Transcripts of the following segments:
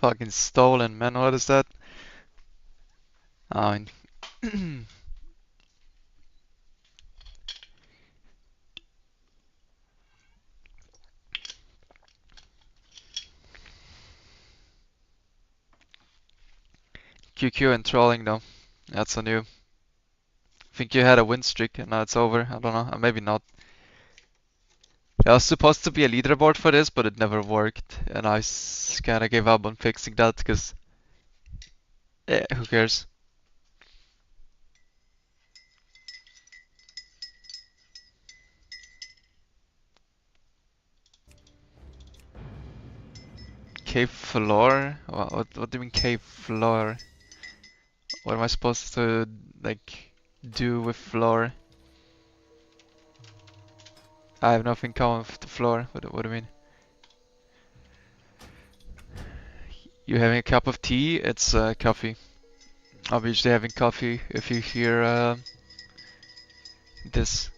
Fucking stolen, man. What is that? I mean, QQ and trolling though. That's on you. I think you had a win streak and now it's over. I don't know. Maybe not. There was supposed to be a leaderboard for this, but it never worked. And I kinda gave up on fixing that because, who cares? Cave floor? What do you mean cave floor? What am I supposed to, like, do with floor? I have nothing common with the floor. What do you mean? You having a cup of tea? It's coffee. I'm usually having coffee if you hear this.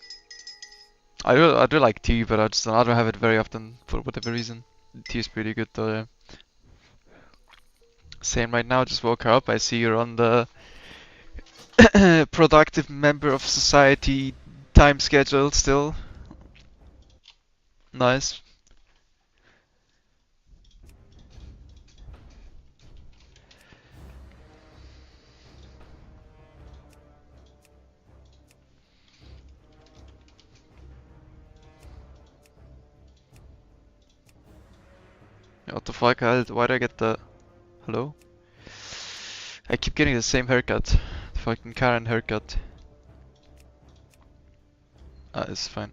I do like tea, but I don't have it very often for whatever reason. Tea is pretty good though. Yeah. Same right now. Just woke up. I see you're on the productive member of society time schedule still. Nice. What the fuck? Why do I get the... Hello? I keep getting the same haircut. The fucking Karen haircut. It's fine.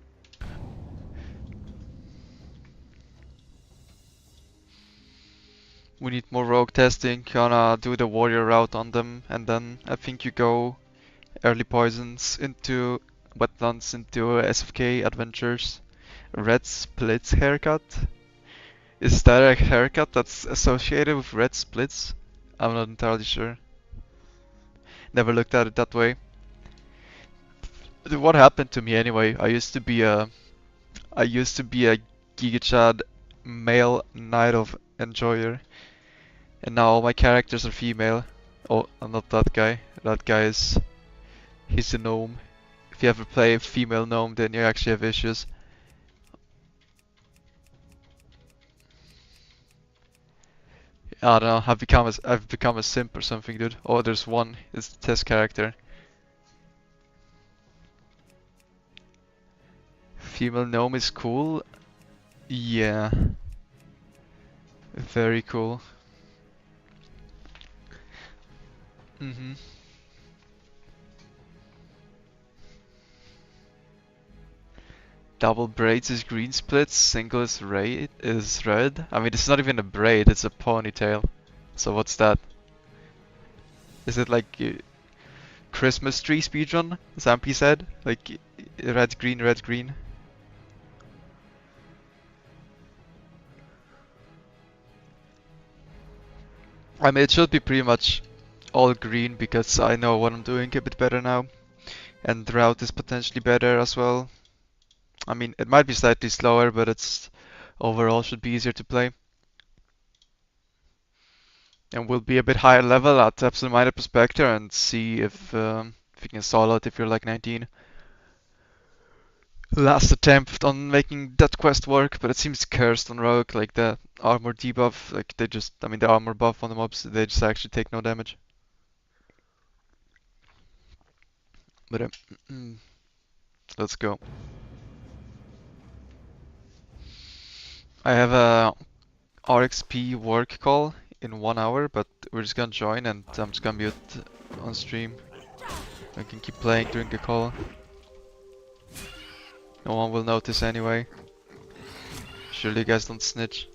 We need more rogue testing. Gonna do the warrior route on them, and then I think you go early poisons into wetlands into SFK adventures. Red splits haircut. Is that a haircut that's associated with red splits? I'm not entirely sure. Never looked at it that way. What happened to me anyway? I used to be a Giga Chad male Night of Enjoyer, and now all my characters are female. Oh, I'm not that guy. That guy he's a gnome. If you ever play a female gnome, then you actually have issues. I don't know. I've become a simp or something, dude. Oh, there's one. It's the test character. Female gnome is cool. Yeah, very cool. Mhm. Double braids is green splits, single is red. I mean, it's not even a braid, it's a ponytail. So what's that? Is it like Christmas tree speedrun? Zampi said? Like red, green, red, green? I mean, it should be pretty much all green because I know what I'm doing a bit better now. And the route is potentially better as well. I mean, it might be slightly slower, but it's overall should be easier to play. And we'll be a bit higher level at Absent-Minded Prospector and see if you can solo it if you're like 19. Last attempt on making that quest work, but it seems cursed on Rogue, like the armor debuff, like I mean the armor buff on the mobs, they just actually take no damage. But let's go. I have a RXP work call in 1 hour, but we're just gonna join and I'm just gonna mute on stream. I can keep playing during the call. No one will notice anyway. Surely you guys don't snitch.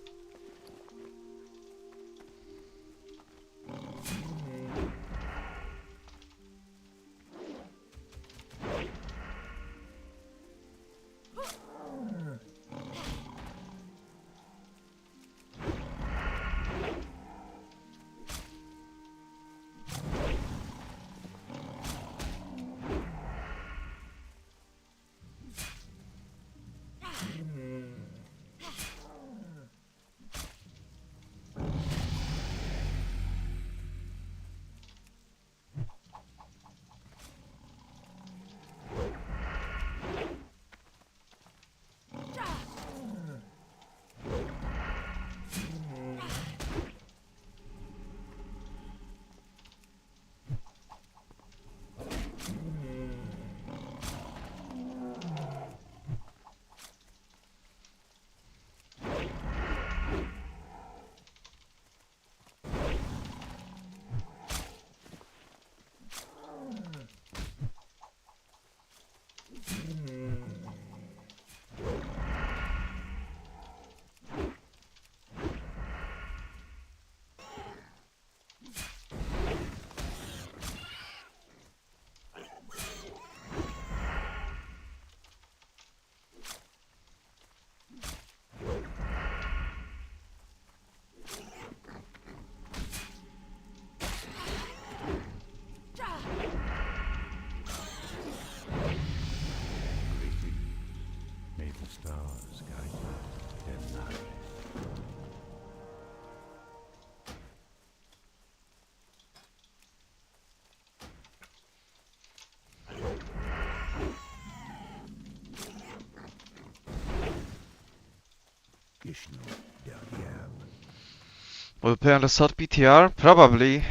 Will we play on the SOT PTR? Probably.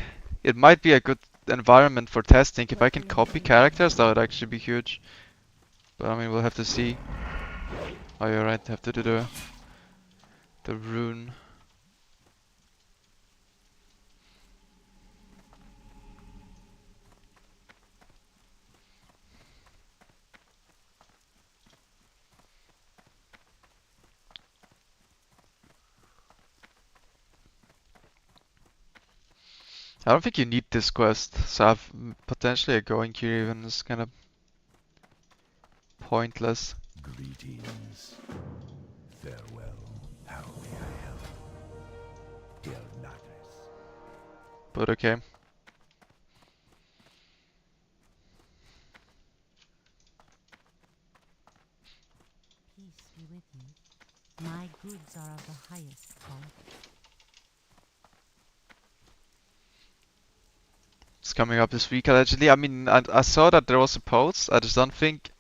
It might be a good environment for testing. If I can copy characters, that would actually be huge. But I mean, we'll have to see. Oh, you're right. Have to do the rune. I don't think you need this quest, so I've potentially a going here even is kind of pointless. Greetings. Farewell. How may I help? Dear Nathis. But okay. Peace be with you. My goods are of the highest quality. It's coming up this week allegedly. I mean, I saw that there was a post. I just don't think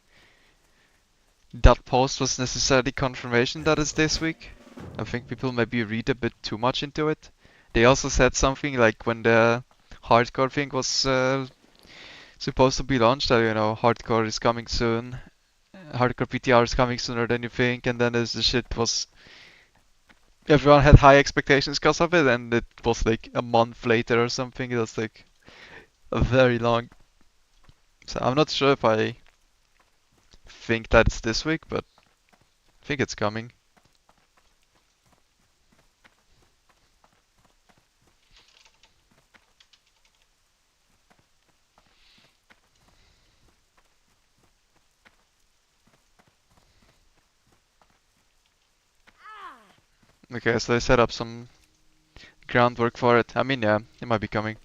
that post was necessarily confirmation that it's this week. I think people maybe read a bit too much into it. They also said something like when the hardcore thing was supposed to be launched that, you know, hardcore is coming soon. Hardcore PTR is coming sooner than you think, and then the shit was. Everyone had high expectations because of it, and it was like a month later or something. It was like a very long. So I'm not sure if I think that's this week, but I think it's coming. Okay, so they set up some groundwork for it. I mean, yeah, it might be coming.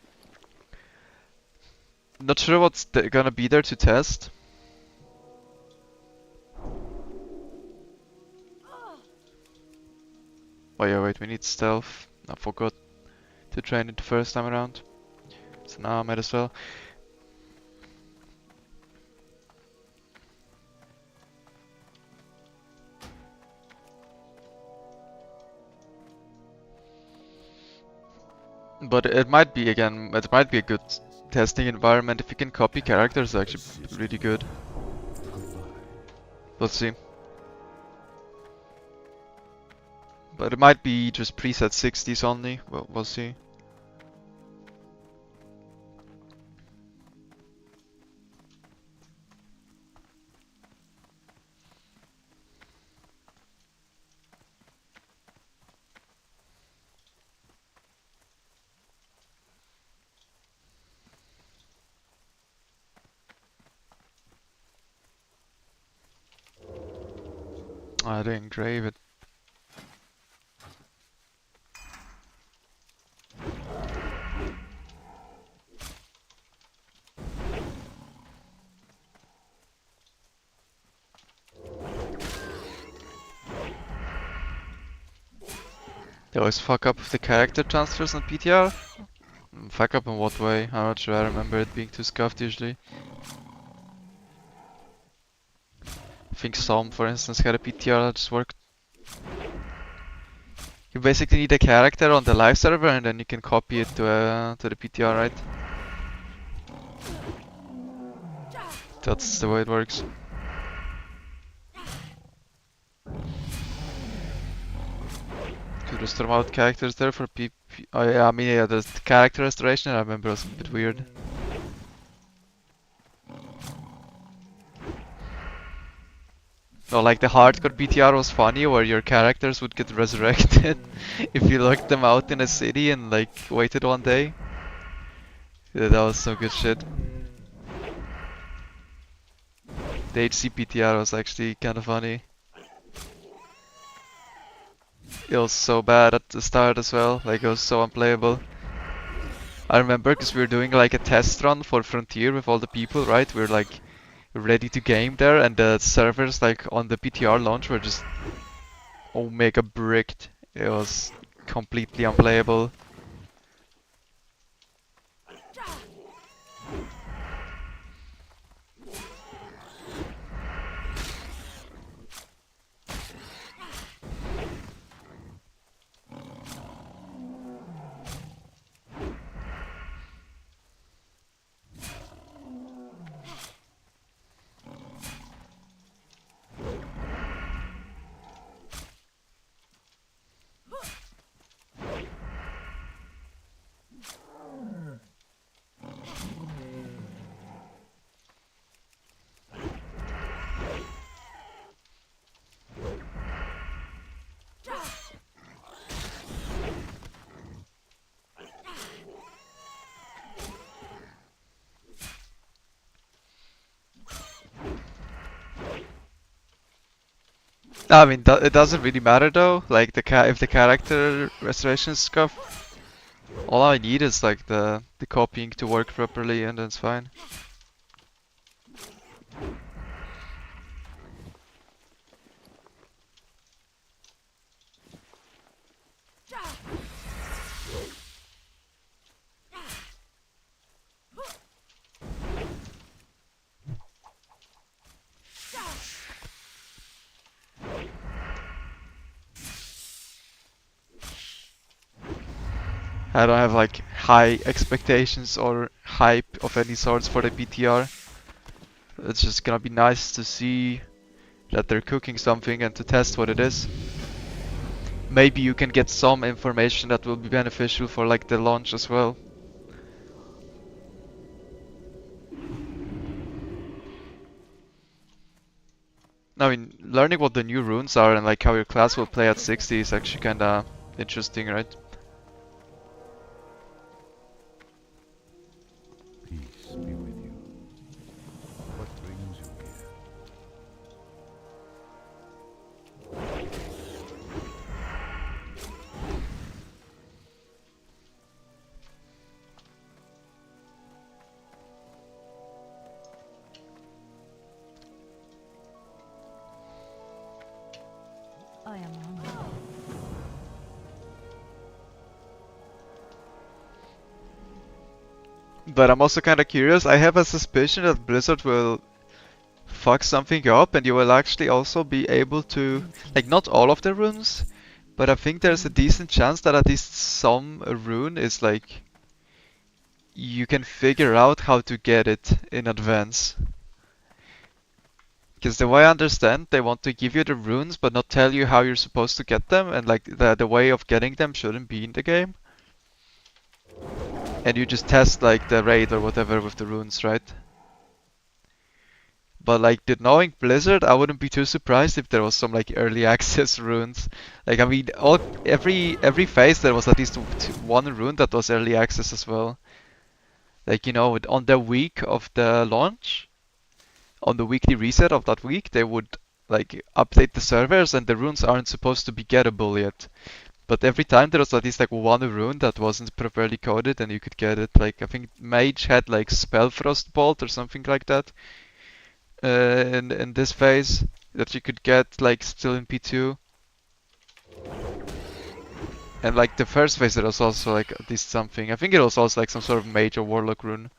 Not sure what's gonna be there to test. Oh yeah, wait, we need stealth. I forgot to train it the first time around. So now I might as well. But it might be, again, it might be a good testing environment. If you can copy characters, it's actually really good. We'll see. But it might be just preset 60s only. We'll see. I didn't engrave it. They always fuck up with the character transfers on PTR. Fuck up in what way? I'm not sure. I remember it being too scuffed usually. I think Psalm, for instance, had a PTR that just worked. You basically need a character on the live server and then you can copy it to the PTR, right? That's the way it works. Could just throw out characters there for PP. Oh yeah, I mean, yeah, the character restoration I remember was a bit weird. No, like the hardcore PTR was funny where your characters would get resurrected if you locked them out in a city and like waited one day. Yeah, that was some good shit. The HC PTR was actually kind of funny. It was so bad at the start as well, like it was so unplayable. I remember because we were doing like a test run for Frontier with all the people, right? We were like ready to game there and the servers like on the PTR launch were just omega bricked. It was completely unplayable. I mean, it doesn't really matter though. Like if the character restoration stuff, all I need is like the copying to work properly, and then it's fine. I don't have like high expectations or hype of any sorts for the PTR. It's just gonna be nice to see that they're cooking something and to test what it is. Maybe you can get some information that will be beneficial for like the launch as well. I mean, learning what the new runes are and like how your class will play at 60 is actually kinda interesting, right? Peace be with you. What brings you here? I am hungry. But I'm also kinda curious. I have a suspicion that Blizzard will fuck something up and you will actually also be able to, like, not all of the runes, but I think there's a decent chance that at least some rune is like you can figure out how to get it in advance. Because the way I understand, they want to give you the runes but not tell you how you're supposed to get them, and like the way of getting them shouldn't be in the game. And you just test like the raid or whatever with the runes, right? But like, knowing Blizzard, I wouldn't be too surprised if there was some like early access runes. Like, I mean, every phase there was at least one rune that was early access as well. Like, on the week of the launch, on the weekly reset of that week, they would like update the servers and the runes aren't supposed to be gettable yet. But every time there was at least like one rune that wasn't properly coded and you could get it. Like, I think Mage had like Spellfrost Bolt or something like that in this phase that you could get like still in P2. And like the first phase there was also like at least something. I think it was also like some sort of mage or warlock rune.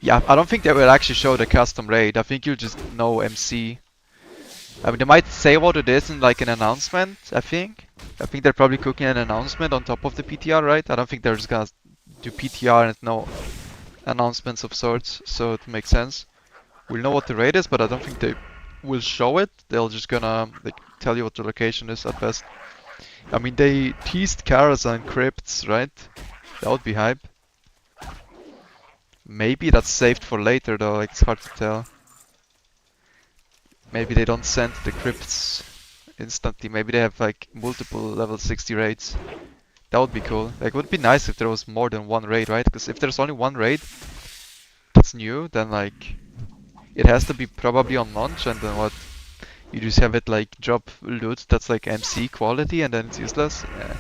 Yeah, I don't think they will actually show the custom raid. I think you'll just know MC. I mean, they might say what it is in like an announcement, I think. I think they're probably cooking an announcement on top of the PTR, right? I don't think they're just gonna do PTR and no announcements of sorts, so it makes sense. We'll know what the raid is, but I don't think they will show it. They'll just gonna like tell you what the location is at best. I mean, they teased Karazhan crypts, right? That would be hype. Maybe that's saved for later though, like it's hard to tell. Maybe they don't send the crypts instantly. Maybe they have like multiple level 60 raids. That would be cool. Like, it would be nice if there was more than one raid, right? Because if there's only one raid that's new, then like it has to be probably on launch, and then what? You just have it like drop loot that's like MC quality and then it's useless. Yeah.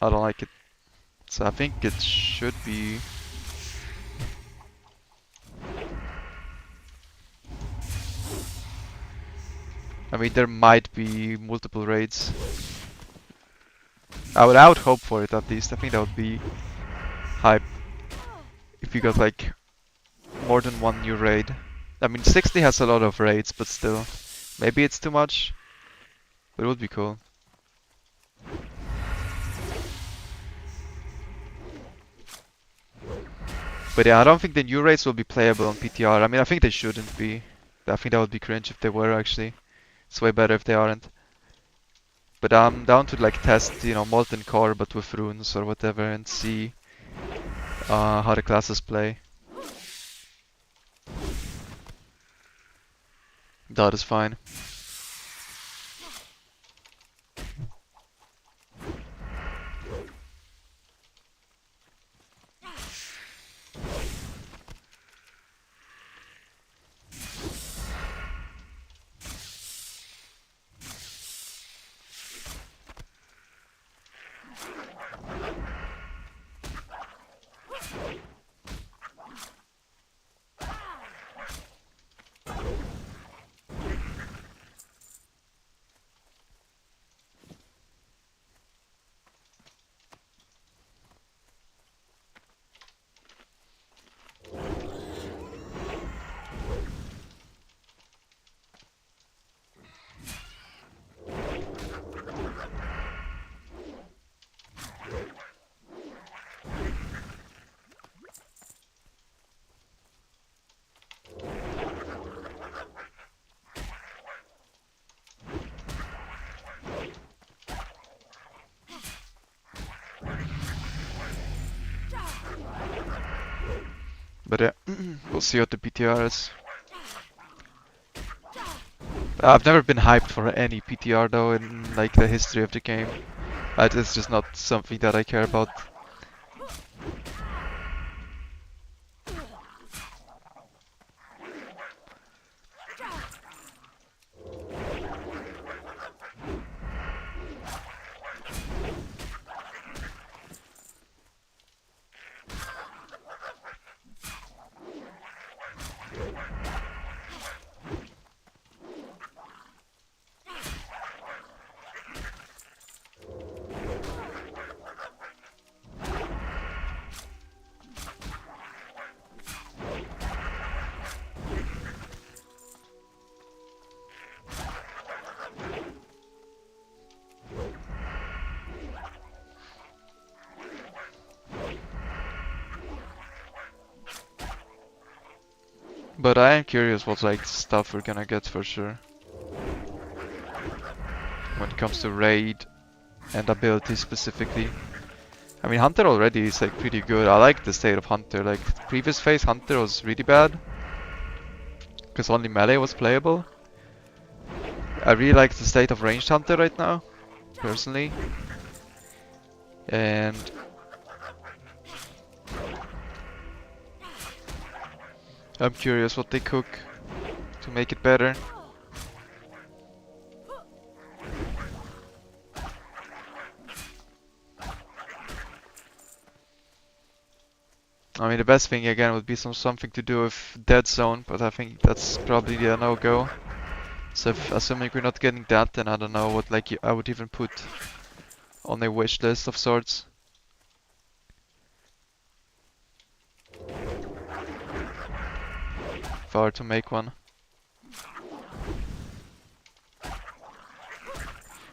I don't like it. So I think it should be. I mean, there might be multiple raids. I would hope for it at least. I think that would be hype if you got like more than one new raid. I mean, 60 has a lot of raids, but still. Maybe it's too much, but it would be cool. But yeah, I don't think the new raids will be playable on PTR. I mean, I think they shouldn't be. I think that would be cringe if they were actually. It's way better if they aren't. But I'm down to like test, Molten Core but with runes or whatever and see how the classes play. That is fine. But yeah, we'll see what the PTR is. I've never been hyped for any PTR though in like the history of the game. It's just not something that I care about. But I am curious what like stuff we're gonna get for sure. When it comes to raid and abilities specifically. I mean Hunter already is like pretty good. I like the state of Hunter. Like previous phase Hunter was really bad. Because only melee was playable. I really like the state of ranged Hunter right now, personally. And I'm curious what they cook to make it better. I mean, the best thing again would be something to do with Dead Zone, but I think that's probably a no-go. So assuming we're not getting that, then I don't know what like I would even put on a wish list of sorts. If I were to make one.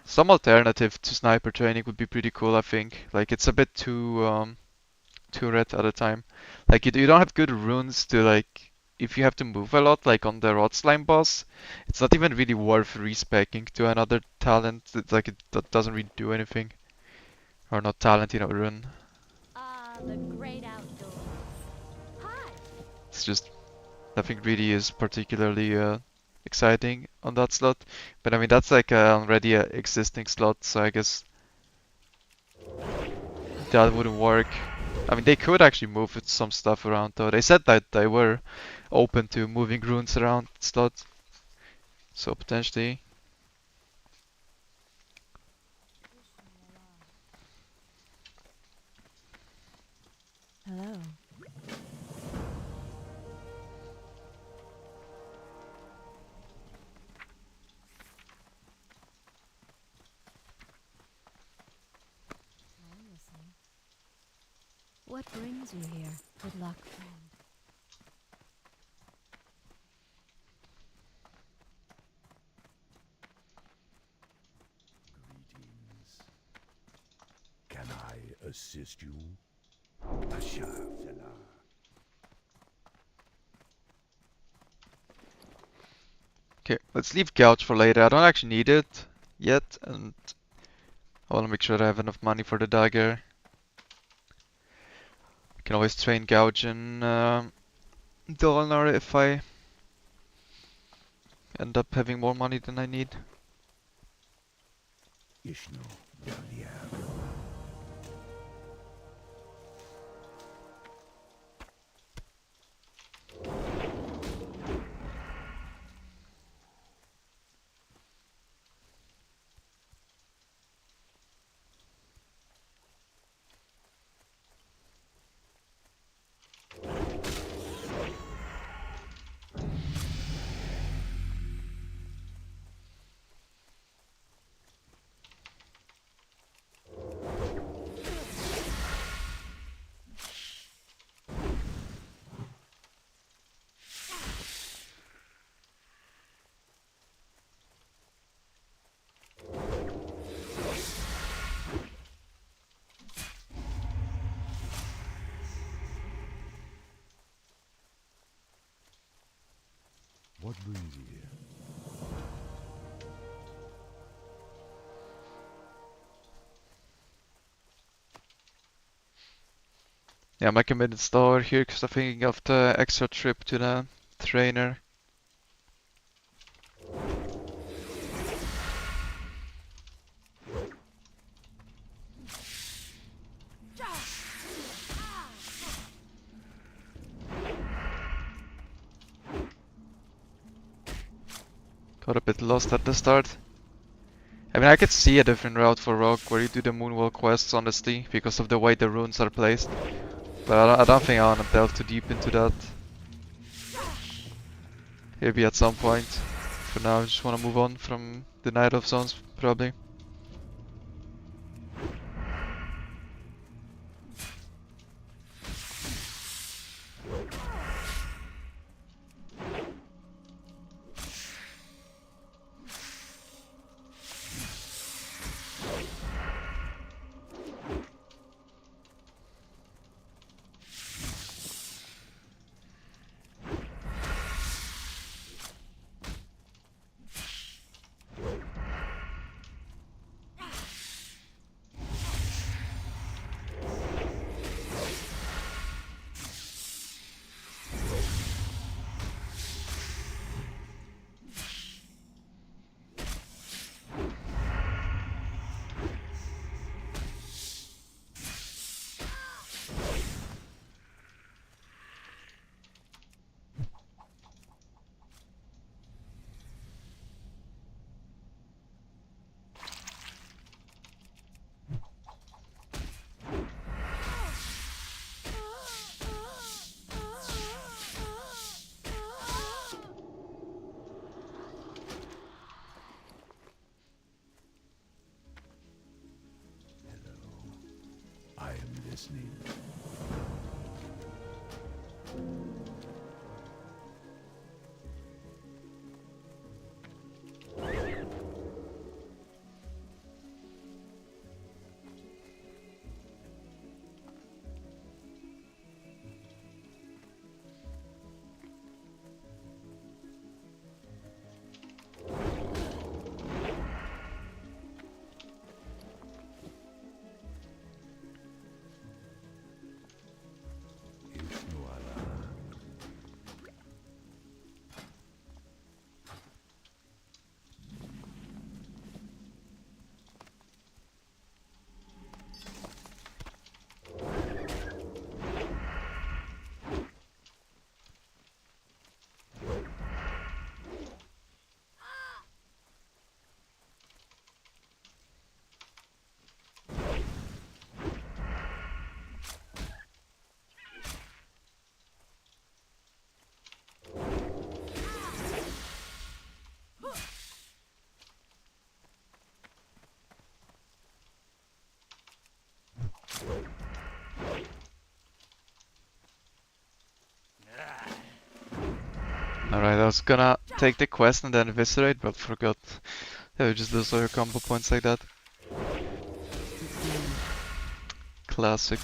Some alternative to sniper training would be pretty cool, I think. Like it's a bit too red at a time. Like you don't have good runes to like if you have to move a lot, like on the Rot Slime boss, it's not even really worth respecing to another talent. It's like that doesn't really do anything. Or not talent, rune. Ah, the great outdoors. Hi. It's just nothing really is particularly exciting on that slot. But I mean that's like already a existing slot, so I guess that wouldn't work. I mean, they could actually move some stuff around though. They said that they were open to moving runes around slots. So potentially. Hello. I'm listening. What brings you here? Good luck, friend. Greetings. Can I assist you? Asha fella. Okay, let's leave Gouge for later. I don't actually need it yet, and I want to make sure I have enough money for the dagger. I can always train Gouge in Dolnar if I end up having more money than I need. Ishno Daliab. What brings you here? Yeah, I'm like a minute slower here because I'm thinking of the extra trip to the trainer. Got a bit lost at the start. I mean, I could see a different route for Rogue where you do the Moonwall quests, honestly, because of the way the runes are placed. But I don't think I want to delve too deep into that. Maybe at some point. For now, I just want to move on from the Night of Zones, probably. I am listening. Alright, I was gonna take the quest and then eviscerate, but forgot. Yeah, you just lose all your combo points like that. Classic.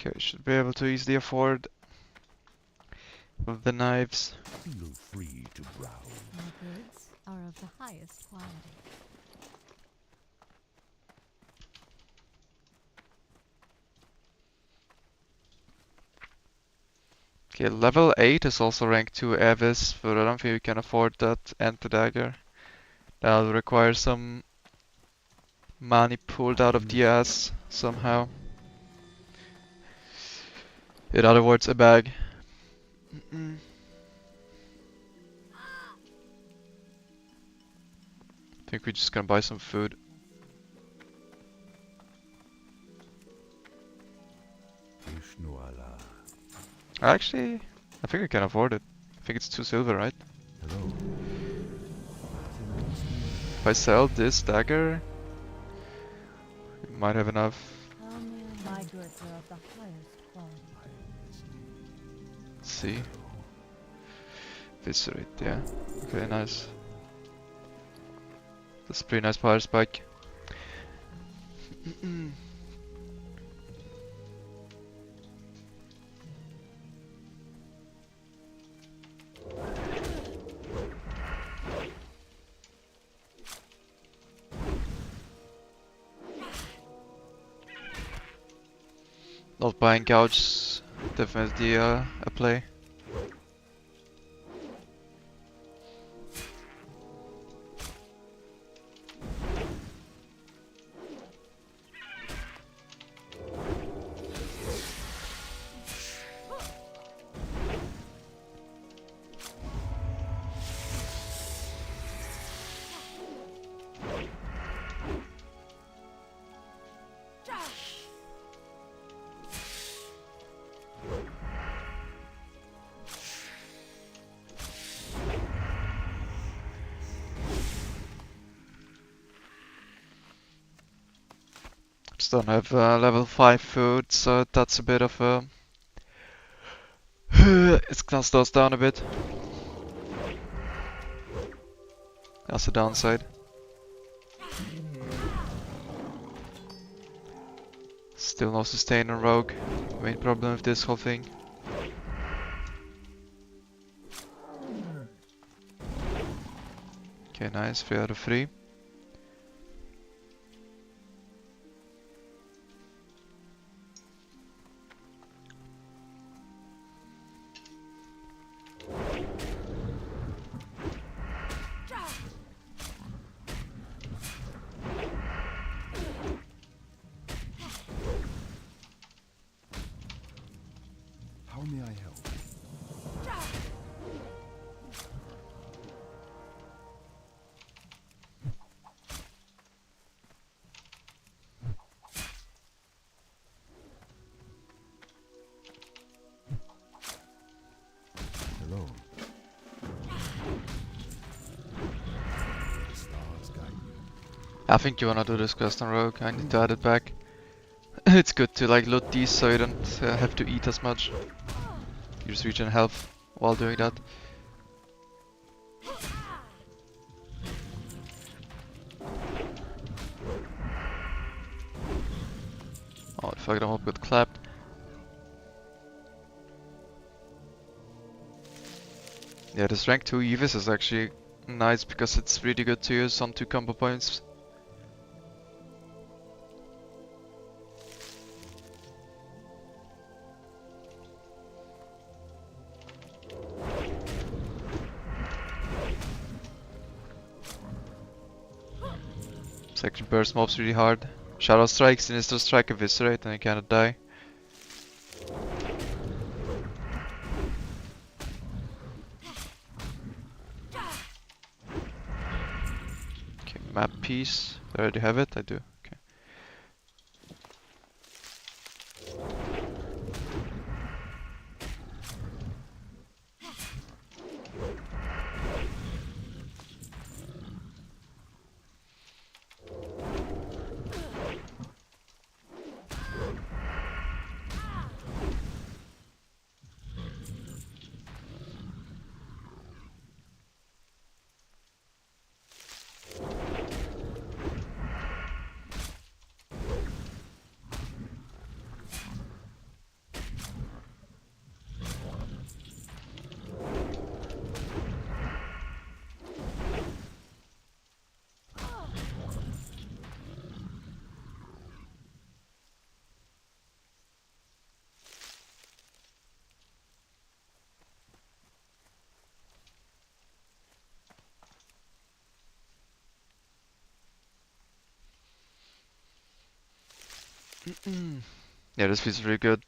Okay, should be able to easily afford with the knives. Feel free to browse. My goods are of the highest quality. Okay, level 8 is also rank 2 Avis, but I don't think we can afford that and the dagger. That'll require some money pulled out of the ass somehow. In other words, a bag. Mm-mm. I think we're just gonna buy some food. Vishnu Allah. Actually, I think we can afford it. I think it's 2 silver, right? Hello. If I sell this dagger, we might have enough. My goods are of the highest quality. Let's see. Viscerate, yeah. Okay, nice. That's a pretty nice power spike. Not buying gouge, definitely a play. Just don't have level 5 food, so that's a bit of a... it's gonna slow us down a bit. That's the downside. Still no sustain on rogue. Main problem with this whole thing. Okay, nice. 3 out of 3. How may I help? Hello. The stars guide me. I think you wanna do this quest on rogue. I need to add it back. It's good to like loot these so you don't have to eat as much. You just regen health while doing that. Oh, if I don't hope got clapped. Yeah, this rank 2 Evis is actually nice because it's really good to use on 2 combo points. Section burst mobs really hard. Shadow strike, sinister strike, eviscerate, and you cannot die. Okay, map piece. I already have it, I do. Okay. Yeah, this feels really good.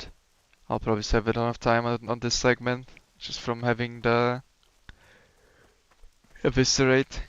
I'll probably save a lot of time on this segment, just from having the eviscerate.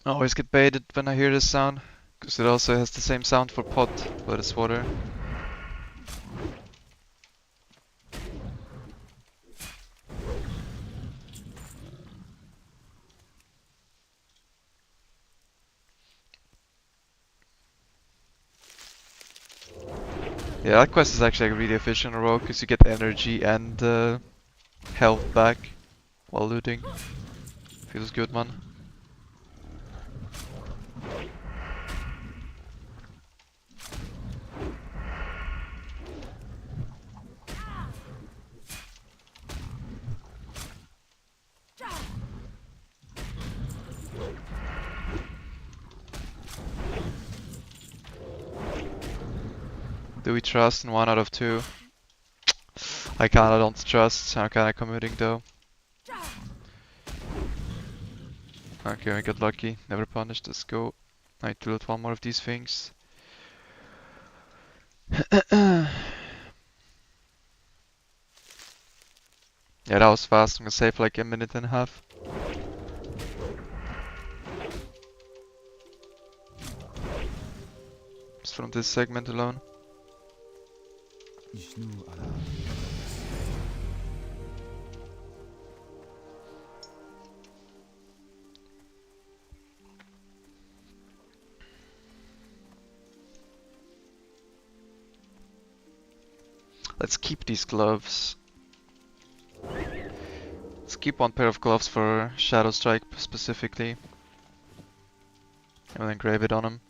I always get baited when I hear this sound, because it also has the same sound for pot, but it's water. Yeah, that quest is actually really efficient in a row, because you get energy and health back while looting. Feels good, man. Do we trust in 1 out of 2? I kinda don't trust, I'm kinda committing though. Okay, I got lucky, never punished, let's go. I need to loot 1 more of these things. Yeah, that was fast, I'm gonna save like a minute and a half. Just from this segment alone. Let's keep these gloves. Let's keep 1 pair of gloves for Shadow Strike specifically. And then engrave it on him.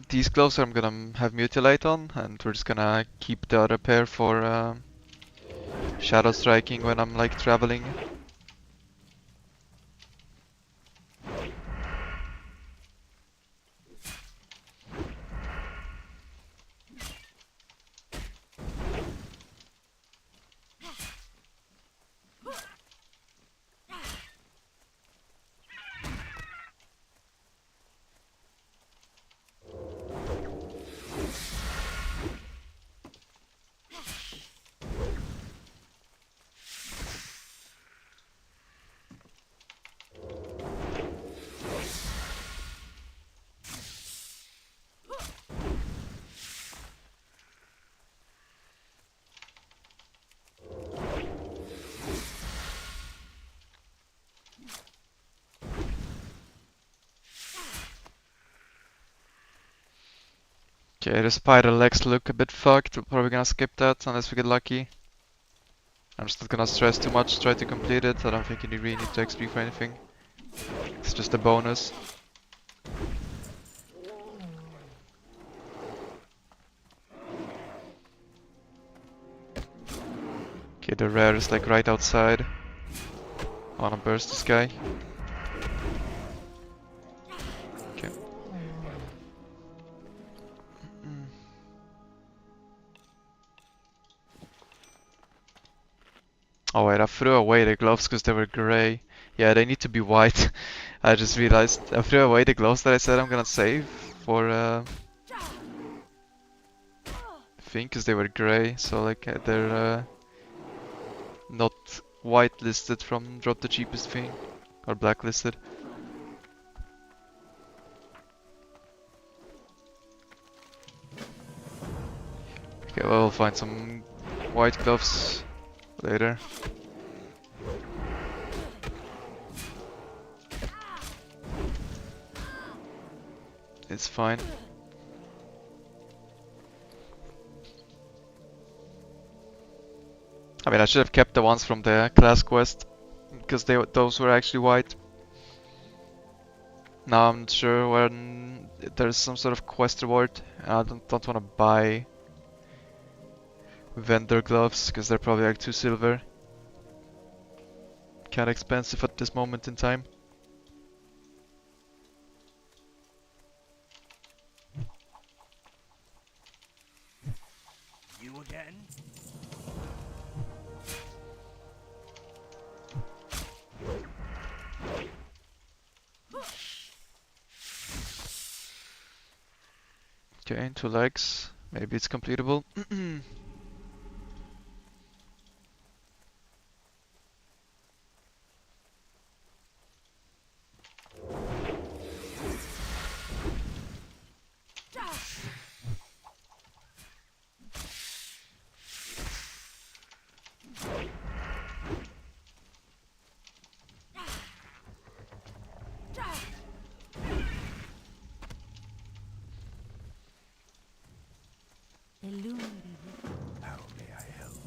These gloves I'm gonna have Mutilate on, and we're just gonna keep the other pair for Shadow Striking when I'm like traveling. Okay, the spider legs look a bit fucked. We're probably gonna skip that unless we get lucky. I'm just not gonna stress too much, try to complete it. I don't think you really need to XP for anything. It's just a bonus. Okay, the rare is like right outside. I wanna burst this guy. Okay. Oh wait, I threw away the gloves because they were grey. Yeah, they need to be white. I just realized I threw away the gloves that I said I'm gonna save for thing because they were grey. So like they're not whitelisted from drop the cheapest thing or blacklisted. Okay, well, we'll find some white gloves later. It's fine. I mean, I should have kept the ones from the class quest, because those were actually white. Now I'm not sure when there's some sort of quest reward. I don't want to buy vendor gloves, because they're probably like 2 silver. Kinda expensive at this moment in time. You again? Okay, 2 legs. Maybe it's completable. Illuminate it. How may I help?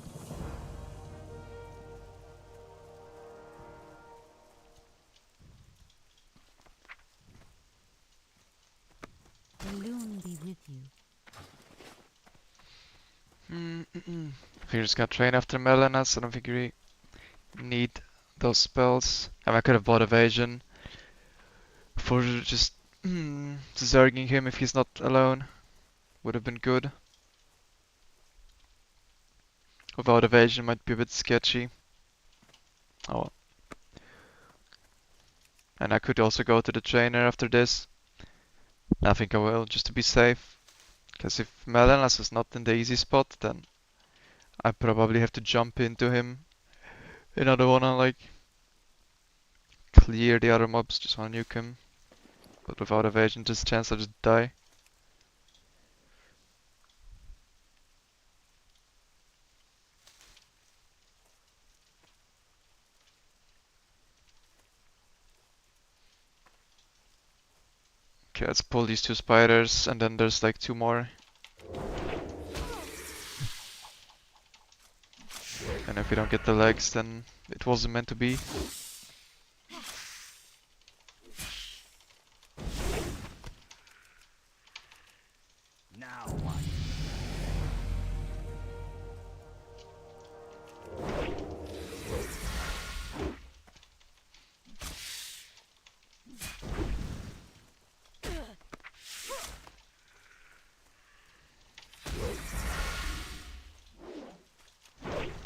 Illume be with you. We just got train after Melanas. I don't think we need those spells. I could have bought evasion for just zerging him if he's not alone. Would have been good. Without evasion might be a bit sketchy. Oh well. And I could also go to the trainer after this. I think I will, just to be safe. Because if Melanas is not in the easy spot, then I probably have to jump into him. And I don't wanna like clear the other mobs, just wanna nuke him. But without evasion, there's a chance I just die. Okay, let's pull these 2 spiders, and then there's like 2 more. And if we don't get the legs, then it wasn't meant to be. Now what?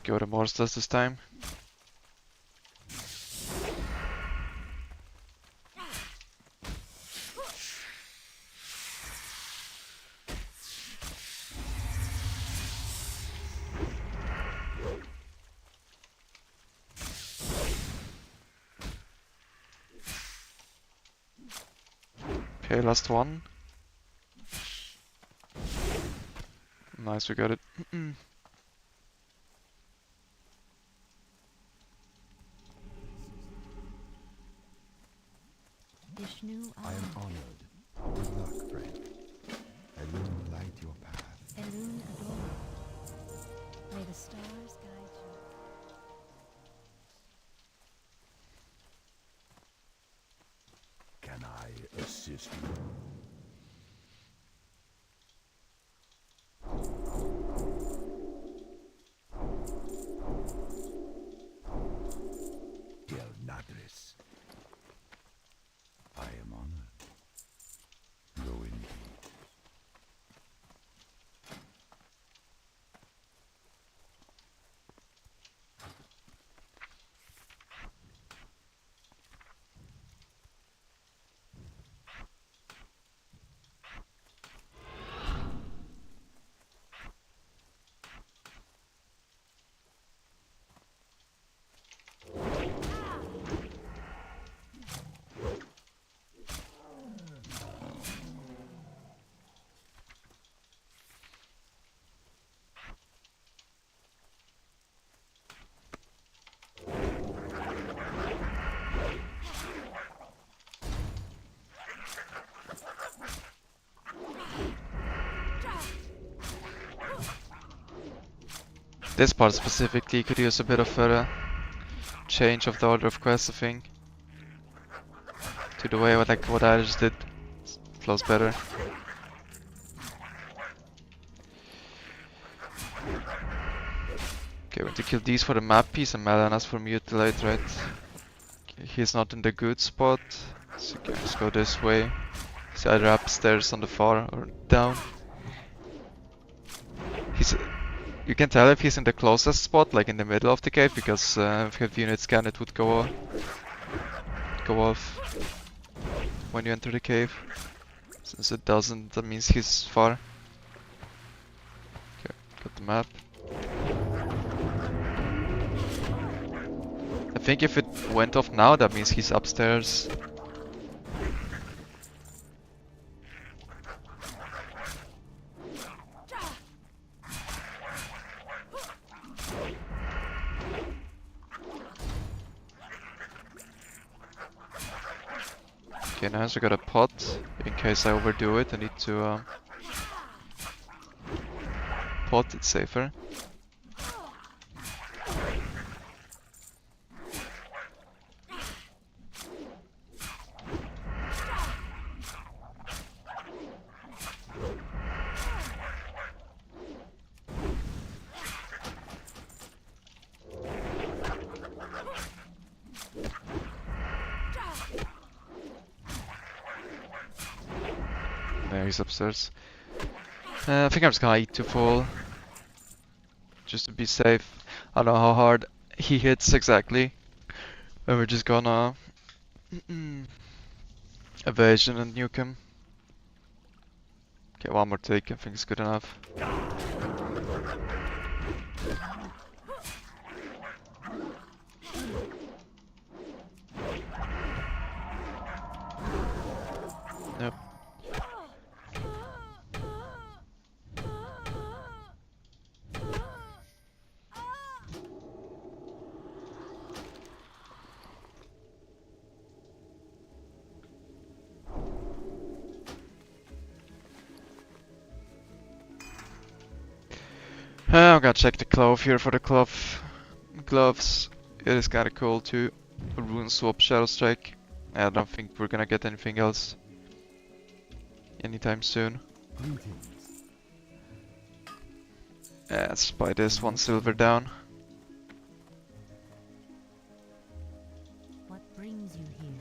Go to monsters this time. Okay, last one. Nice, we got it. Vishnu I am honored. Good luck, friend. Elune light your path. Elune adore. May the stars guide you. Can I assist you? Del Nadris. I am honored. Go indeed. This part specifically could use a bit of a change of the order of quests, I think. To the way what I just did. Flows better. Okay, we want to kill these for the map piece and Melanas for mutilate, right? Okay, he's not in the good spot. So okay, let's go this way. He's either upstairs on the far or down. You can tell if he's in the closest spot, like in the middle of the cave, because if you have unit scan it would go off when you enter the cave. Since it doesn't, that means he's far. Okay, got the map. I think if it went off now, that means he's upstairs. Okay, now I got a pot. In case I overdo it, I need to pot it safer. There, he's upstairs. I think I'm just gonna eat to full. Just to be safe. I don't know how hard he hits exactly. And we're just gonna evasion and nuke him. Okay, one more take, I think it's good enough. Yep. I'm gonna check the glove here for the gloves. It is kinda cool to rune swap Shadow Strike. I don't think we're gonna get anything else anytime soon. Let's buy this 1 silver down. What brings you here?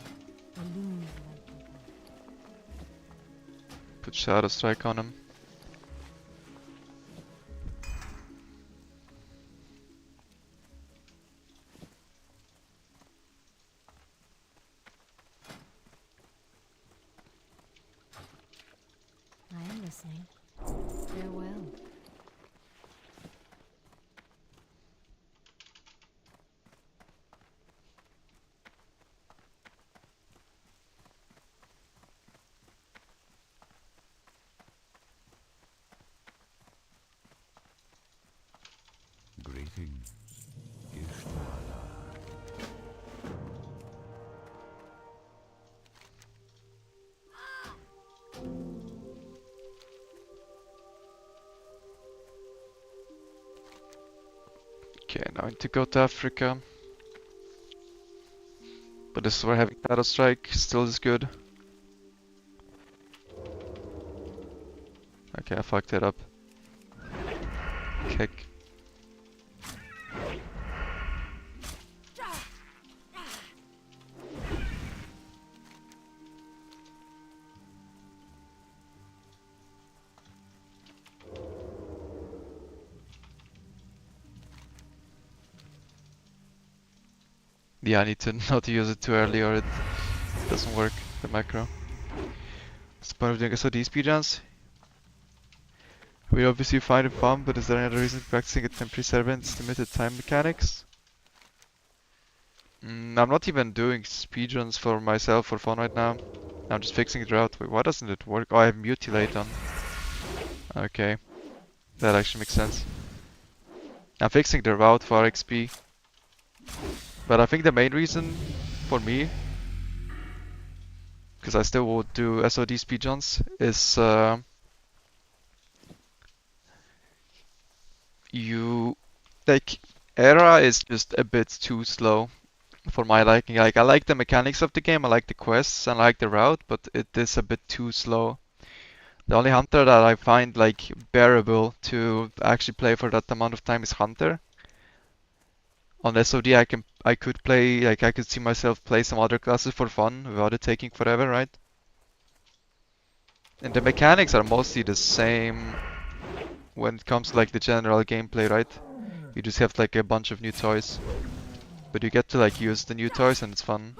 Illuminate like you. Put Shadow Strike on him. I am listening. Farewell. Greetings, Ishmael. Okay, now I need to go to Africa. But this is where having Shadow Strike still is good. Okay, I fucked it up. Kick. Yeah, I need to not use it too early or it doesn't work, the macro. What's the point of doing SOD speedruns? We obviously find it fun, but is there any other reason practicing a temporary server and limited time mechanics? I'm not even doing speedruns for myself for fun right now. I'm just fixing the route. Wait, why doesn't it work? Oh, I have mutilate on. Okay, that actually makes sense. I'm fixing the route for XP. But I think the main reason for me, because I still would do SOD speedruns, is you Like, Era is just a bit too slow for my liking. Like, I like the mechanics of the game, I like the quests, and I like the route, but it is a bit too slow. The only Hunter that I find like bearable to actually play for that amount of time is Hunter. On SOD I could play, like I could see myself play some other classes for fun without it taking forever, right? And the mechanics are mostly the same when it comes to like the general gameplay, right? You just have like a bunch of new toys. But you get to like use the new toys and it's fun.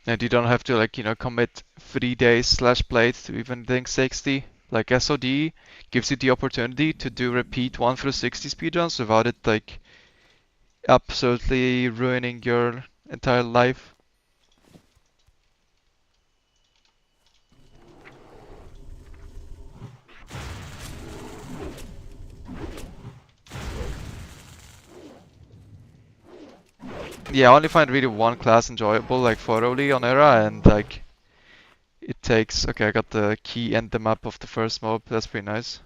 And you don't have to like, commit 3 days slash plate to even think 60. Like SOD gives you the opportunity to do repeat 1 through 60 speedruns without it like absolutely ruining your entire life. Yeah, I only find really one class enjoyable, like thoroughly on Era, and like it takes. Okay, I got the key and the map of the first mob. That's pretty nice.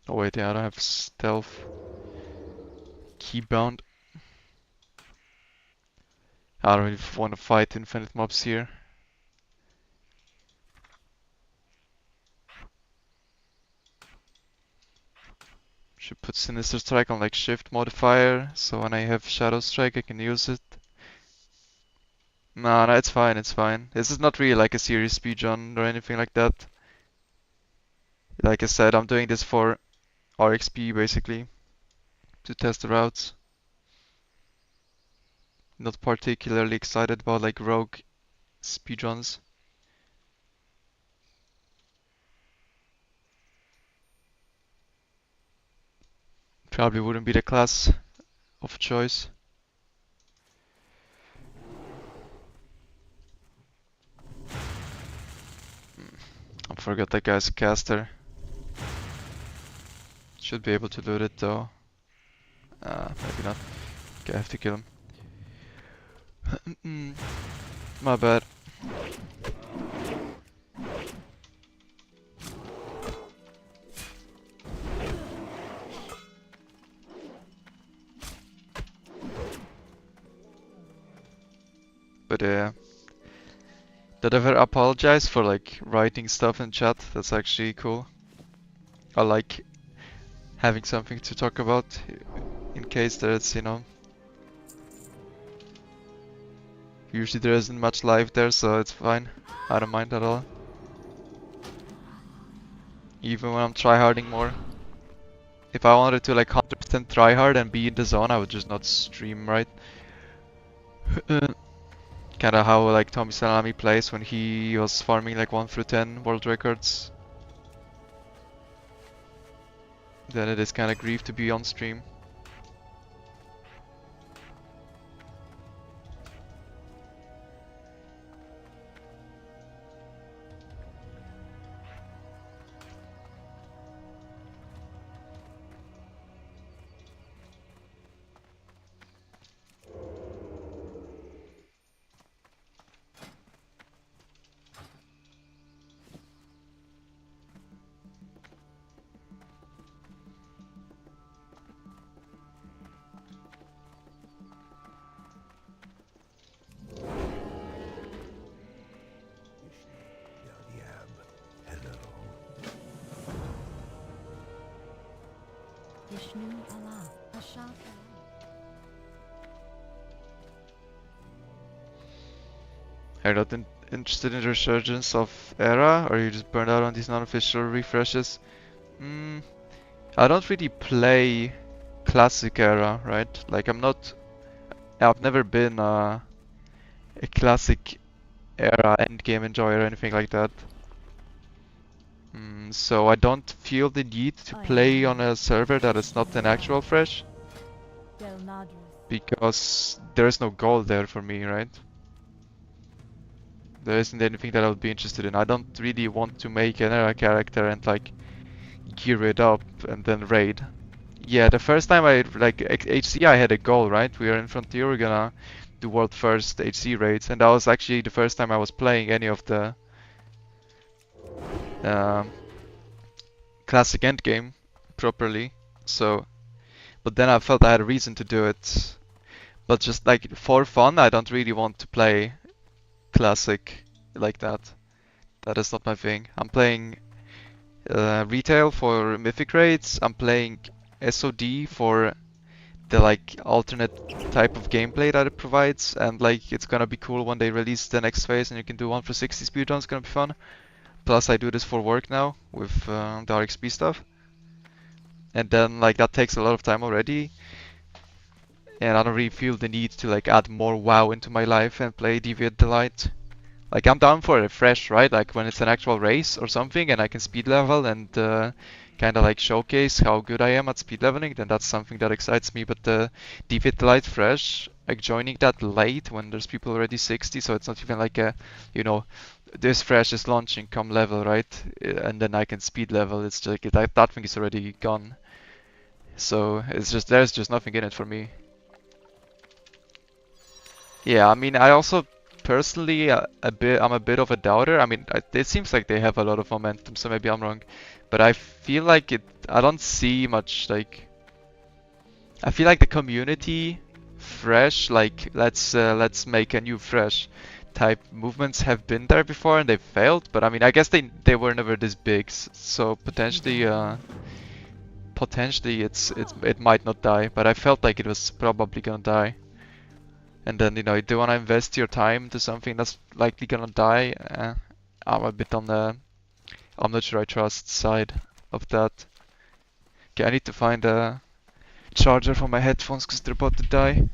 Oh wait, yeah, I don't have stealth. Keybound. I don't really want to fight infinite mobs here. Should put Sinister Strike on like shift modifier, so when I have Shadow Strike I can use it. No, no, it's fine, it's fine. This is not really like a serious speedrun or anything like that. Like I said, I'm doing this for RXP basically, to test the routes. Not particularly excited about like rogue speedruns. Probably wouldn't be the class of choice. I forgot that guy's a caster. Should be able to loot it though. Maybe not. Okay, I have to kill him. My bad. But did I ever apologize for like writing stuff in chat? That's actually cool. I like having something to talk about in case there's, usually there isn't much live there, so it's fine. I don't mind at all. Even when I'm tryharding more. If I wanted to like 100% tryhard and be in the zone, I would just not stream, right? Kinda how like Tommy Salami plays when he was farming like 1 through 10 world records. Then it is kinda grief to be on stream. Vishnu Allah, Ashaf. Are you not interested in the resurgence of Era, or you just burned out on these non-official refreshes? I don't really play classic Era, right? Like I've never been a classic era endgame enjoyer or anything like that. So I don't feel the need to play on a server that is not an actual fresh, because there is no goal there for me, right? There isn't anything that I would be interested in. I don't really want to make an era character and like gear it up and then raid. Yeah, the first time I like HC, I had a goal, right? We are in Frontier, we're gonna do world first HC raids, and that was actually the first time I was playing any of the um, classic endgame properly. So, but then I felt I had a reason to do it. But just like for fun, I don't really want to play classic like that. That is not my thing. I'm playing retail for mythic raids. I'm playing SOD for the like alternate type of gameplay that it provides, and like it's gonna be cool when they release the next phase and you can do 1 for 60 speedruns. It's gonna be fun. Plus I do this for work now with the RXP stuff, and then like that takes a lot of time already, and I don't really feel the need to like add more WoW into my life and play Deviant Delight. Like I'm down for a fresh, right? Like when it's an actual race or something and I can speed level and kind of like showcase how good I am at speed leveling, then that's something that excites me. But the Deviant Delight fresh, like joining that late when there's people already 60, so it's not even like a, you know, this fresh is launching, come level, right? And then I can speed level. It's just like that thing is already gone. So it's just there's just nothing in it for me. Yeah, I mean, I also personally I'm a bit of a doubter. I mean, it seems like they have a lot of momentum, so maybe I'm wrong, but I feel like I don't see much like. I feel like the community, fresh, like let's make a new fresh type movements have been there before and they failed. But I mean, I guess they were never this big, so potentially potentially it might not die. But I felt like it was probably gonna die. And then, you know, you do want to invest your time to something that's likely gonna die. I'm a bit on the I'm not sure I trust side of that. Okay, I need to find a charger for my headphones because they're about to die.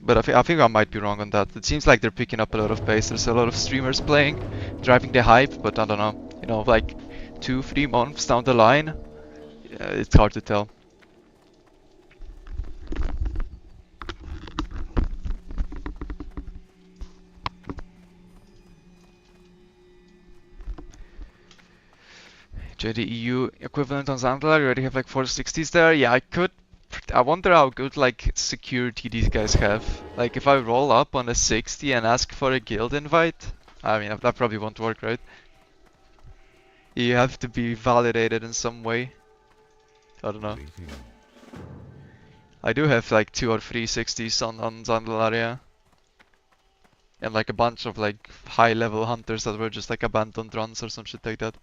But I think I might be wrong on that. It seems like they're picking up a lot of pace. There's a lot of streamers playing, driving the hype, but I don't know. You know, like 2-3 months down the line, it's hard to tell. JDEU equivalent on Zandala, you already have like 460s there. Yeah, I could. I wonder how good like security these guys have. Like if I roll up on a 60 and ask for a guild invite, I mean that probably won't work, right? You have to be validated in some way. I don't know. I do have like 2 or 3 60s on Zandalaria. And like a bunch of like high level hunters that were just like abandoned runs or some shit like that.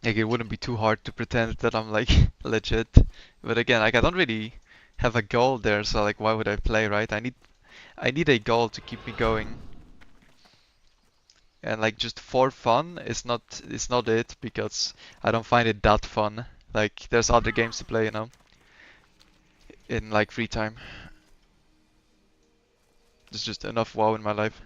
Like it wouldn't be too hard to pretend that I'm like legit. But again, like I don't really have a goal there, so like why would I play, right? I need a goal to keep me going. And like just for fun is not it, because I don't find it that fun. Like there's other games to play, you know, in like free time. There's just enough WoW in my life.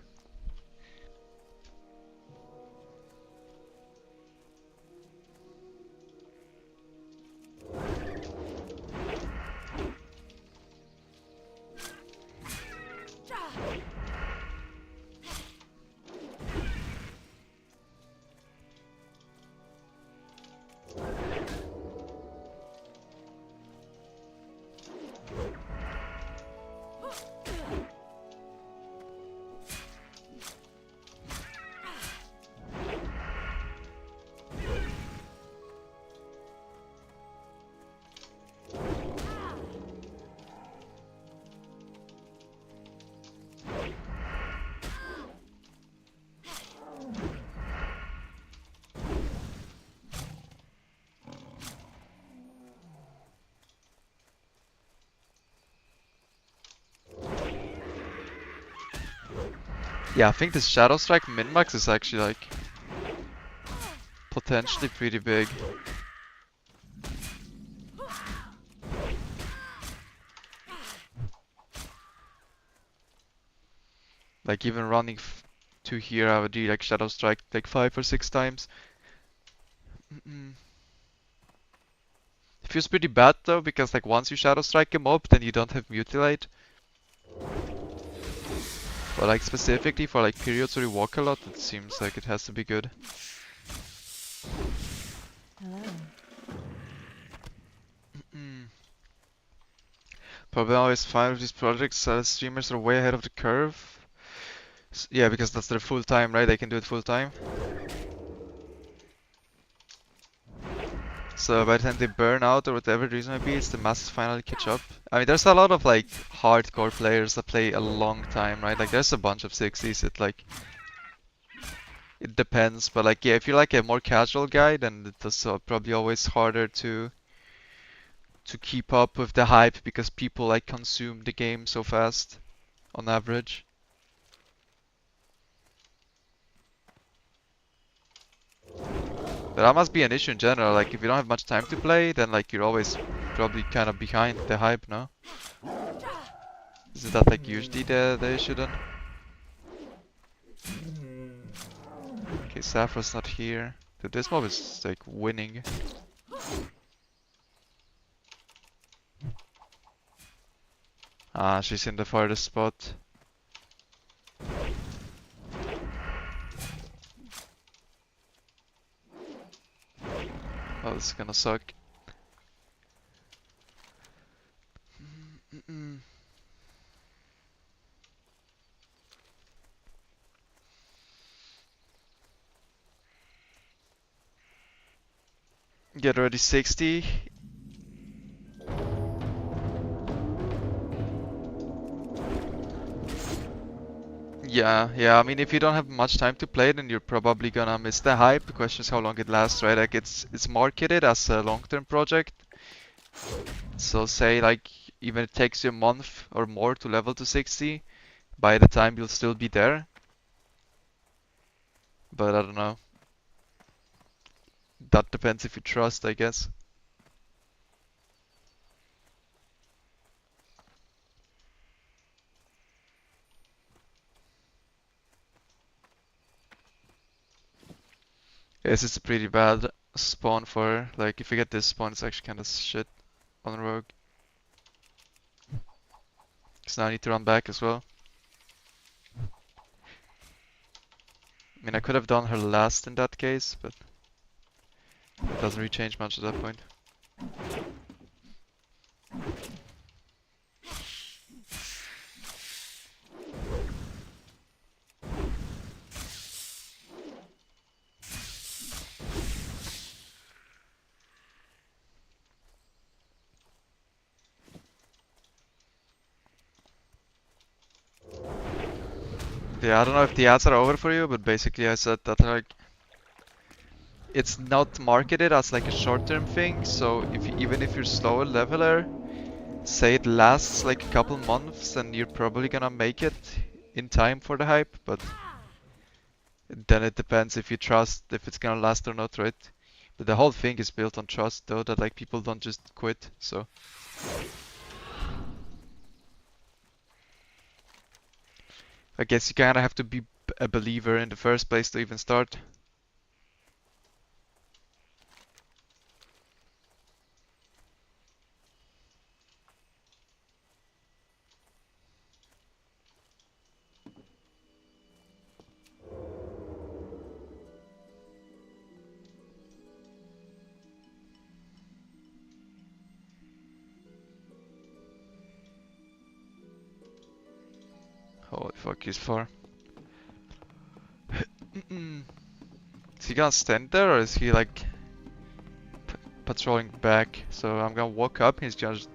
Yeah, I think this Shadow Strike min-max is actually like potentially pretty big. Like even running to here, I would do like Shadow Strike like 5 or 6 times. Mm-mm. It feels pretty bad though, because like once you Shadow Strike a mob, then you don't have Mutilate. But like specifically for like periods where you walk a lot, it seems like it has to be good. Hello. Mm. Probably always fine with these projects. Streamers are way ahead of the curve. Yeah, because that's their full time, right? They can do it full time. So by the time they burn out or whatever the reason might be, it's the masses finally catch up. I mean, there's a lot of like hardcore players that play a long time, right? Like there's a bunch of 60s. It like it depends, but like yeah, if you're like a more casual guy, then it's probably always harder to keep up with the hype because people like consume the game so fast on average. But that must be an issue in general. Like if you don't have much time to play, then like you're always probably kind of behind the hype, no? Isn't that like usually the issue then? Okay, Saphra's not here. Dude, this mob is like winning. Ah, she's in the farthest spot. Oh, this is gonna suck. Mm-mm. Get ready 60. Yeah, I mean if you don't have much time to play, then you're probably gonna miss the hype. The question is how long it lasts, right? Like it's marketed as a long-term project. So say like even it takes you a month or more to level to 60, by the time you'll still be there. But I don't know. That depends if you trust, I guess. Yes, it's a pretty bad spawn for, like, if you get this spawn, it's actually kind of shit on Rogue. Because now I need to run back as well. I mean, I could have done her last in that case, but it doesn't really change much at that point. Yeah, I don't know if the ads are over for you, but basically I said that like it's not marketed as like a short-term thing, so if you, even if you're slower leveler, say it lasts like a couple months, then you're probably gonna make it in time for the hype, but then it depends if you trust if it's gonna last or not, right? But the whole thing is built on trust though, that like people don't just quit, so. I guess you kinda have to be a believer in the first place to even start. Holy fuck, he's far. Is he gonna stand there or is he like patrolling back? So I'm gonna walk up, he's just...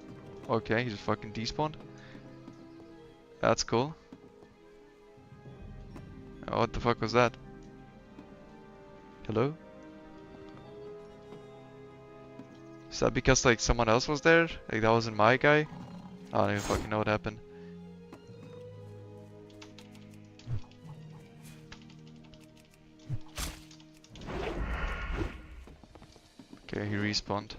Okay, he's fucking despawned. That's cool. Oh, what the fuck was that? Hello? Is that because like someone else was there? Like that wasn't my guy? I don't even fucking know what happened. Okay, he respawned.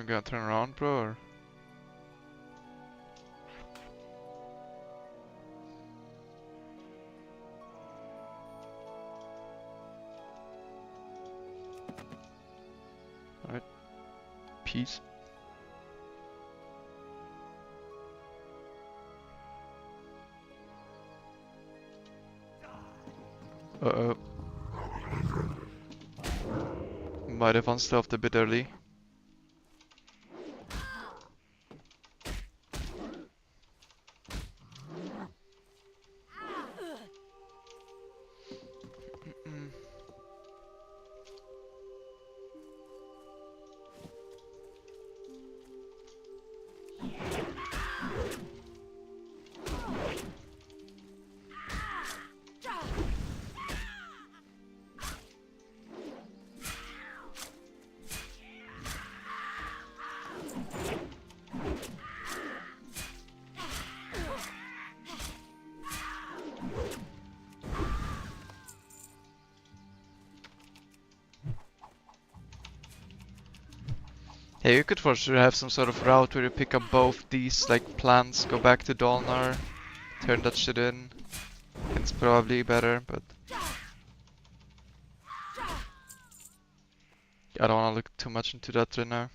even gonna turn around, bro? Or? Alright. Peace. Uh-oh. Might have unstealthed a bit early. Mm. Yeah, you could for sure have some sort of route where you pick up both these like plants, go back to Dolnar, turn that shit in. It's probably better, but I don't wanna look too much into that right now.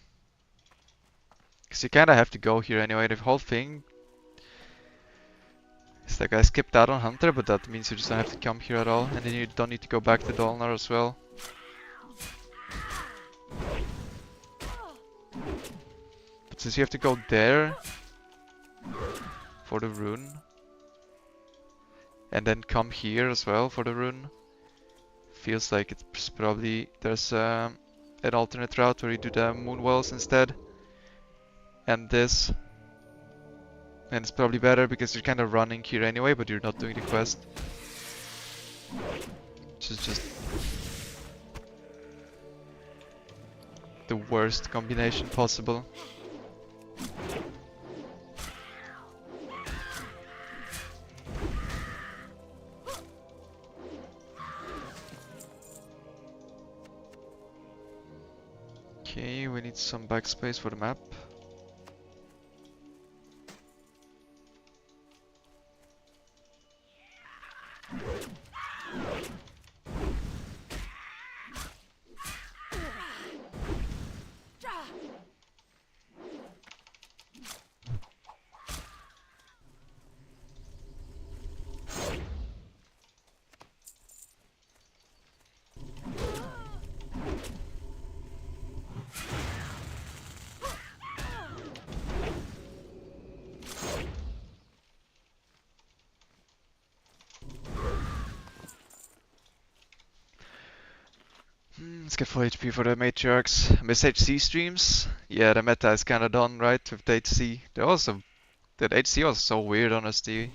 Cause you kinda have to go here anyway. The whole thing is like I skipped out on Hunter, but that means you just don't have to come here at all, and then you don't need to go back to Dolnar as well. But since you have to go there for the rune, and then come here as well for the rune, feels like it's probably there's an alternate route where you do the moon wells instead, and this, and it's probably better because you're kind of running here anyway, but you're not doing the quest, which is just the worst combination possible. Okay, we need some backspace for the map. Let's get full HP for the matriarchs. Miss HC streams? Yeah, the meta is kinda done, right? With the HC. That HC was so weird, honestly.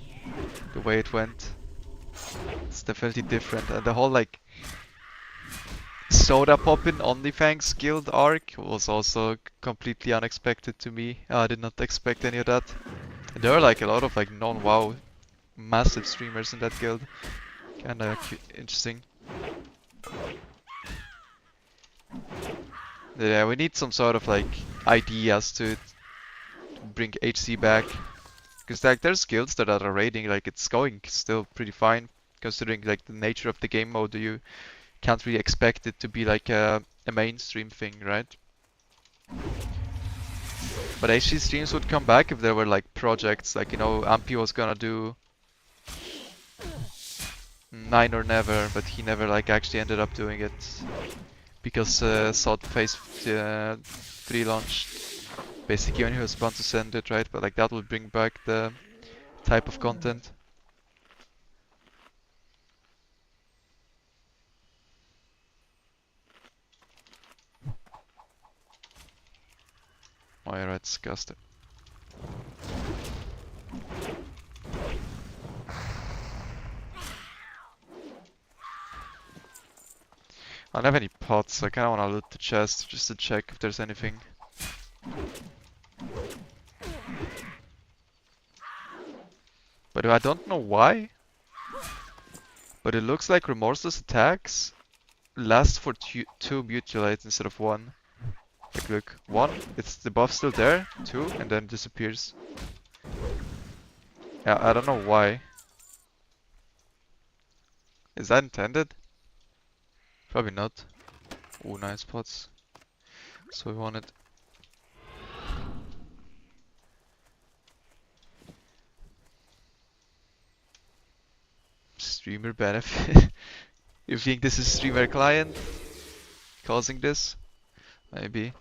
The way it went. It's definitely different. And the whole like soda poppin' OnlyFangs guild arc was also completely unexpected to me. I did not expect any of that. There are like a lot of like non-WoW massive streamers in that guild. Kinda interesting. Yeah, we need some sort of like ideas to bring HC back. Because like there's guilds that are raiding, like it's going still pretty fine. Considering like the nature of the game mode, you can't really expect it to be like a mainstream thing, right? But HC streams would come back if there were like projects, like you know, Ampi was gonna do 9 or Never, but he never like actually ended up doing it. Because Sod Phase 3 launched basically when he was bound to send it, right? But like that would bring back the type of content. Oh yeah, right, disgusting. I don't have any pots, so I kinda wanna loot the chest just to check if there's anything. But I don't know why. But it looks like remorseless attacks last for two mutilates instead of one. Like look, 1, it's the buff still there, 2, and then disappears. Yeah, I don't know why. Is that intended? Probably not. Ooh, 9 spots. So we want it. Streamer benefit. You think this is streamer client causing this? Maybe.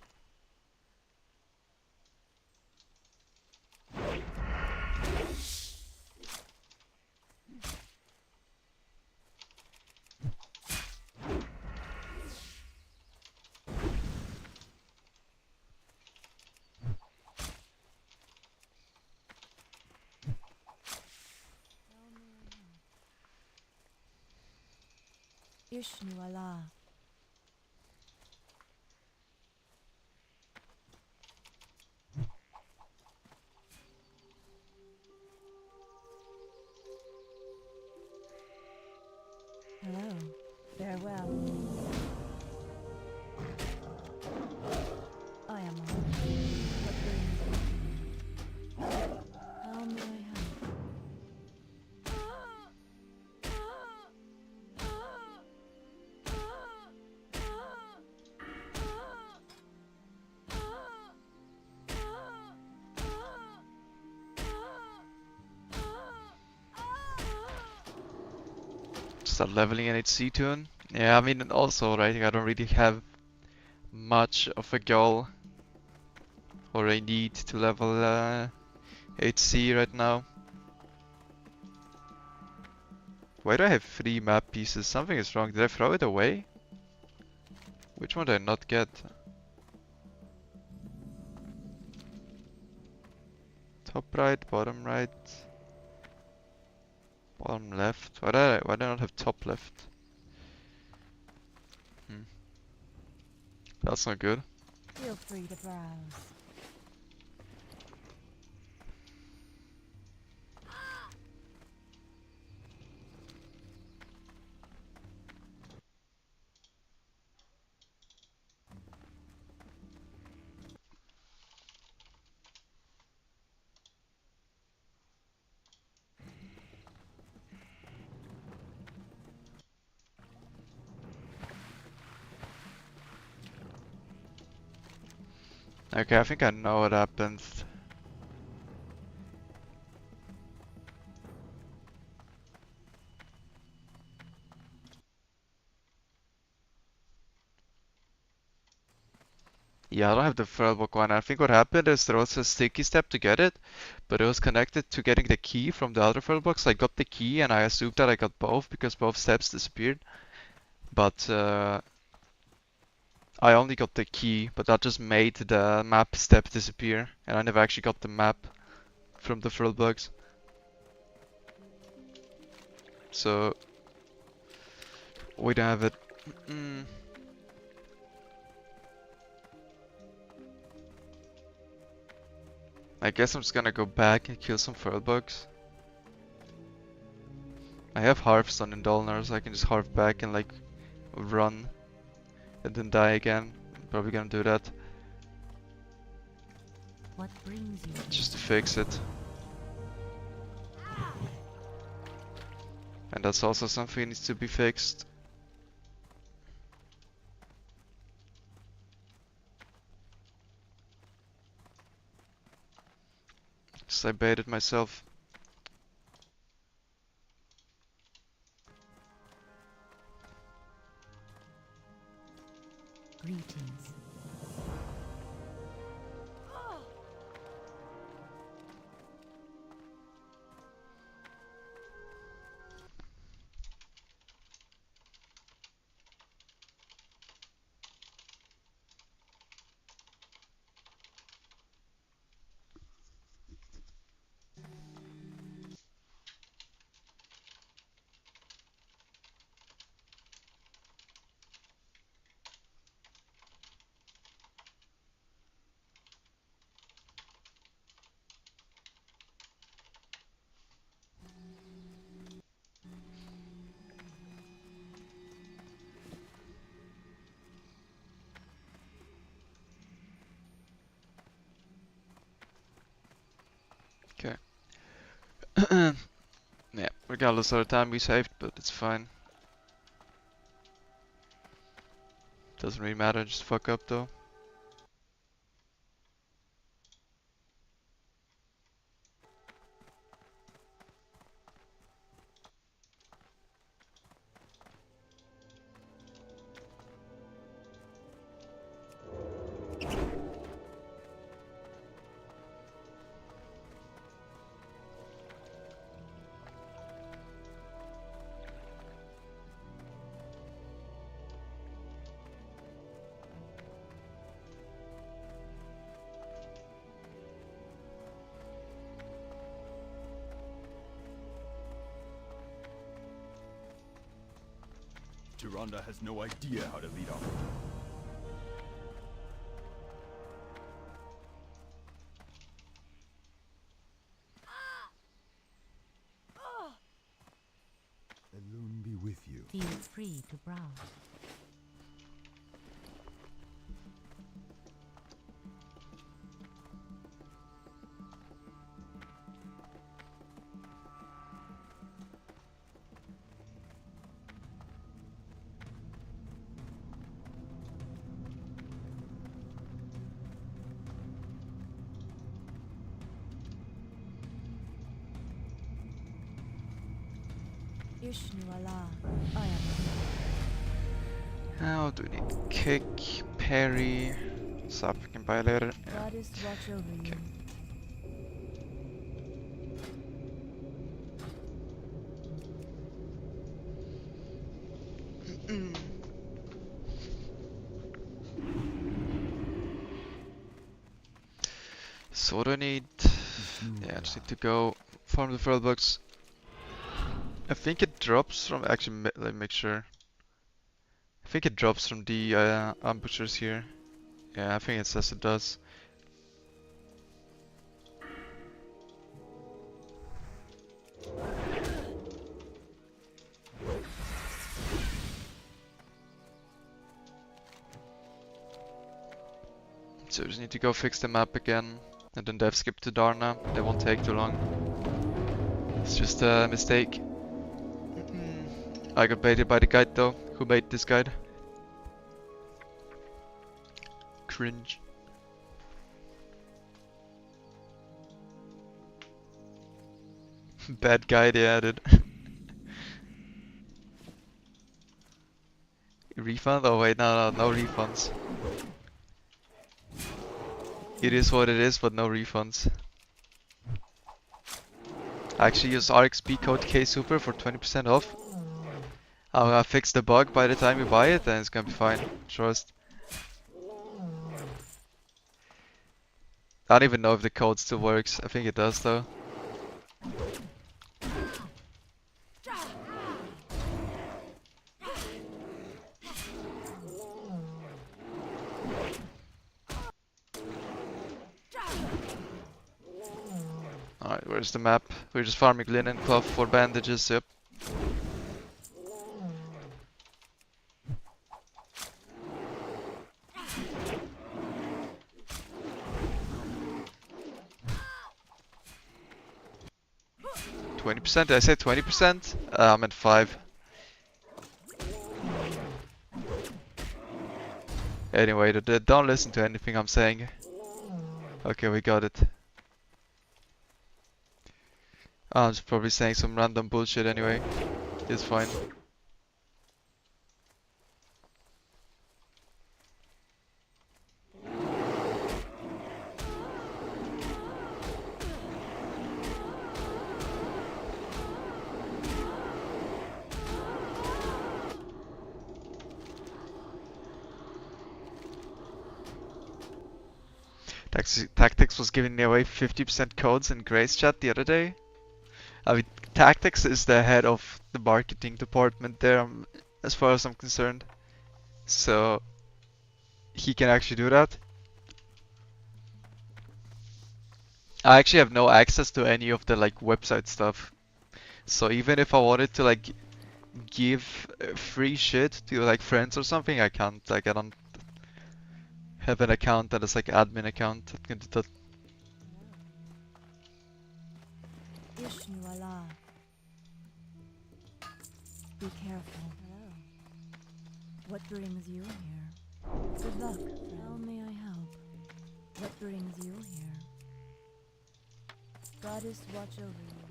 Ishnu Allah. Hello. Farewell. I am on. What brings you to me? How may I help? Start leveling an HC tune. Yeah, I mean, and also, right, I don't really have much of a goal or a need to level HC right now. Why do I have 3 map pieces? Something is wrong. Did I throw it away? Which one did I not get? Top right, bottom right, bottom left. Why do I not have top left? Hmm. That's not good. Feel free to browse. Okay, I think I know what happened. Yeah, I don't have the Furlbook one. I think what happened is there was a sticky step to get it, but it was connected to getting the key from the other Furlbook. So I got the key and I assumed that I got both because both steps disappeared. But I only got the key, but that just made the map step disappear. And I never actually got the map from the Furlboks. So we don't have it. Mm. I guess I'm just gonna go back and kill some Furlboks. I have Hearthstone in Dolnar, so I can just harp back and like run and then die again. I'm probably gonna do that What brings you here? just to fix it. And that's also something that needs to be fixed. Just I baited myself. Greetings. Yeah, regardless of the time we saved, but it's fine. Doesn't really matter, just fuck up though. Tyrande has no idea how to lead off. Elune be with you. Feel free to browse. Ishnuala, I am How do we need kick, parry, stuff we can buy later. Yeah. Goddess watch over Okay. So what do I need? Yeah, I just need to go farm the feral bugs. I think it drops from, actually, let me make sure. I think it drops from the ambushers here. Yeah, I think it says it does. So we just need to go fix the map again, and then dev skip to Darna. That won't take too long. It's just a mistake. I got baited by the guide though. Who made this guide? Cringe. Bad guide, yeah, dude. Refund? Oh wait, no refunds. It is what it is, but no refunds. Actually use RXP code KSuper for 20% off. I'll fix the bug by the time you buy it, and it's gonna be fine. Trust. I don't even know if the code still works. I think it does though. Alright, where's the map? We're just farming linen cloth for bandages, yep. %? Did I say 20%? I'm at 5. Anyway, don't listen to anything I'm saying. Okay, we got it. I'm just probably saying some random bullshit anyway. It's fine. Tactics was giving away 50% codes in Grace chat the other day. I mean, Tactics is the head of the marketing department there, as far as I'm concerned. So, he can actually do that. I actually have no access to any of the like website stuff. So even if I wanted to like give free shit to like friends or something, I can't. Like I don't have an account that is like admin account that can do that. Ishnu Allah. Be careful. Hello. What brings you here? Good luck. How may I help? What brings you here? Goddess watch over you.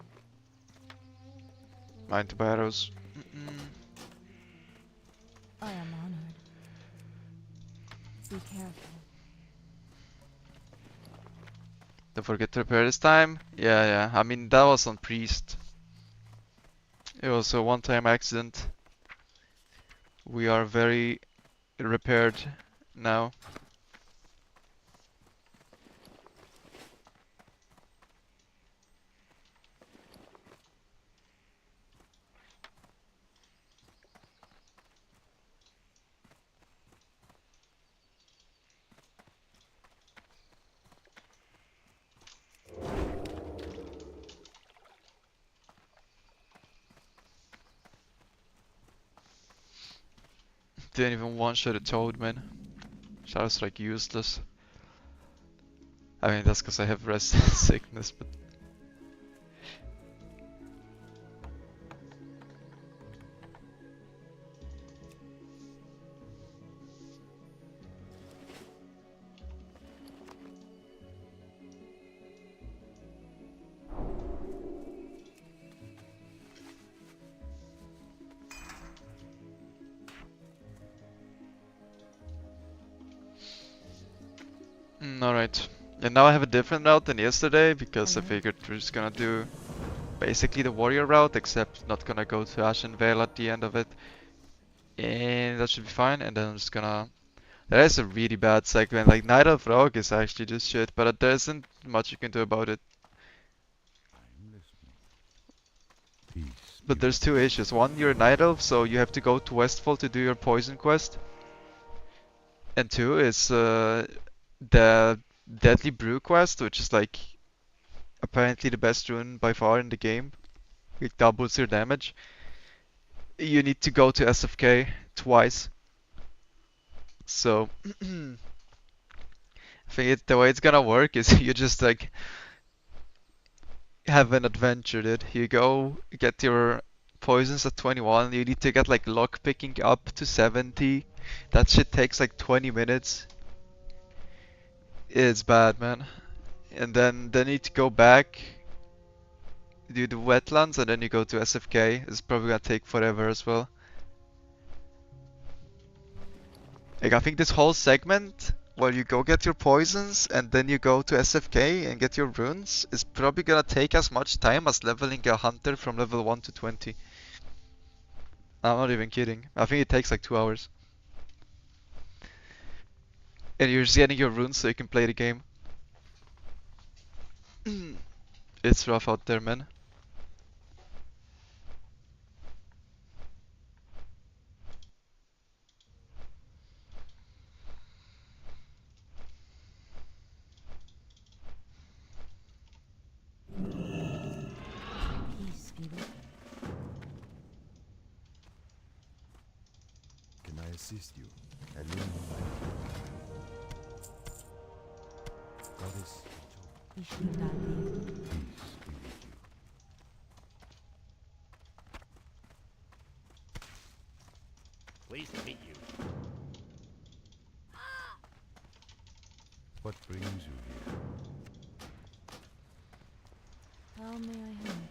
Mind the barrows. I am honored. Be careful. Don't forget to repair this time. Yeah. I mean, that was on Priest. It was a one-time accident. We are very repaired now. Didn't even one-shot a toad, man. That was like useless. I mean, that's because I have rest sickness, but alright. And now I have a different route than yesterday because I figured we're just gonna do basically the warrior route, except not gonna go to Ashen Vale at the end of it. And that should be fine. And then I'm just gonna. That is a really bad segment. Like Night of Rogue is actually just shit, but there isn't much you can do about it. I'm listening. Peace be But there's with two you. issues. One, you're a Night Elf, so you have to go to Westfall to do your poison quest. And two is the Deadly Brew quest, which is like apparently the best rune by far in the game. It doubles your damage. You need to go to SFK twice. So I think the way it's gonna work is you just like have an adventure, dude. You go get your poisons at 21. You need to get like lock picking up to 70. That shit takes like 20 minutes. It's bad, man. And then you need to go back, do the wetlands, and then you go to SFK. It's probably gonna take forever as well. Like I think this whole segment where you go get your poisons and then you go to SFK and get your runes is probably gonna take as much time as leveling a hunter from level 1 to 20. I'm not even kidding. I think it takes like 2 hours. And you're just getting your runes so you can play the game. It's rough out there, man. Peace be with you. Can I assist you? Hello. Goddess, Ishnu Dali. peace be with you. Pleased to meet you. What brings you here? How may I help?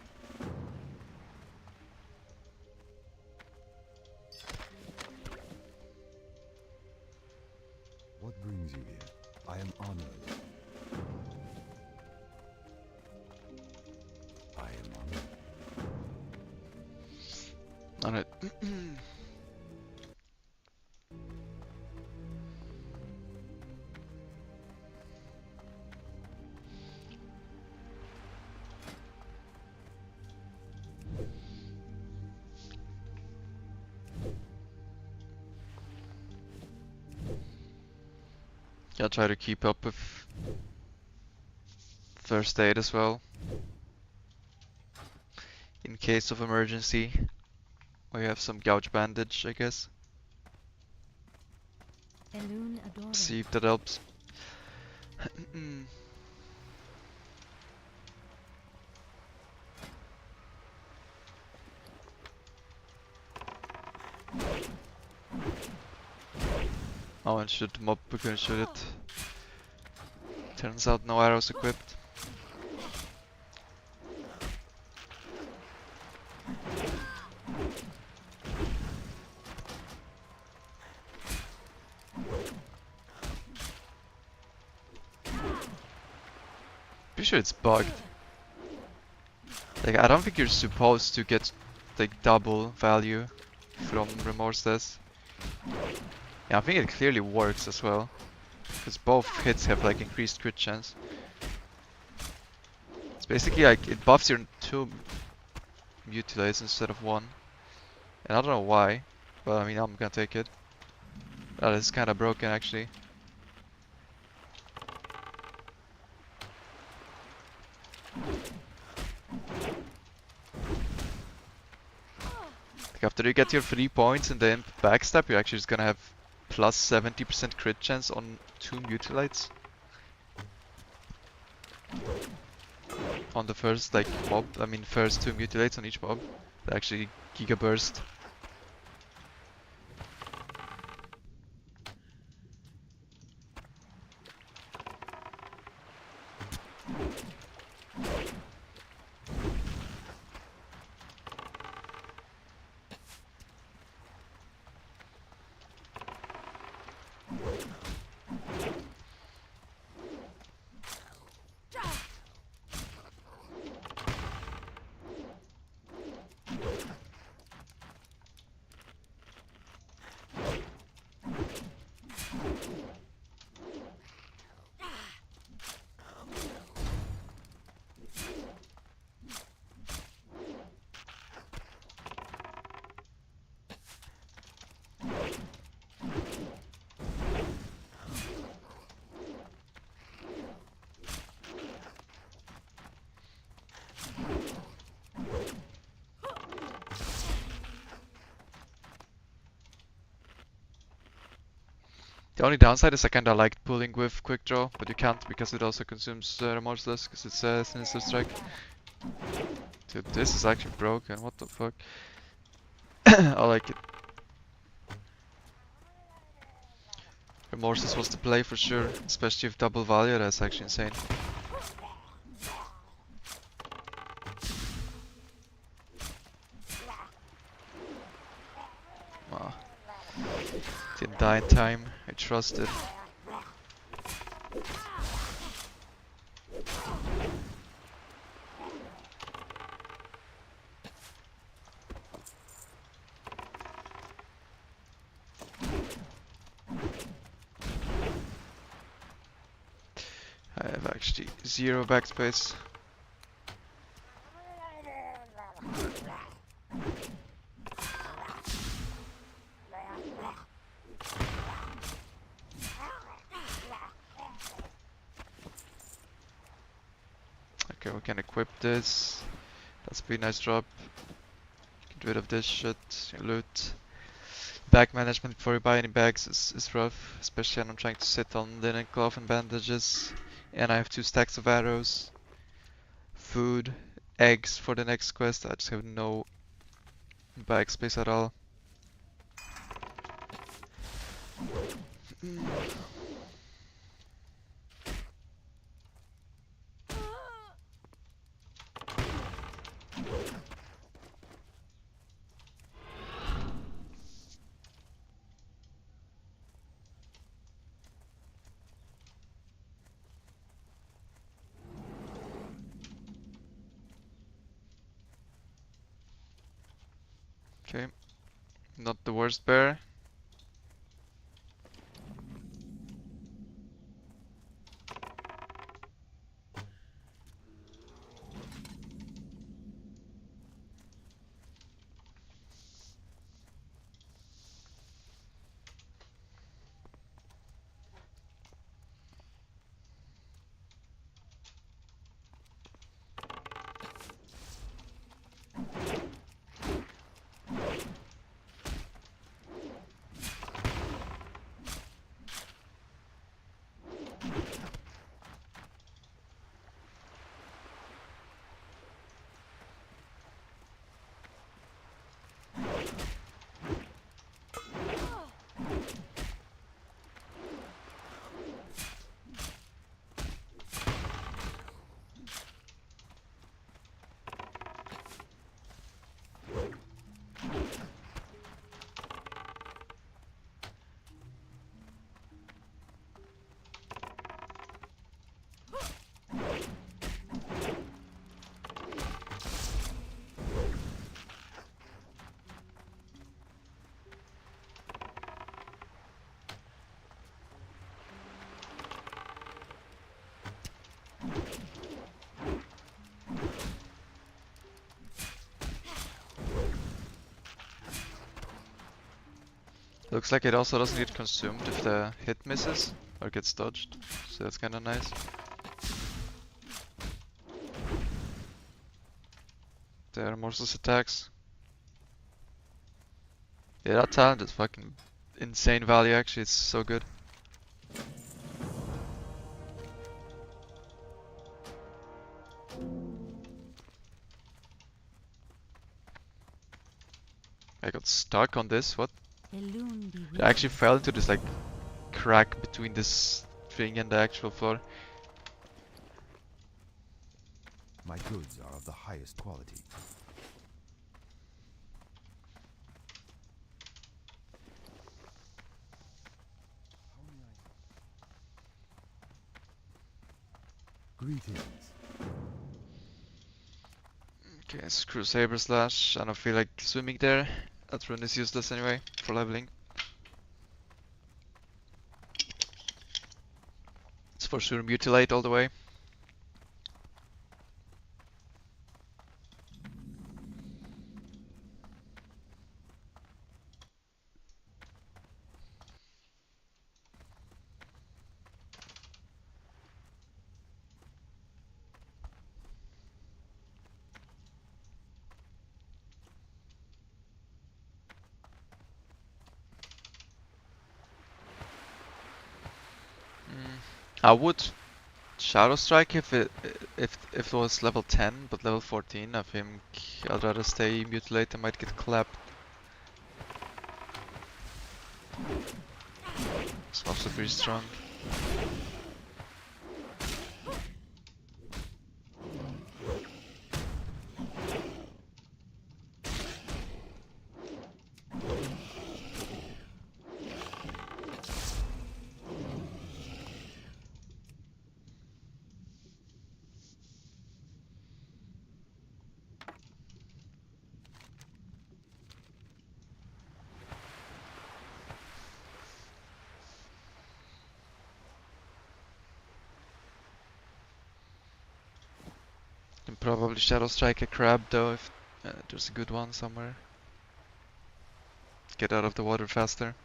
What brings you here? I am honored. I am honored. Alright. I'll try to keep up with first aid as well. In case of emergency. Or you have some gouge bandage, I guess. Elun Adora. See if that helps. Oh, and shoot mob, we can shoot it. Turns out no arrows equipped. Pretty sure it's bugged. Like, I don't think you're supposed to get like double value from remorseless. Yeah, I think it clearly works as well. Because both hits have like increased crit chance. It's basically like it buffs your 2 mutilates instead of 1. And I don't know why, but I mean I'm gonna take it. That is kinda broken actually. Like after you get your 3 points in the imp backstab, you're actually just gonna have plus 70% crit chance on 2 mutilates. On the first like mob, I mean first 2 mutilates on each mob. They actually giga burst. The only downside is I kinda liked pulling with quick draw, but you can't because it also consumes remorseless because it's a sinister strike. Dude, this is actually broken, what the fuck? I like it. Remorseless was the play for sure, especially with double value, that's actually insane. Wow. Didn't die in time, I trusted. I have actually 0 backspace. Okay, we can equip this. That's a pretty nice drop. Get rid of this shit, loot. Bag management before you buy any bags is rough, especially when I'm trying to sit on linen cloth and bandages. And I have 2 stacks of arrows. Food, eggs for the next quest. I just have no bag space at all. Okay, not the worst bear. Looks like it also doesn't get consumed if the hit misses or gets dodged, so that's kinda nice. There are Morsel's attacks. Yeah, that talent is fucking insane value actually, it's so good. I got stuck on this, what? Elune be with I actually you. fell into this like crack between this thing and the actual floor. My goods are of the highest quality. Greetings. Okay, screw Saber Slash. I don't feel like swimming there. That rune is useless anyway for leveling. It's for sure Mutilate all the way. I would Shadow Strike if it was level 10, but level 14 I think I'd rather stay Mutilate. I might get clapped. It's also pretty strong. Can probably Shadow Strike a crab though if there's a good one somewhere. Get out of the water faster.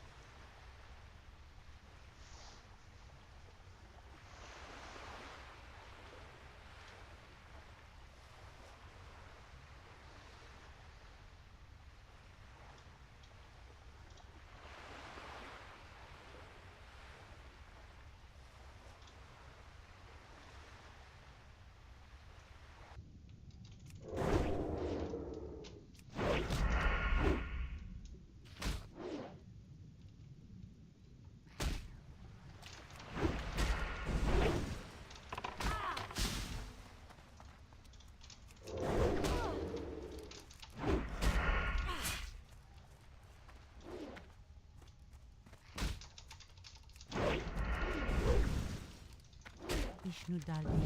Vishnu Darling.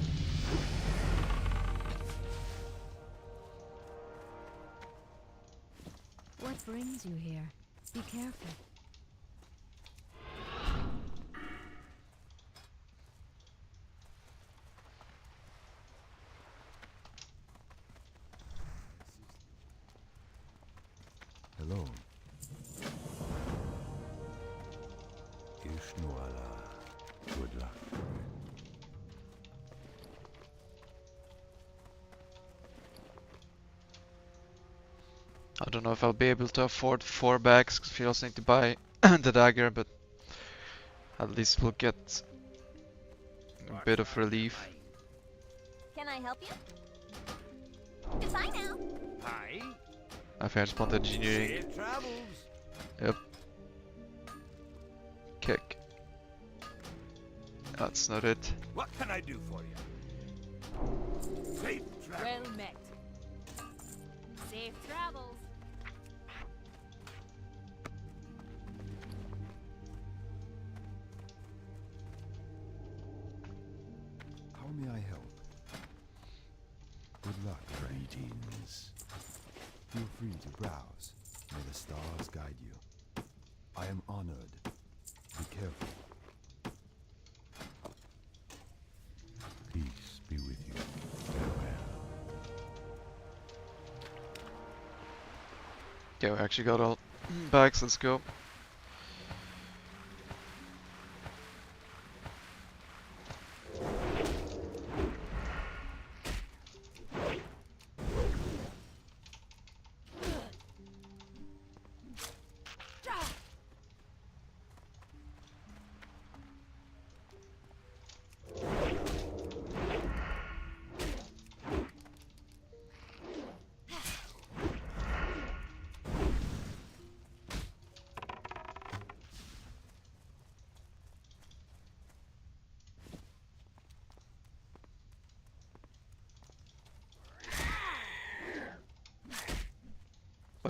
What brings you here? Be careful. Hello. Ishnuala. Good luck. I don't know if I'll be able to afford 4 bags because we also need to buy the dagger, but at least we'll get a bit of relief. Can I help you? Goodbye now. Hi. I think I just want engineering. Safe travels. Yep. Kick. That's not it. What can I do for you? Safe travels. Well met. Safe travels. How may I help? Good luck, greetings. Feel free to browse. May the stars guide you. I am honored. Be careful. Peace be with you. Farewell. Yeah, we actually got all bags, let's go.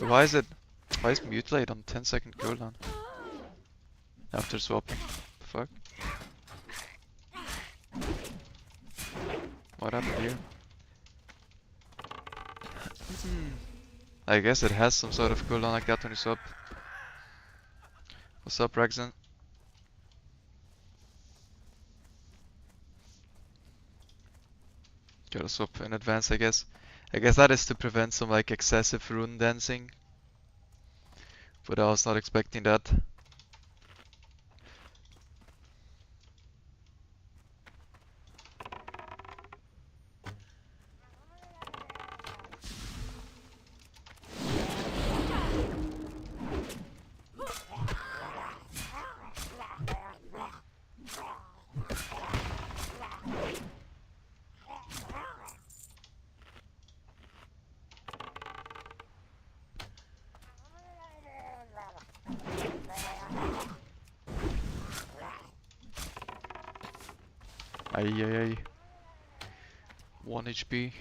Wait, why is Mutilate on 10-second cooldown? After swapping. Fuck. What happened here? I guess it has some sort of cooldown like that when you swap. What's up, Rexen? Gotta swap in advance, I guess. I guess that is to prevent some like excessive rune dancing. But I was not expecting that. Ay ay ay. 1 HP.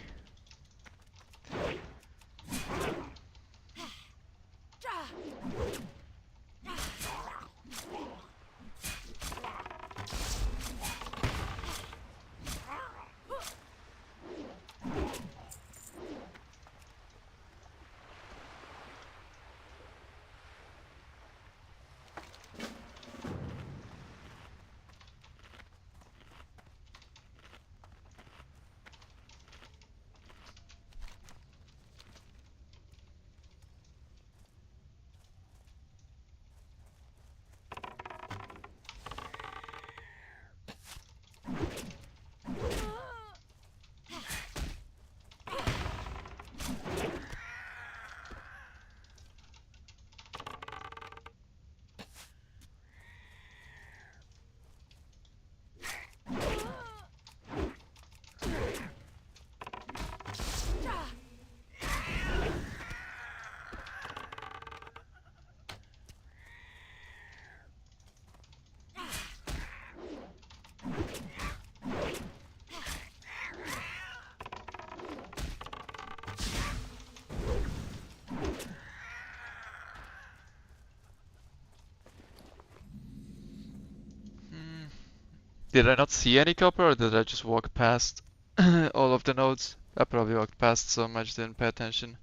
Did I not see any copper or did I just walk past all of the nodes? I probably walked past so much didn't pay attention.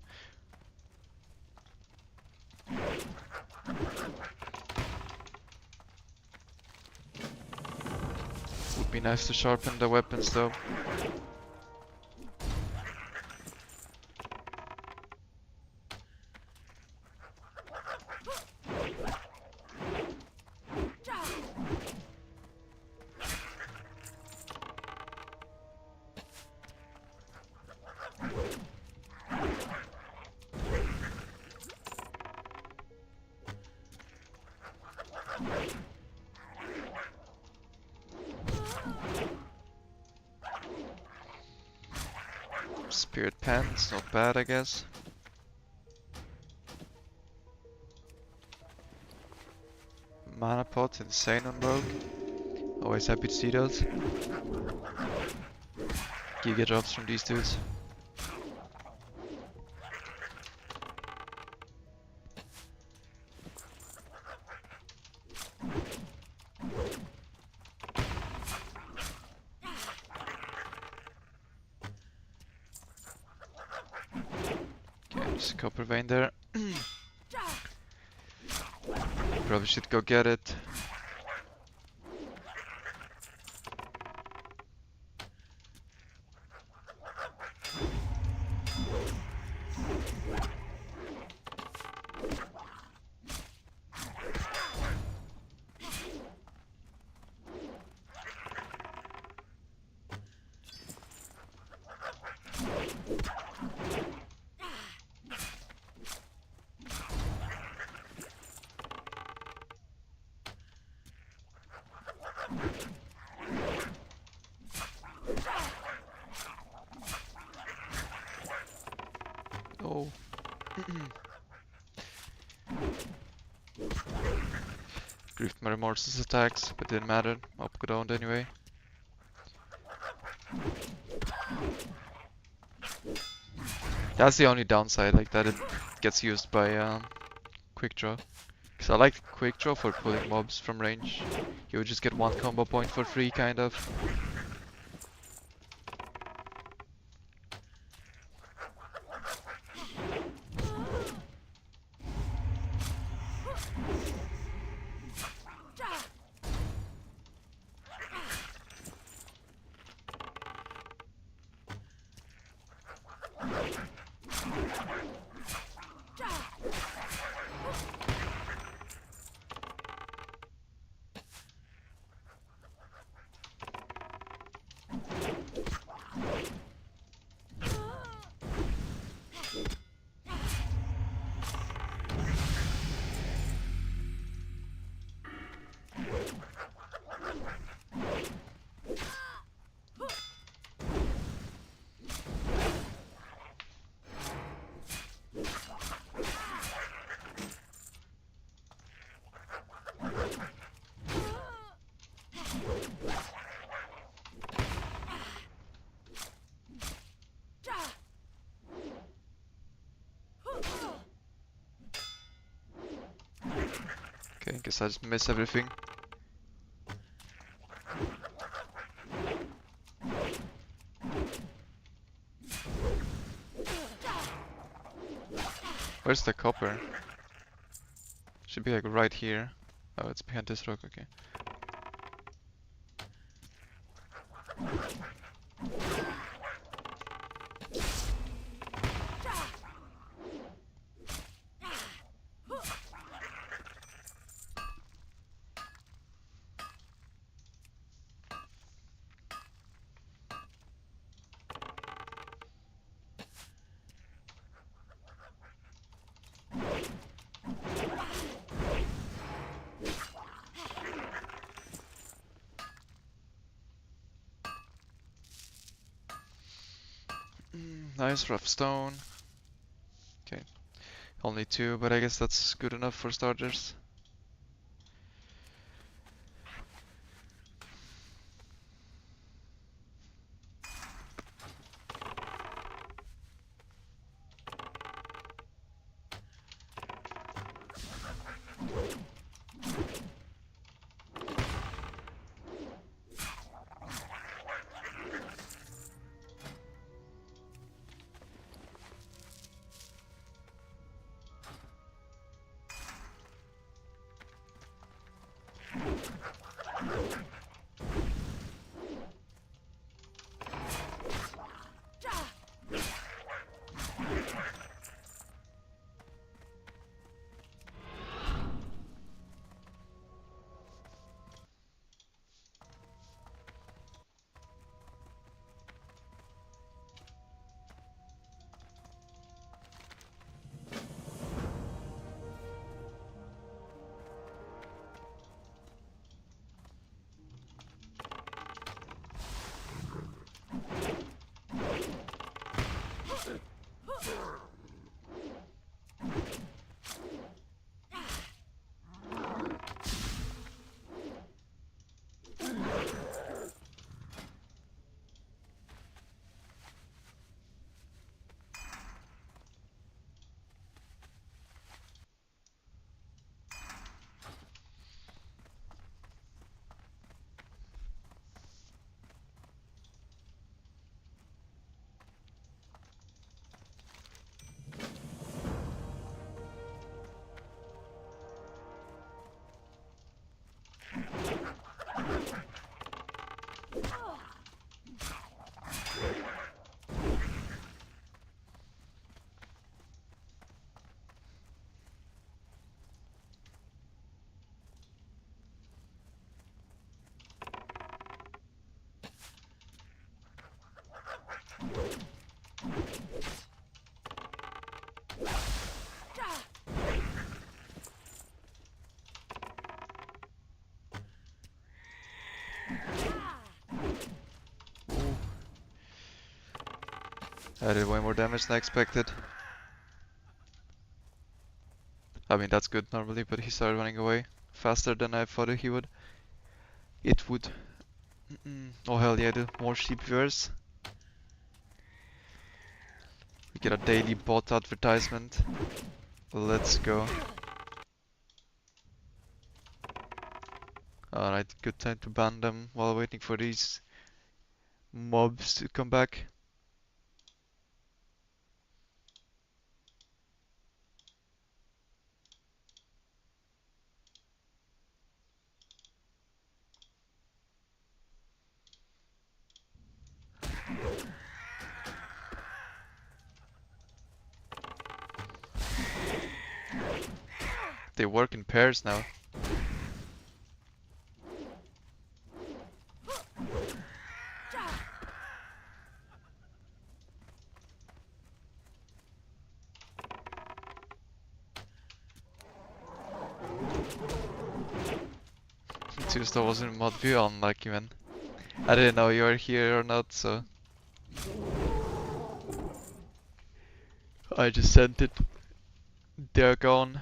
Would be nice to sharpen the weapons though. Spirit pens, not bad I guess. Mana pot, insane on rogue. Always happy to see those. Giga drops from these dudes. Okay, there's a copper vein there. Probably should go get it. Oh. Griefed my remorse's attacks, but didn't matter. Up got owned anyway. That's the only downside, like that it gets used by quick draw. Cause I like quick draw for pulling mobs from range. You would just get one combo point for free, kind of. Okay, guess I just miss everything. Where's the copper? Should be like right here. Oh, it's behind this rock, okay. Nice rough stone. Okay, only 2, but I guess that's good enough for starters. I did way more damage than I expected. I mean, that's good normally, but he started running away faster than I thought he would. It would. Oh hell yeah, the more sheep viewers. We get a daily bot advertisement. Let's go. Alright, good time to ban them while waiting for these mobs to come back. They work in pairs now. Tuesday was in mod view, unlucky man. I didn't know you were here or not, so I just sent it. They're gone.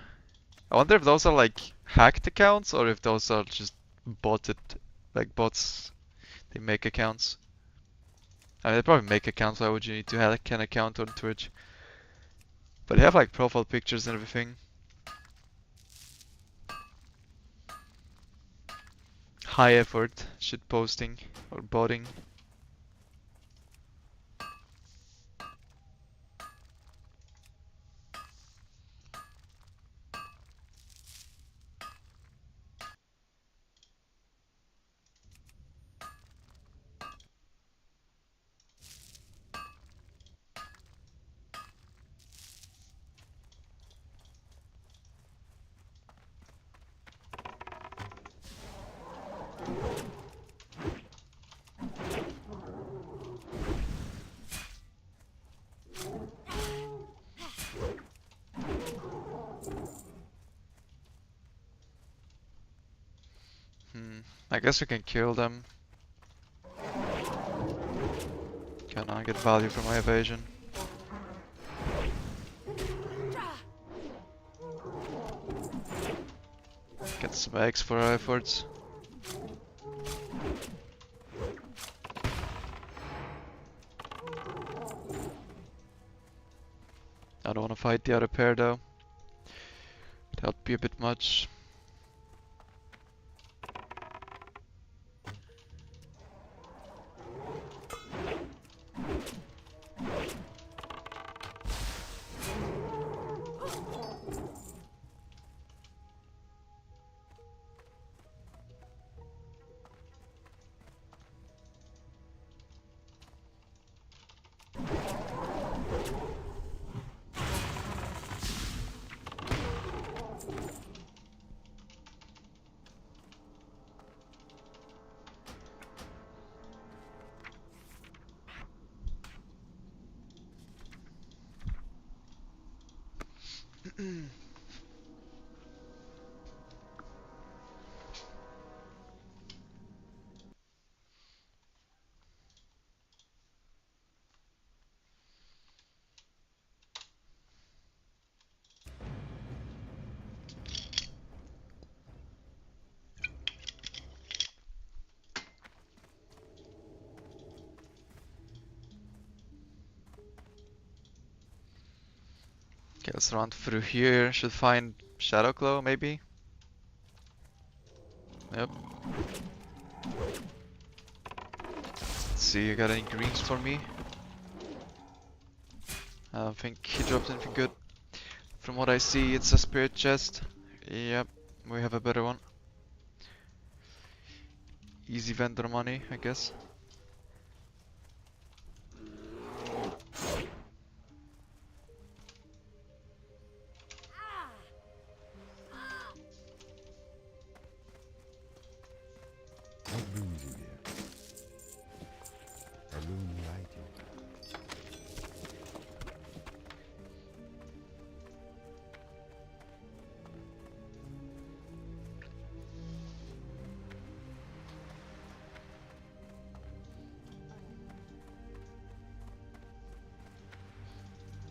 I wonder if those are like hacked accounts or if those are just botted, like bots. They make accounts. I mean, they probably make accounts. Why would you need to hack an account on Twitch? But they have like profile pictures and everything. High effort shit posting or botting. I guess we can kill them. Can I get value for my evasion? Get some eggs for our efforts. I don't want to fight the other pair though. That'd be a bit much. Okay, let's run through here. Should find Shadow Glow, maybe? Yep. Let's see, you got any greens for me? I don't think he dropped anything good. From what I see, it's a spirit chest. Yep, we have a better one. Easy vendor money, I guess. What brings you here? A lonely item.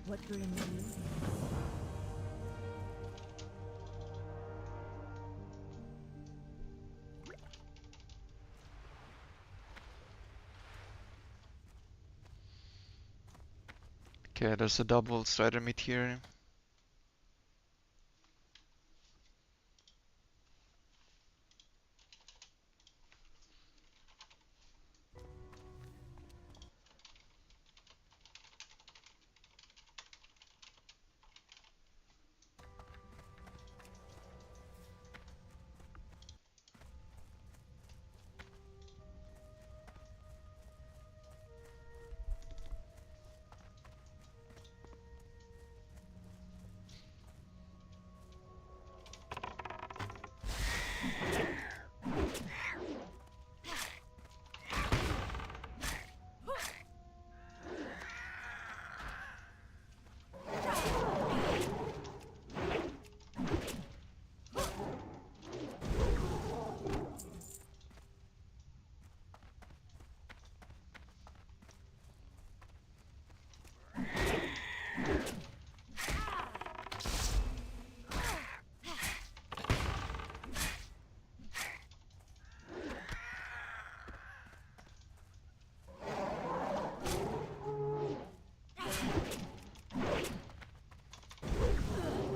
What brings you here? Okay, there's a double strider meat here.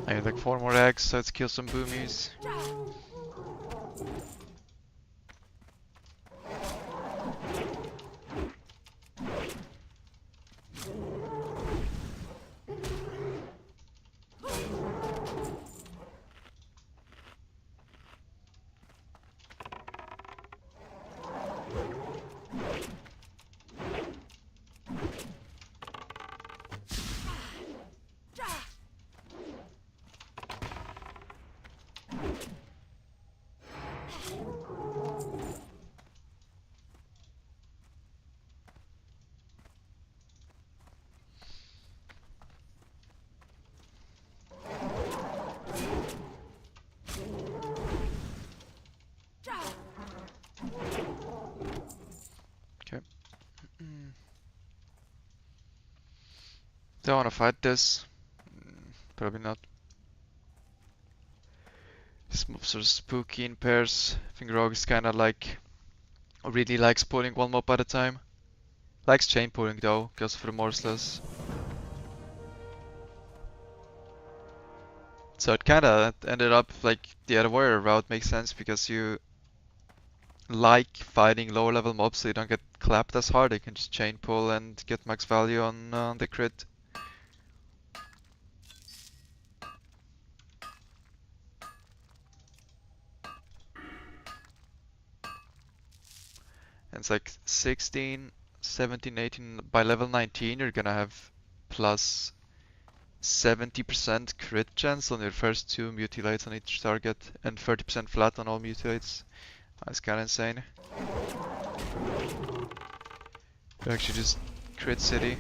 I need like 4 more eggs, so let's kill some boomies. Okay. Do I want to fight this? Probably not. These mobs are spooky in pairs. I think Rogue is kinda like really likes pulling one mob at a time. Likes chain pulling though, because of remorseless. So it kinda ended up like the other warrior route makes sense because you like fighting lower level mobs so you don't get clapped as hard. You can just chain pull and get max value on the crit. And it's like 16, 17, 18. By level 19 you're gonna have plus 70% crit chance on your first 2 mutilates on each target and 30% flat on all mutilates. That's kinda insane. You actually just crit city.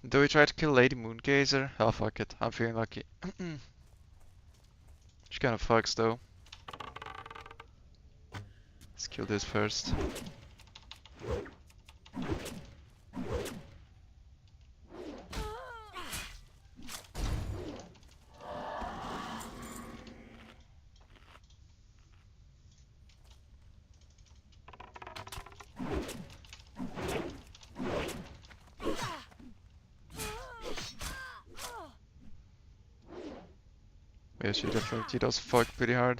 Do we try to kill Lady Moongazer? Oh fuck it, I'm feeling lucky. She kinda fucks though. Let's kill this first. Yeah, she definitely does fuck pretty hard.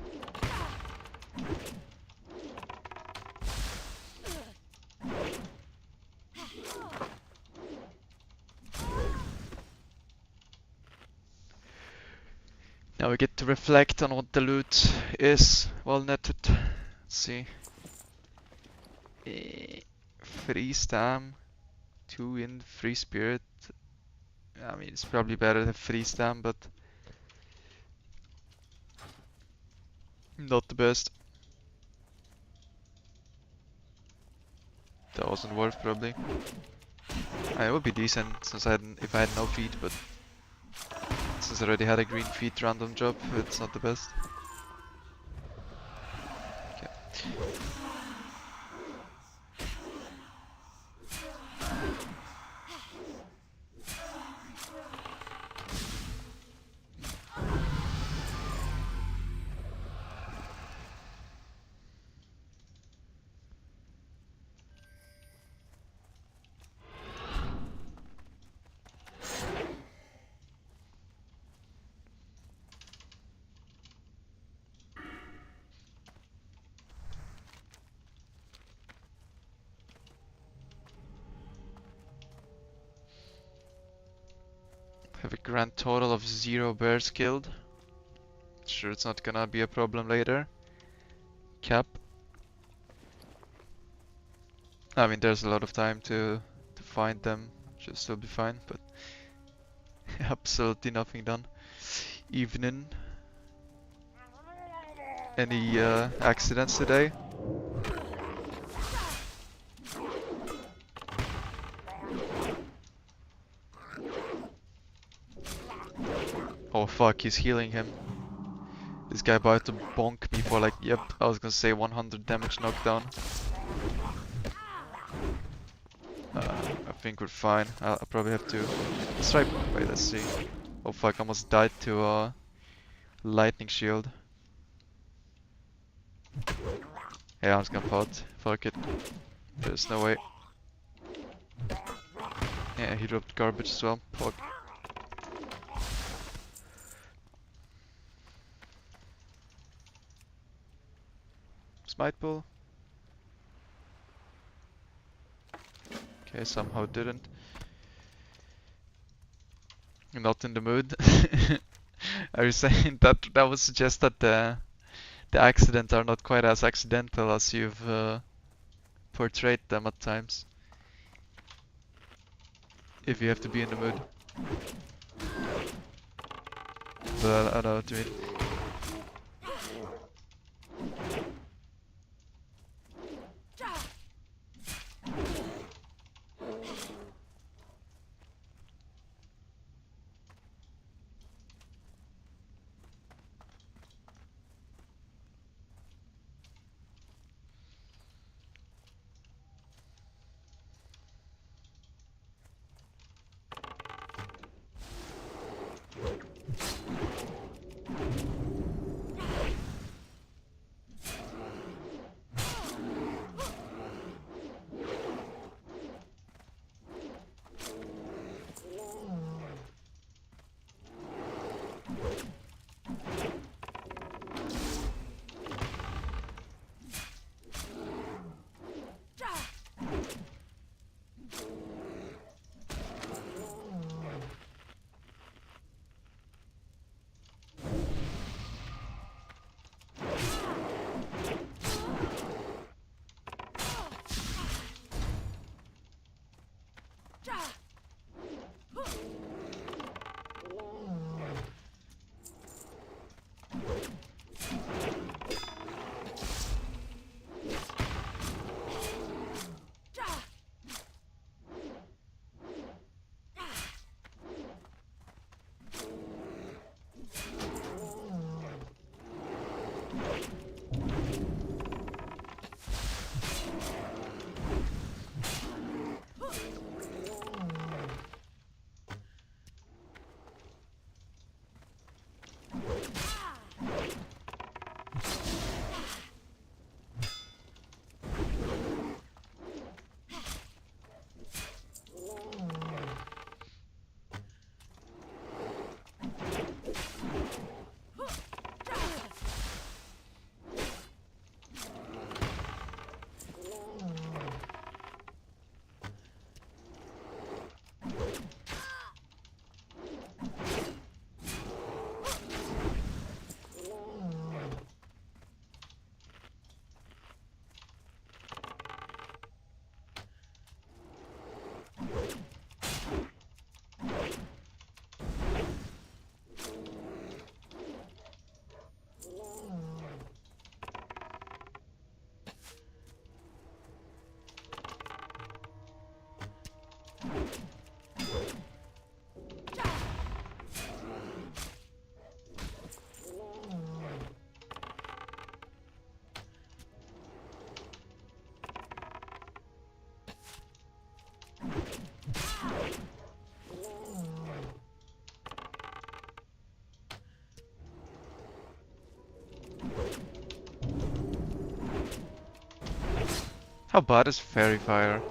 Now we get to reflect on what the loot is well netted. Let's see. Free stam, 2 in, free spirit. I mean, it's probably better than free stam, but not the best. That wasn't worth probably. It would be decent since if I had no feet, but since I already had a green feet random job, it's not the best. Okay. Have a grand total of 0 bears killed. Sure, it's not gonna be a problem later. Cap. I mean, there's a lot of time to find them. Should still be fine, but absolutely nothing done. Evening. Any accidents today? Oh fuck, he's healing him. This guy about to bonk me for like, yep, I was gonna say 100 damage knockdown. I think we're fine. I'll probably have to... Let's try... Wait, let's see. Oh fuck, I almost died to lightning shield. Yeah, I'm just gonna pot. Fuck it. There's no way. Yeah, he dropped garbage as well. Fuck. Smite pull. Okay, somehow didn't. Not in the mood. Are you saying that would suggest that the accidents are not quite as accidental as you've portrayed them at times? If you have to be in the mood. But I don't know what you mean. How bad is Fairy Fire?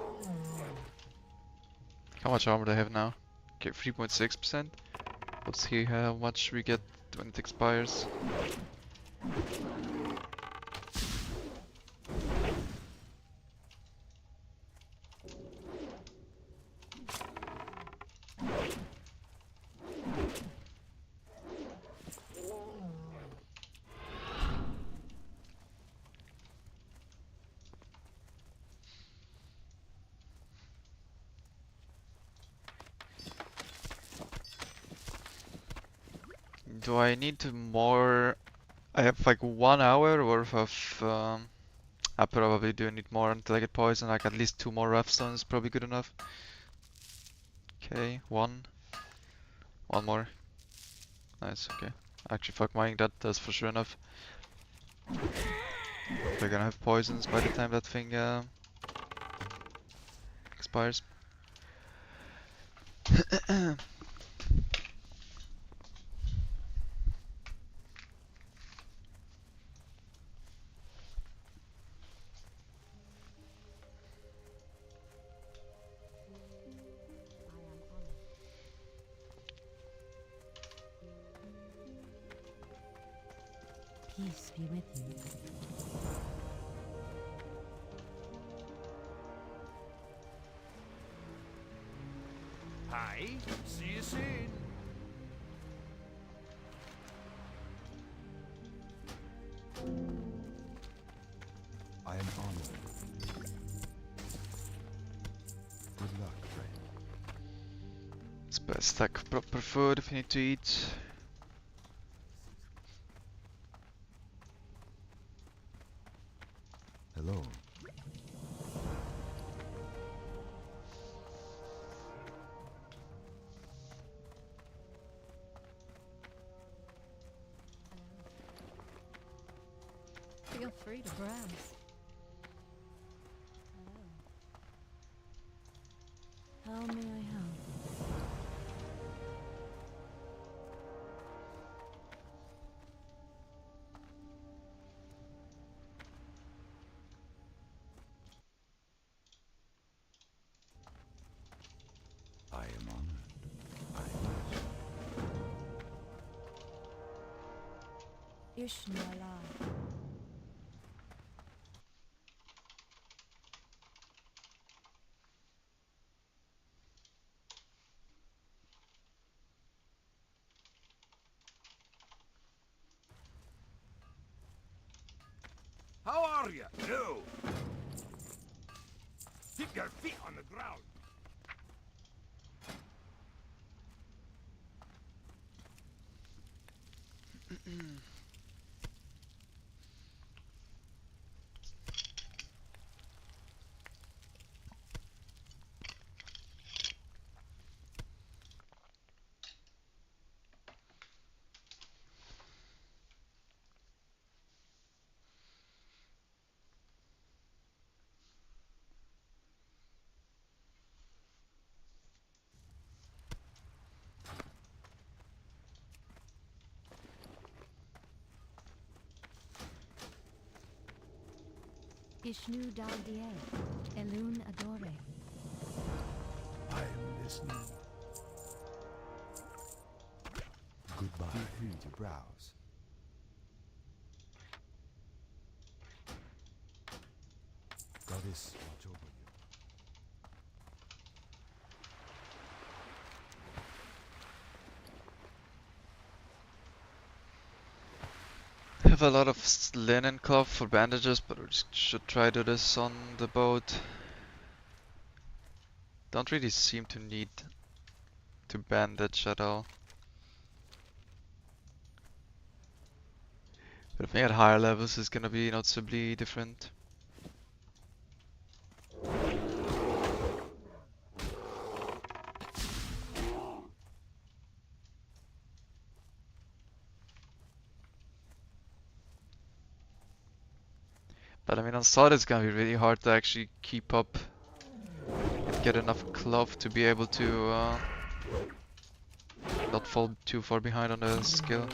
How much armor do I have now? Okay, 3.6%. Let's see how much we get when it expires. Do I need to more? I have like 1 hour worth of. I probably do need more until I get poison. Like at least 2 more rough stones is probably good enough. Okay, one more. Nice. Okay. Actually, fuck mining that. That's for sure enough. We're gonna have poisons by the time that thing expires. Peace be with you. Hi, see you soon. I am honored. Good luck, friend. It's best stack proper food if you need to eat. Hello. Feel free to browse. Hello. How may I help? I am honored. I Ishmael. How are you? No. Keep your feet on the ground. Ishnu Daldier, Elun Adore. am listening. Goodbye. Feel free to browse. Goddess, watch over you. I have a lot of linen cloth for bandages, but we should try to do this on the boat. Don't really seem to need to bandage at all. But I think at higher levels it's gonna be noticeably different. But I mean on Sod it's gonna be really hard to actually keep up get enough cloth to be able to not fall too far behind on the skill.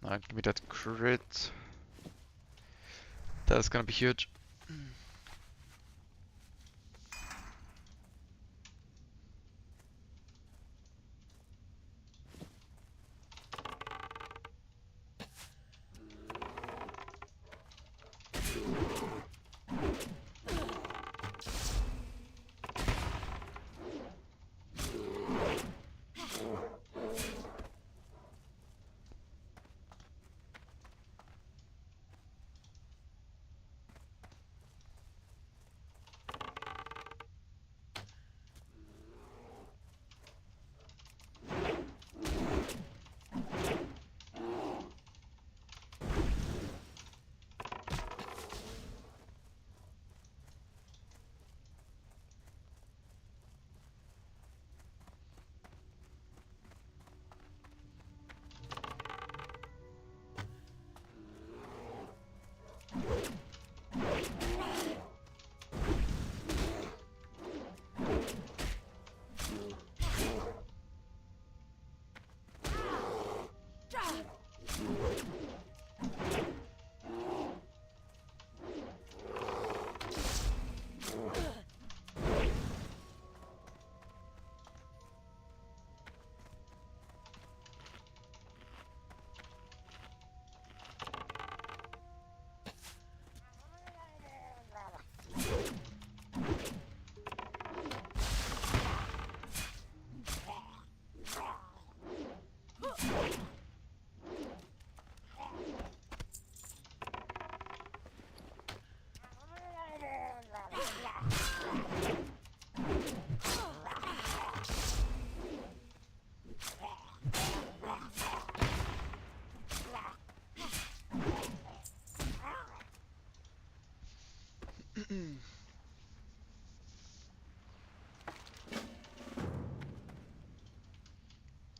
Alright, give me that crit. That's gonna be huge.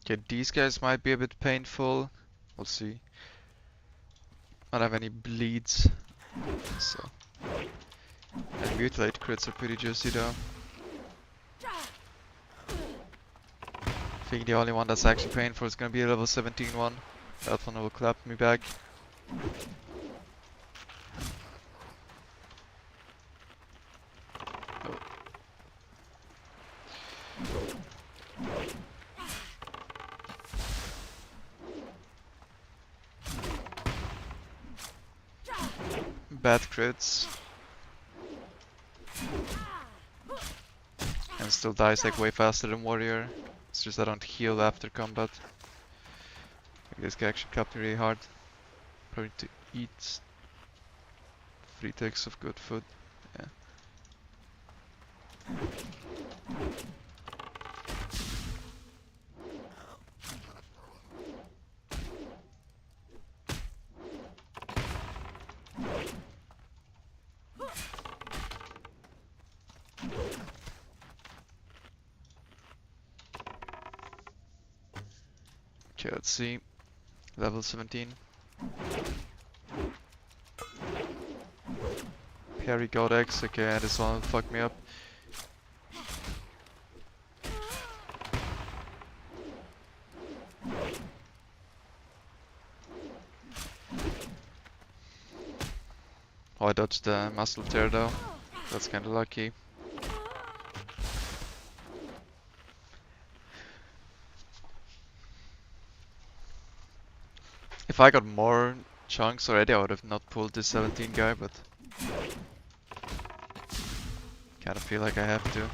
Okay, these guys might be a bit painful. We'll see. I don't have any bleeds, so. And mutilate crits are pretty juicy though. I think the only one that's actually painful is gonna be a level 17 one. That one will clap me back. Oh. Bad crits. And still dies like way faster than warrior. It's just I don't heal after combat. This guy actually clapped me really hard. Probably to eat 3 ticks of good food. Yeah. Okay, let's see. Level 17. Parry God X. Okay, this one will fuck me up. Oh, I dodged the muscle tear though. That's kinda lucky. If I got more chunks already, I would have not pulled this 17 guy, but kinda feel like I have to.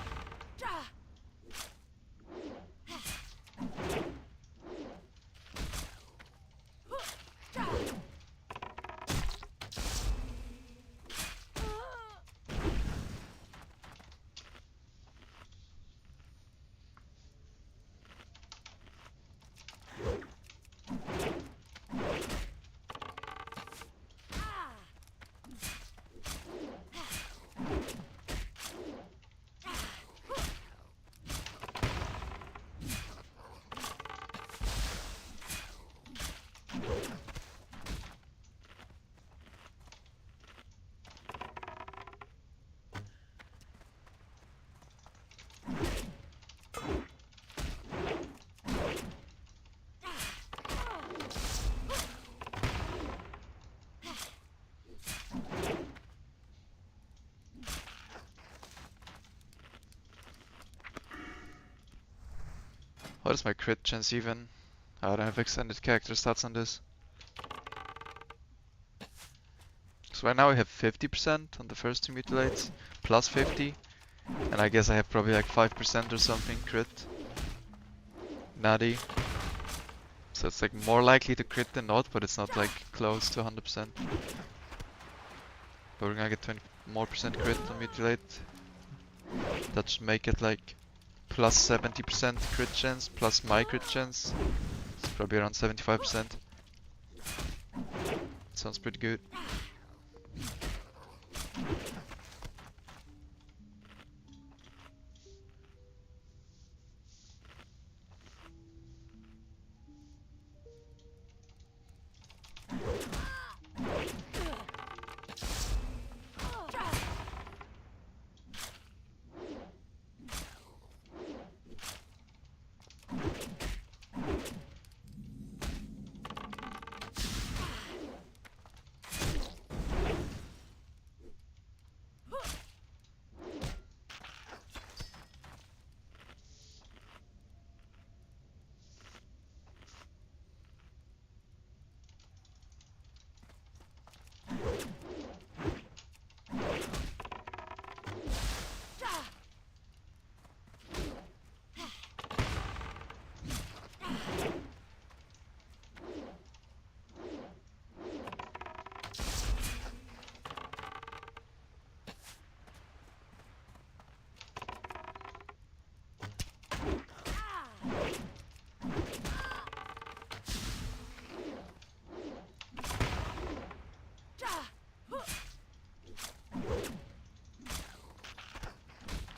What is my crit chance even? I don't have extended character stats on this. So right now I have 50% on the first two mutilates, plus 50, and I guess I have probably like 5% or something crit. Natty. So it's like more likely to crit than not, but it's not like close to 100%. But we're gonna get 20 more percent crit on mutilate. That should make it like plus 70% crit chance, plus my crit chance. It's probably around 75%. Sounds pretty good.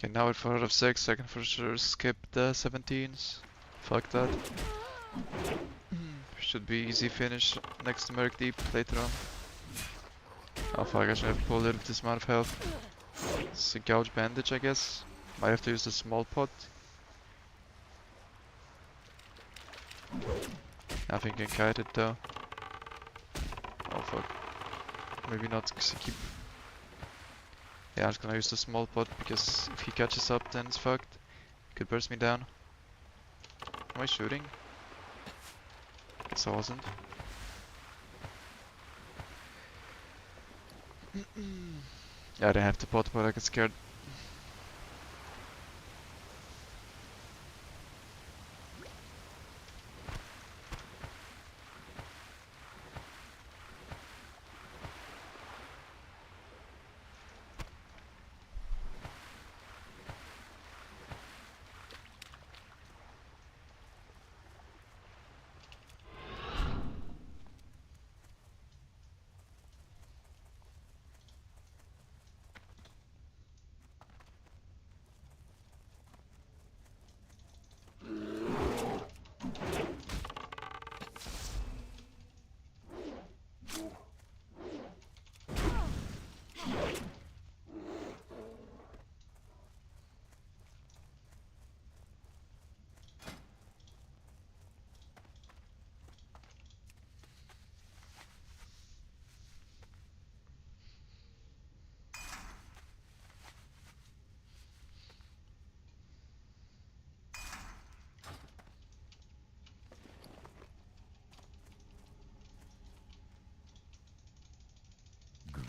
Okay, now with 4 out of 6, I can for sure skip the 17s. Fuck that. Should be easy finish next to Merc Deep later on. Oh fuck, I should have pulled it with this amount of health. It's a gouge bandage, I guess. Might have to use the small pot. I think I can kite it though. Oh fuck. Maybe not, because I keep... Yeah, I'm just gonna use the small pot, because if he catches up then it's fucked. He could burst me down. Am I shooting? Guess I wasn't. Yeah, I didn't have to pot, but I got scared.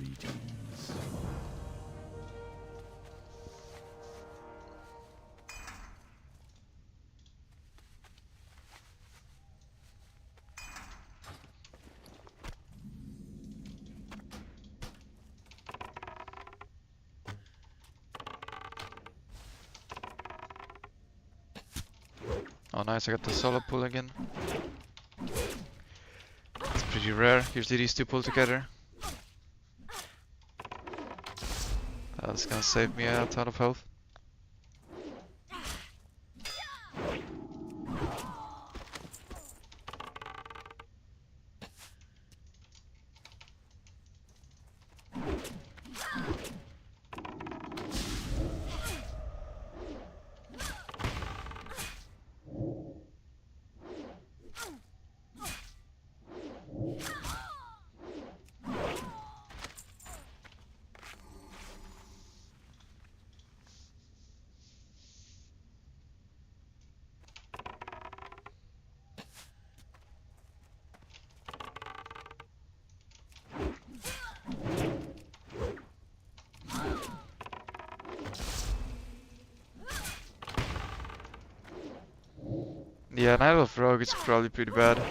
Greetings. Oh nice, I got the solo pull again. It's pretty rare. Usually these two pull together. That's gonna save me a ton of health. Yeah, Night of Rogue is probably pretty bad.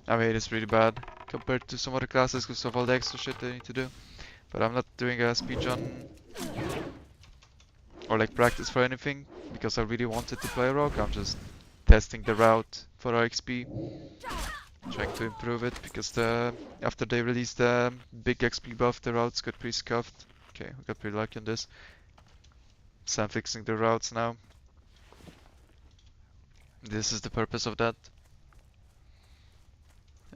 I mean, it's pretty bad compared to some other classes because of all the extra shit they need to do. But I'm not doing a speedrun or like practice for anything because I really wanted to play Rogue. I'm just testing the route for XP, trying to improve it because after they released the big XP buff, the routes got pretty scuffed. Okay, we got pretty lucky on this. So I'm fixing the routes now. This is the purpose of that.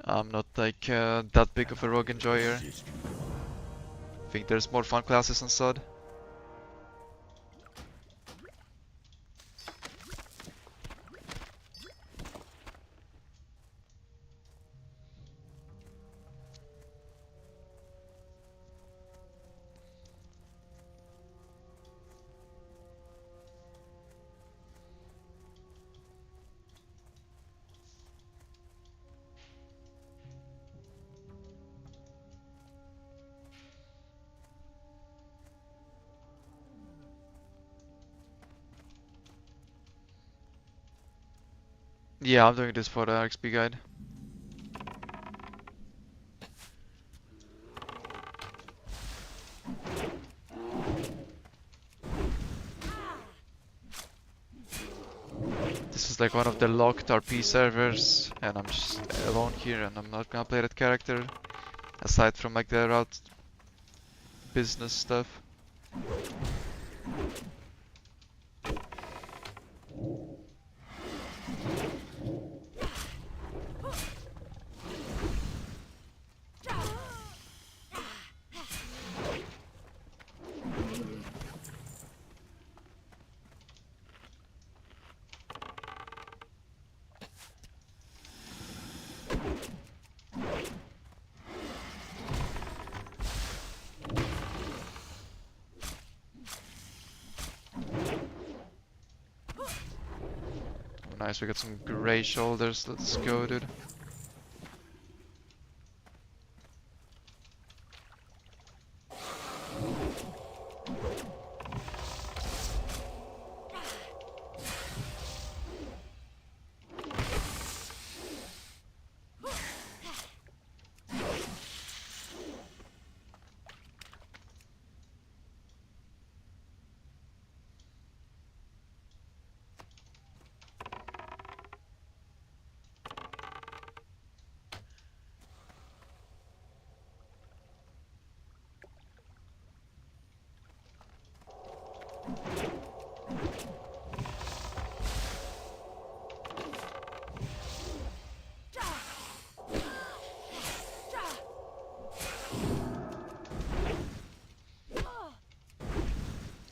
I'm not like that big of a Rogue enjoyer. I think there's more fun classes on SOD. Yeah, I'm doing this for the XP guide. This is like one of the locked RP servers, and I'm just alone here, and I'm not gonna play that character, aside from like the route business stuff. Nice, we got some gray shoulders, let's go, dude.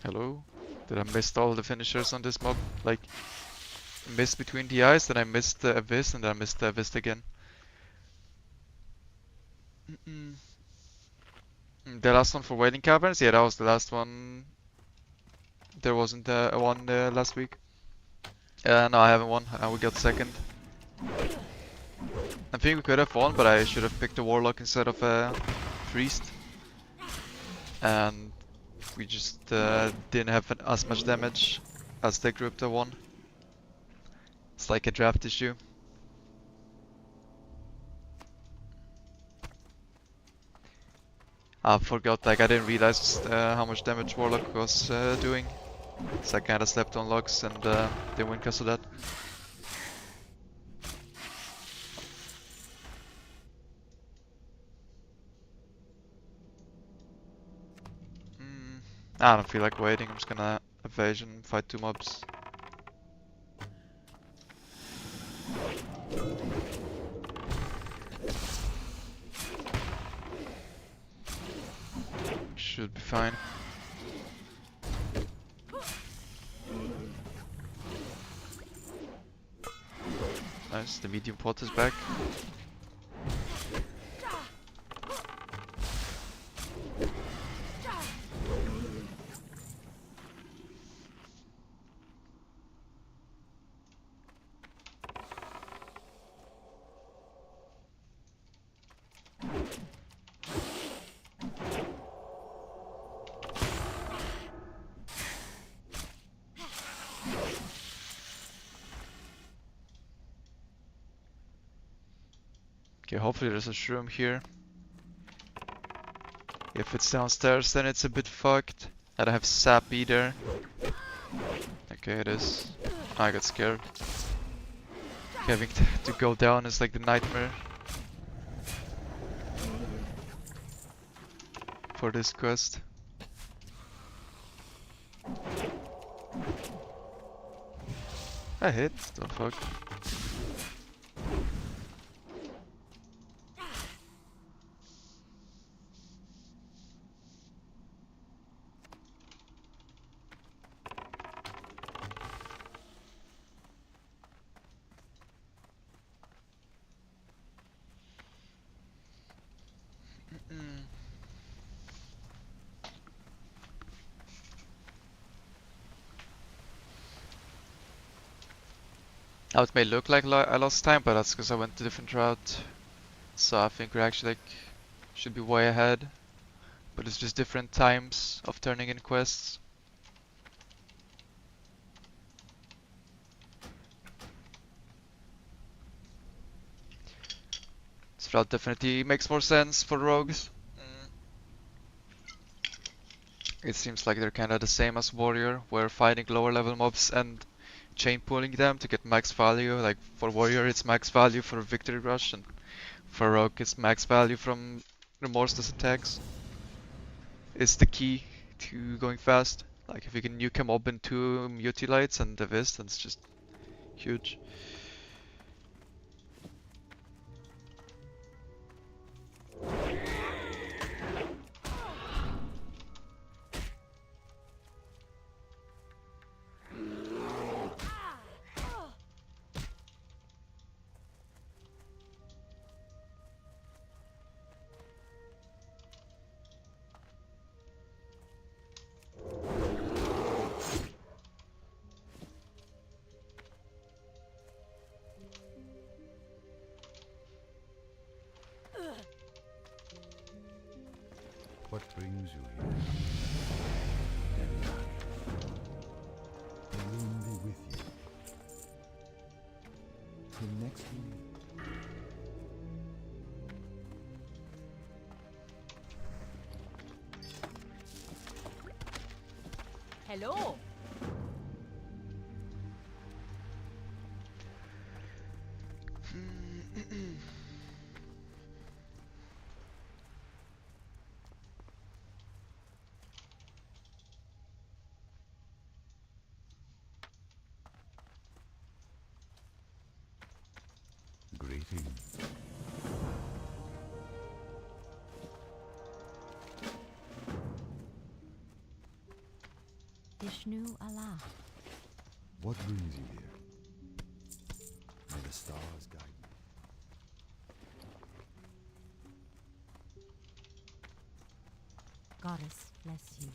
Hello? Did I miss all the finishers on this mob? Like, missed between the eyes, then I missed the Abyss, and then I missed the Abyss again. The last one for Wailing Caverns? Yeah, that was the last one. There wasn't one last week. No, I haven't won. We got second. I think we could have won, but I should have picked a Warlock instead of a Priest. And we just didn't have as much damage as the group that won. It's like a draft issue. I forgot, like I didn't realize how much damage Warlock was doing. So I kinda slept on logs and didn't win because of that. I don't feel like waiting, I'm just gonna evasion, fight 2 mobs. Should be fine. Nice, the medium pot is back. Okay, hopefully there's a shroom here. If it's downstairs, then it's a bit fucked. I don't have sap either. Okay, it is. I got scared. Having to go down is like the nightmare for this quest. I hit, the fuck. Now it may look like I lost time, but that's because I went a different route. So I think we're actually like should be way ahead. But it's just different times of turning in quests. This route definitely makes more sense for rogues. It seems like they're kinda the same as Warrior, where fighting lower level mobs and chain pulling them to get max value. Like for Warrior it's max value for Victory Rush, and for Rogue it's max value from remorseless attacks. It's the key to going fast. Like if you can nuke a mob in 2 Mutilites and the Vis, then it's just huge. What brings you here? The moon be with you. Till next week. Hello. Greetings. Vishnu Allah. What brings you here? May the stars guide you. Goddess bless you.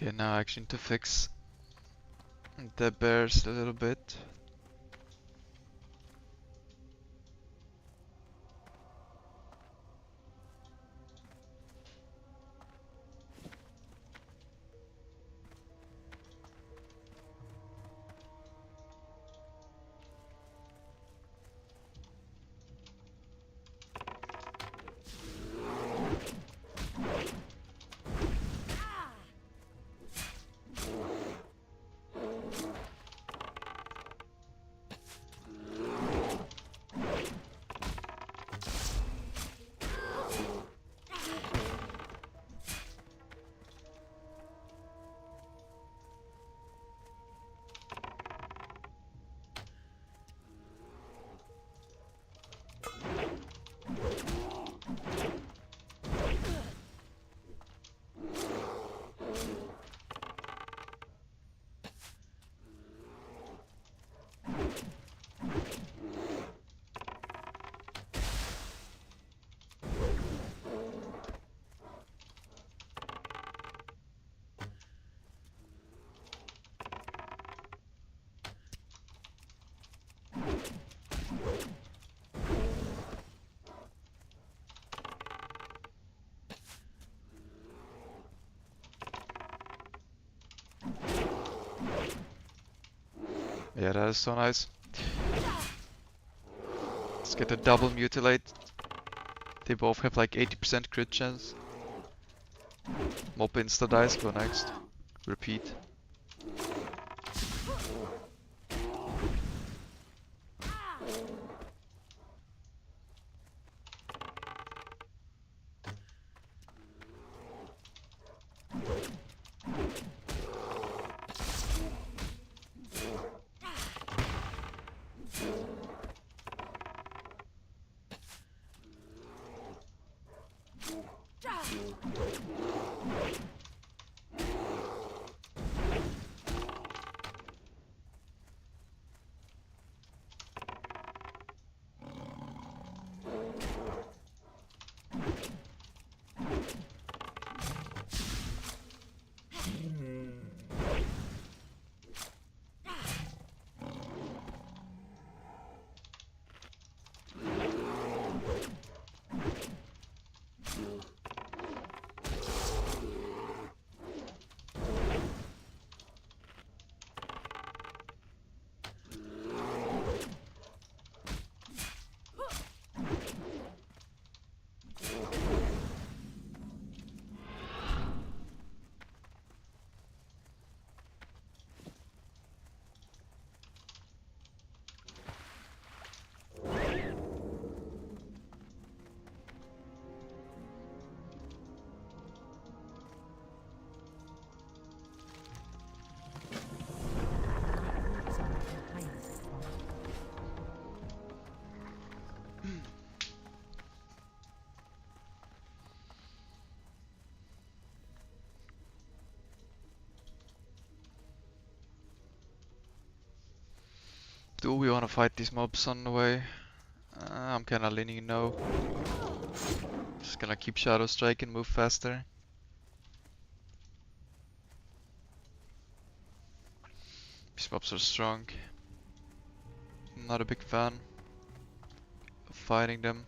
Okay, now I actually need to fix the bears a little bit. Yeah, that is so nice. Let's get a double mutilate. They both have like 80% crit chance. Mob insta dice, go next. Repeat. Goods are of the highest quality. Do we want to fight these mobs on the way? I'm kinda leaning no. Just gonna keep Shadow Strike and move faster. These mobs are strong. Not a big fan of fighting them.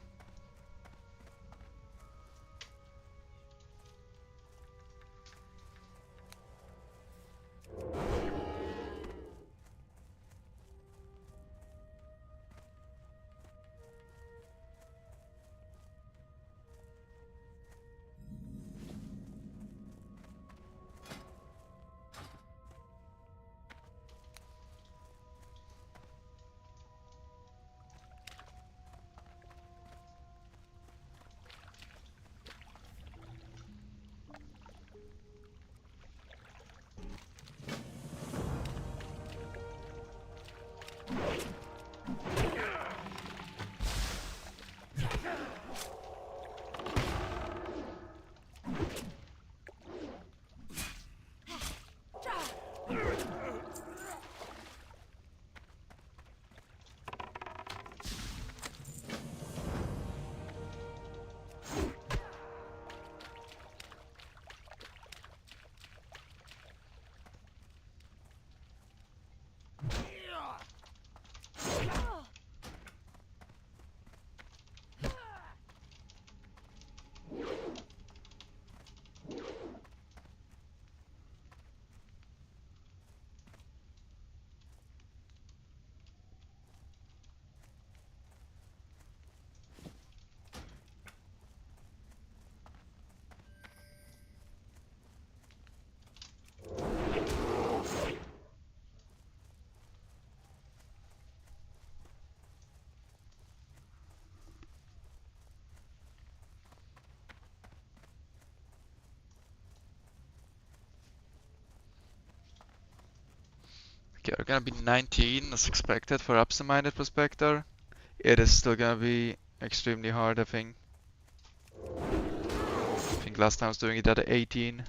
Okay, we're gonna be 19 as expected for absent-minded prospector. It is still gonna be extremely hard, I think. I think last time I was doing it at 18.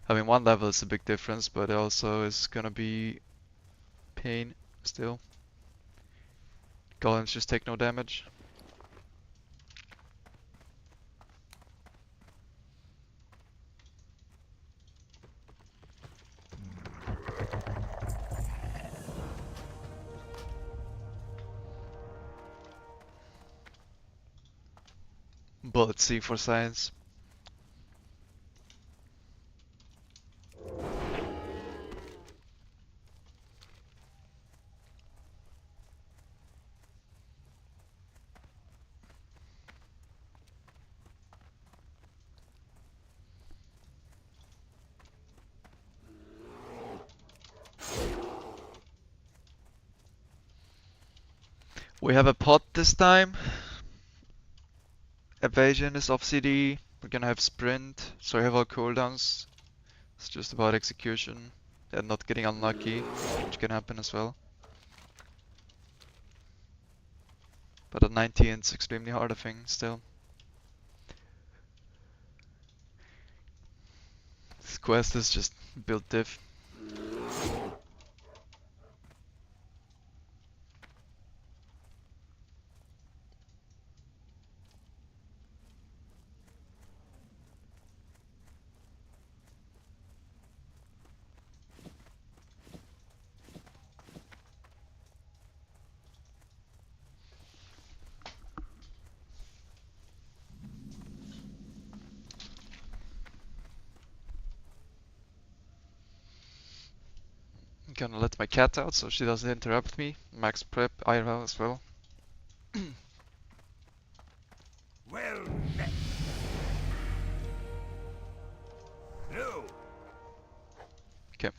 I mean, one level is a big difference, but it also is gonna be pain still. Golems just take no damage. Bullet C for science. We have a pot this time. Evasion is off CD. We're gonna have sprint, so we have our cooldowns. It's just about execution and not getting unlucky, which can happen as well. But at 19 it's extremely hard, I think, still. This quest is just build diff. I'm gonna let my cat out so she doesn't interrupt me. Max prep IRL as well. Well met. No. Okay.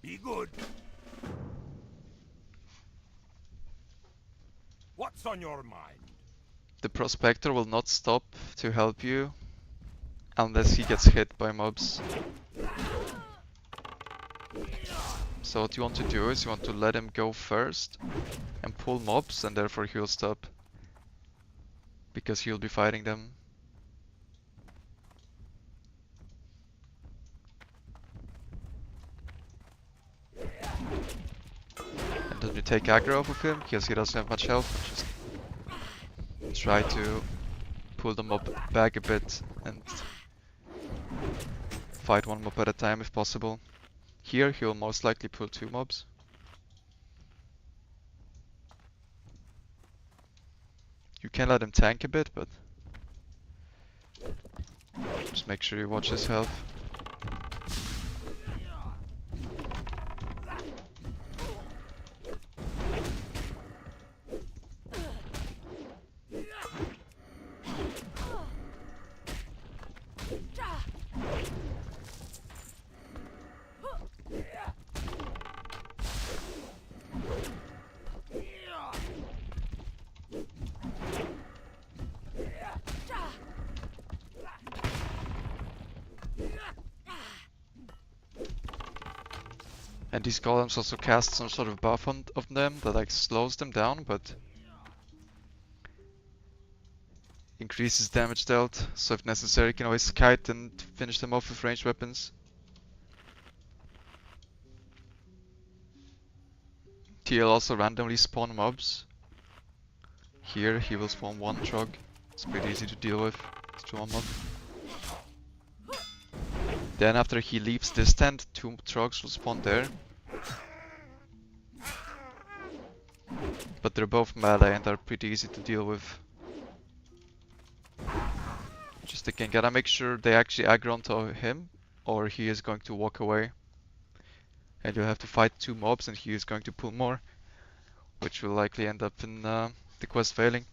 Be good. What's on your mind? The prospector will not stop to help you unless he gets hit by mobs. So what you want to do is you want to let him go first and pull mobs, and therefore he'll stop. Because he'll be fighting them. And then you take aggro off of him, because he doesn't have much health. Just try to pull the mob back a bit and fight one mob at a time if possible. Here he'll most likely pull 2 mobs. You can let him tank a bit, but just make sure you watch his health. And these golems also cast some sort of buff on them that like slows them down, but increases damage dealt. So if necessary, you can always kite and finish them off with ranged weapons. He'll also randomly spawn mobs. Here he will spawn 1 trog. It's pretty easy to deal with. It's 1 mob. Then after he leaves this tent, 2 trogs will spawn there. But they're both melee and are pretty easy to deal with. Just again, gotta make sure they actually aggro onto him, or he is going to walk away. And you'll have to fight 2 mobs and he is going to pull more, which will likely end up in the quest failing.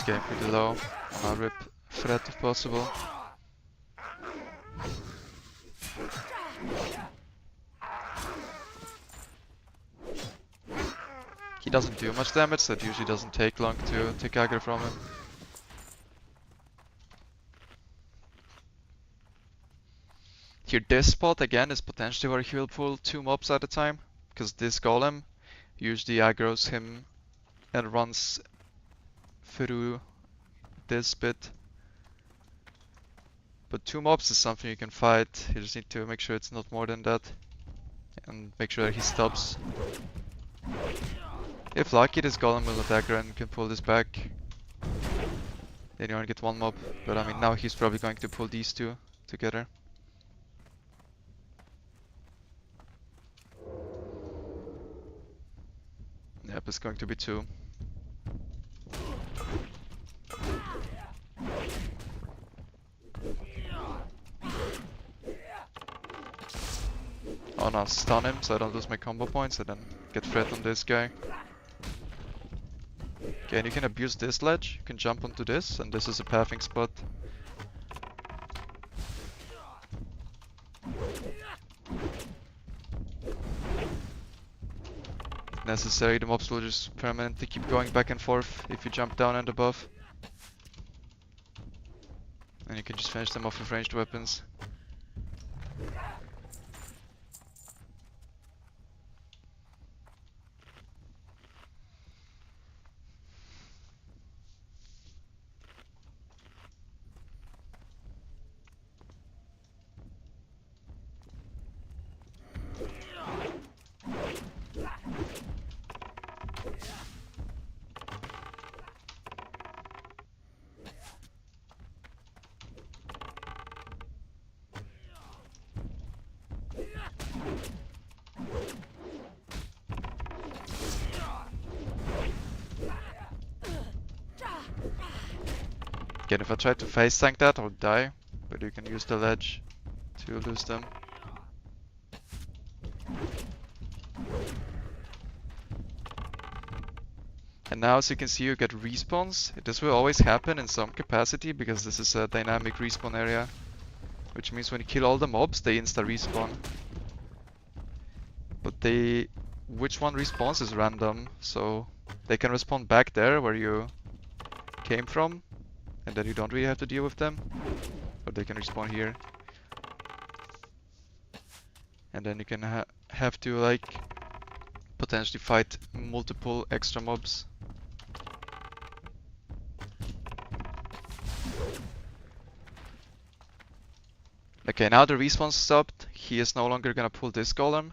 getting pretty low. I'll rip Fred if possible. He doesn't do much damage, so it usually doesn't take long to take aggro from him. Here, this spot again is potentially where he will pull 2 mobs at a time, because this golem usually aggroes him and runs through this bit. But 2 mobs is something you can fight, you just need to make sure it's not more than that. And make sure that he stops. If lucky, this golem will not aggro and can pull this back. Then you only get 1 mob, but I mean now he's probably going to pull these 2 together. Yep, it's going to be 2. Oh no, stun him so I don't lose my combo points and then get threat on this guy. Okay, and you can abuse this ledge, you can jump onto this, and this is a pathing spot. If necessary, the mobs will just permanently keep going back and forth if you jump down and above. And you can just finish them off with ranged weapons. Again, if I try to face tank that, I'll die, but you can use the ledge to lose them. And now, as you can see, you get respawns. This will always happen in some capacity because this is a dynamic respawn area, which means when you kill all the mobs, they insta respawn. But which one respawns is random, so they can respawn back there where you came from, and then you don't really have to deal with them. Or they can respawn here. And then you can have to like potentially fight multiple extra mobs. Okay, now the respawn stopped. He is no longer gonna pull this golem.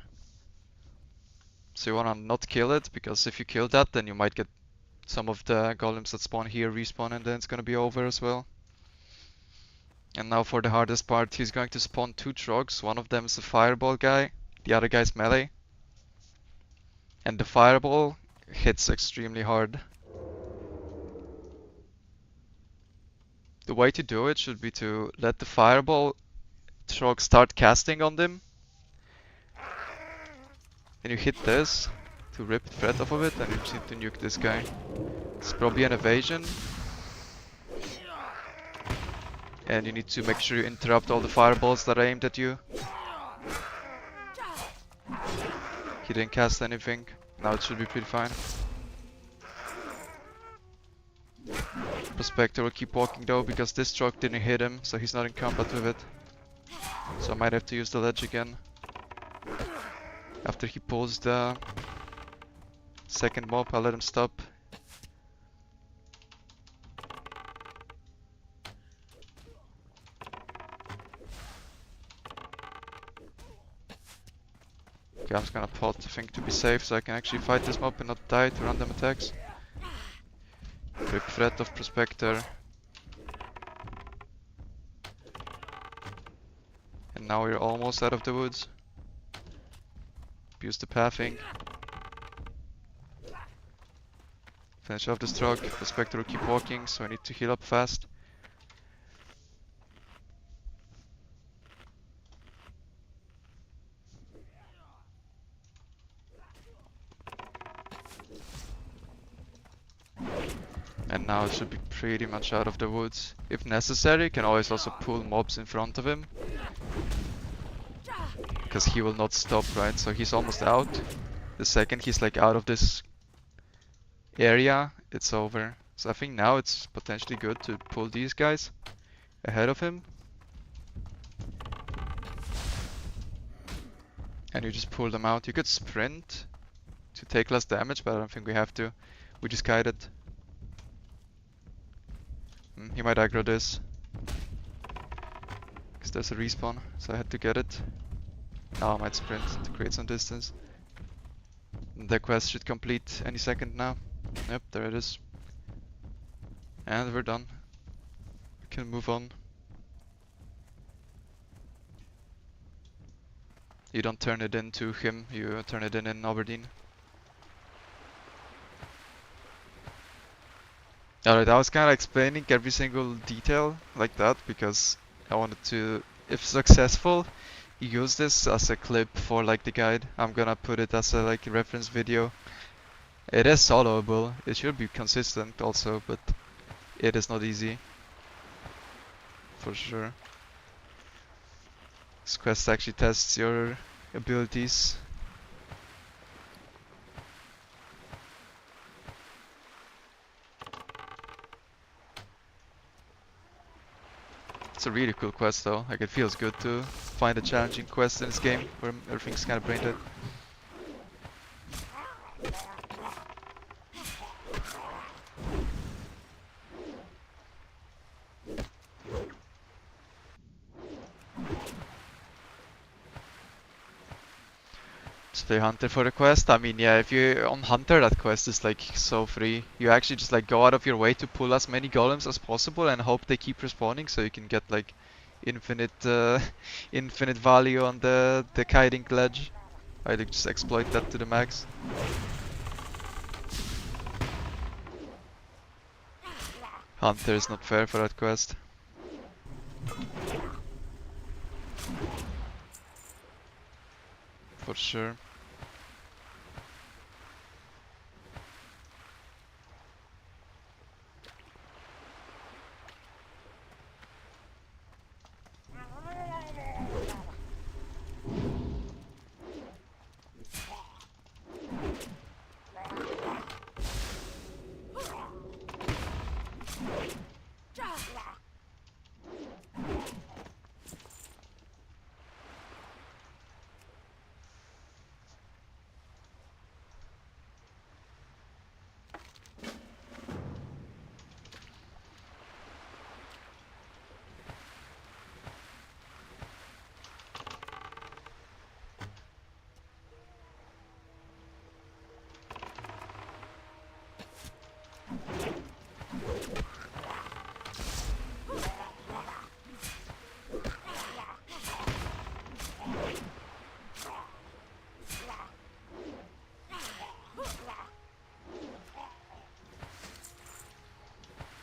So you wanna not kill it, because if you kill that, then you might get some of the golems that spawn here respawn, and then it's gonna be over as well. And now for the hardest part, he's going to spawn 2 trogs. One of them is a fireball guy, the other guy's melee. And the fireball hits extremely hard. The way to do it should be to let the fireball trog start casting on them. Then you hit this to rip the threat off of it, and you just need to nuke this guy. It's probably an evasion. And you need to make sure you interrupt all the fireballs that are aimed at you. He didn't cast anything. Now it should be pretty fine. Prospector will keep walking though, because this truck didn't hit him, so he's not in combat with it. So I might have to use the ledge again. After he pulls the second mob, I'll let him stop. Okay, I'm just gonna pause the thing to be safe, so I can actually fight this mob and not die to random attacks. Rip threat of Prospector. And now we're almost out of the woods. Use the pathing. Finish off this truck. Prospector will keep walking, so I need to heal up fast. And now it should be pretty much out of the woods. If necessary, you can always also pull mobs in front of him. Because he will not stop, right? So he's almost out. The second he's like out of this area, it's over. So I think now it's potentially good to pull these guys ahead of him. And you just pull them out. You could sprint to take less damage, but I don't think we have to. We just kite it. He might aggro this. Because there's a respawn, so I had to get it. Now I might sprint to create some distance. The quest should complete any second now. Yep, there it is. And we're done. We can move on. You don't turn it into him, you turn it in Aberdeen. Alright, I was kinda explaining every single detail like that because I wanted to, if successful, use this as a clip for like the guide. I'm gonna put it as a like reference video. It is soloable, it should be consistent also, but it is not easy. For sure. This quest actually tests your abilities. It's a really cool quest though, like it feels good to find a challenging quest in this game where everything's kind of brain dead. Just play Hunter for the quest. I mean, yeah, if you on Hunter, that quest is like so free. You actually just like go out of your way to pull as many golems as possible and hope they keep respawning, so you can get like infinite, infinite value on the kiting ledge. I like just exploit that to the max. Hunter is not fair for that quest. For sure.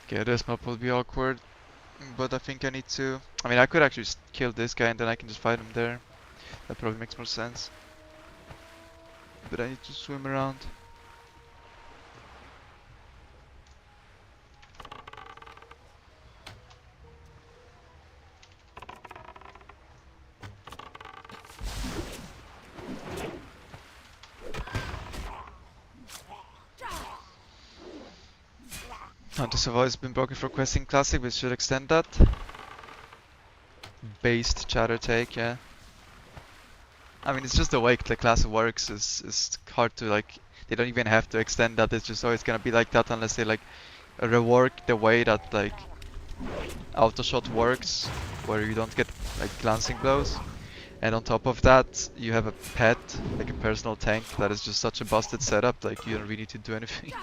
Okay, this map will be awkward, but I think I need to... I mean, I could actually just kill this guy and then I can just fight him there. That probably makes more sense. But I need to swim around. Hunter Survival has been broken for questing classic, we should extend that. Based chatter take, yeah. I mean, it's just the way the class works is hard to like. They don't even have to extend that. It's just always gonna be like that unless they like rework the way that like auto shot works, where you don't get like glancing blows. And on top of that, you have a pet, like a personal tank, that is just such a busted setup. Like you don't really need to do anything.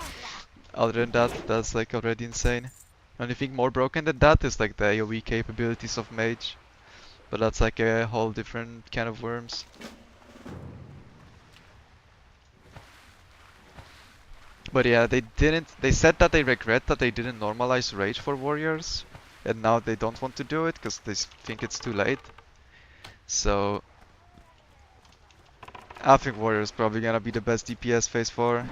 Other than that, that's like already insane. Only thing more broken than that is like the AoE capabilities of Mage. But that's like a whole different kind of worms. But yeah, they said that they regret that they didn't normalize Rage for Warriors. And now they don't want to do it because they think it's too late. So I think Warrior is probably gonna be the best DPS phase 4.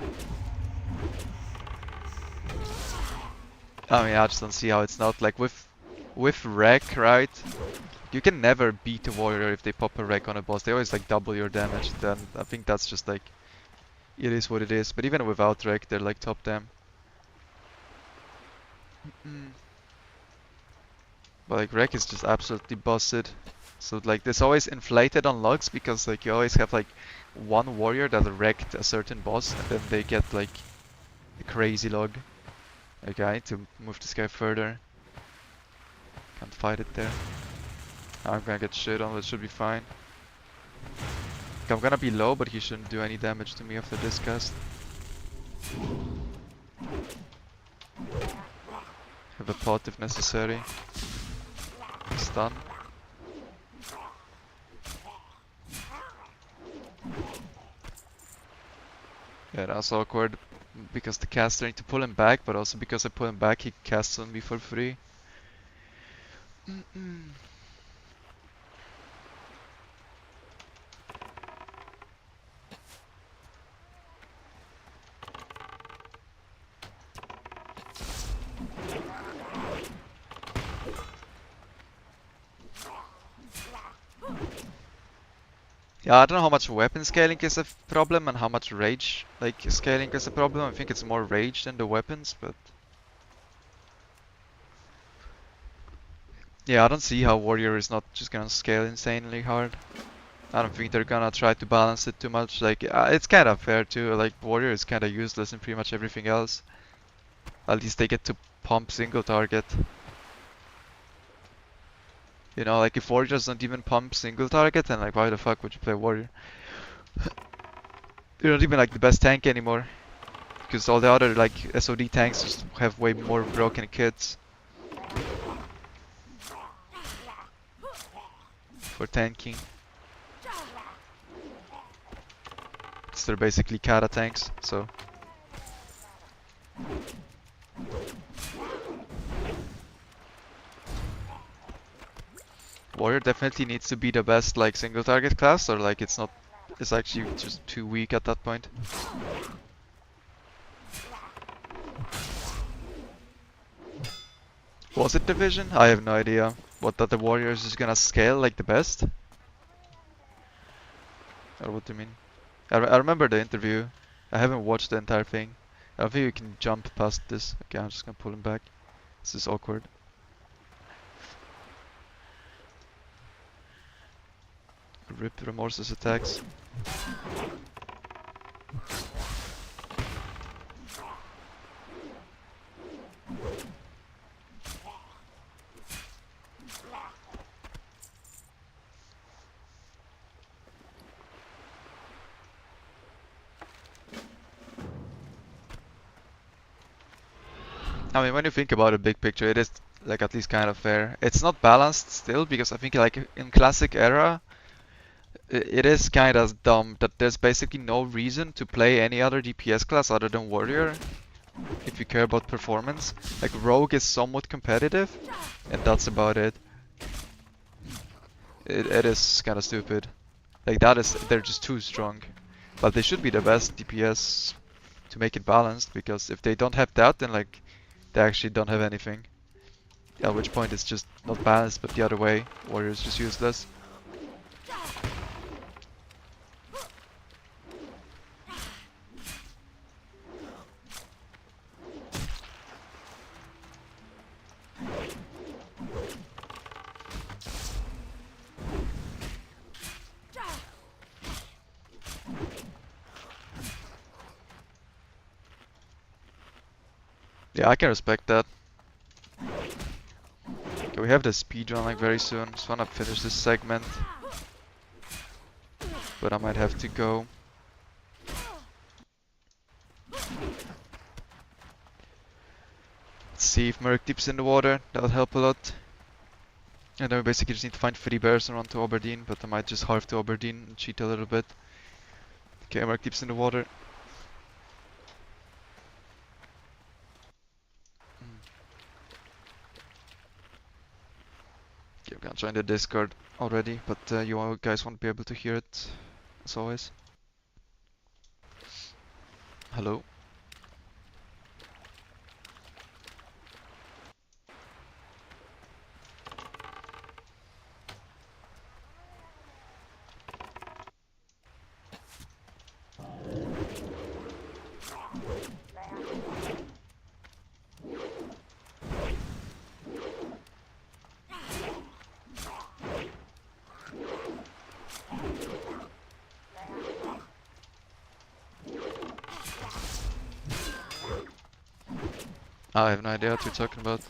I mean, I just don't see how it's not. Like with wreck, right? You can never beat a warrior if they pop a wreck on a boss. They always like double your damage. Then I think that's just like it is what it is. But even without wreck, they're like top damn. But like wreck is just absolutely busted. So like this always inflated on logs because like you always have like one warrior that wrecked a certain boss and then they get like a crazy log. Okay, I need to move this guy further. Can't fight it there. I'm gonna get shit on, but it should be fine. I'm gonna be low, but he shouldn't do any damage to me after this cast. Have a pot if necessary. Stun. Yeah, that's awkward because the caster need to pull him back, but also because I pull him back, he casts on me for free. Yeah, I don't know how much weapon scaling is a problem and how much rage like scaling is a problem. I think it's more rage than the weapons, but yeah, I don't see how warrior is not just gonna scale insanely hard. I don't think they're gonna try to balance it too much. Like it's kind of fair too. Like warrior is kind of useless in pretty much everything else. At least they get to pump single target. You know, like if warriors don't even pump single target, then like why the fuck would you play warrior? You're not even like the best tank anymore. Because all the other like SOD tanks just have way more broken kits for tanking. So they're basically kata tanks, so. Warrior definitely needs to be the best like single target class, or like it's not, it's actually just too weak at that point. Was it division? I have no idea. What, that the warrior is just gonna scale like the best? Or what do you mean? I remember the interview. I haven't watched the entire thing. I don't think you can jump past this. Okay, I'm just gonna pull him back. This is awkward. Rip Remorse's attacks. I mean, when you think about the big picture, it is like at least kind of fair. It's not balanced still because I think like in classic era, it is kind of dumb that there's basically no reason to play any other DPS class other than warrior if you care about performance. Like rogue is somewhat competitive, and that's about it. It is kind of stupid. Like that is, they're just too strong. But they should be the best DPS to make it balanced, because if they don't have that, then like they actually don't have anything. At which point it's just not balanced, but the other way. Warrior is just useless. Yeah, I can respect that. Okay, we have the speedrun like very soon. Just wanna finish this segment. But I might have to go. Let's see if Merc dips in the water. That'll help a lot. And then we basically just need to find 3 bears and run to Aberdeen, but I might just halve to Aberdeen and cheat a little bit. Okay, Merc dips in the water. Okay, I'm gonna join the Discord already, but you all guys won't be able to hear it, as always. Hello. I have no idea what you're talking about.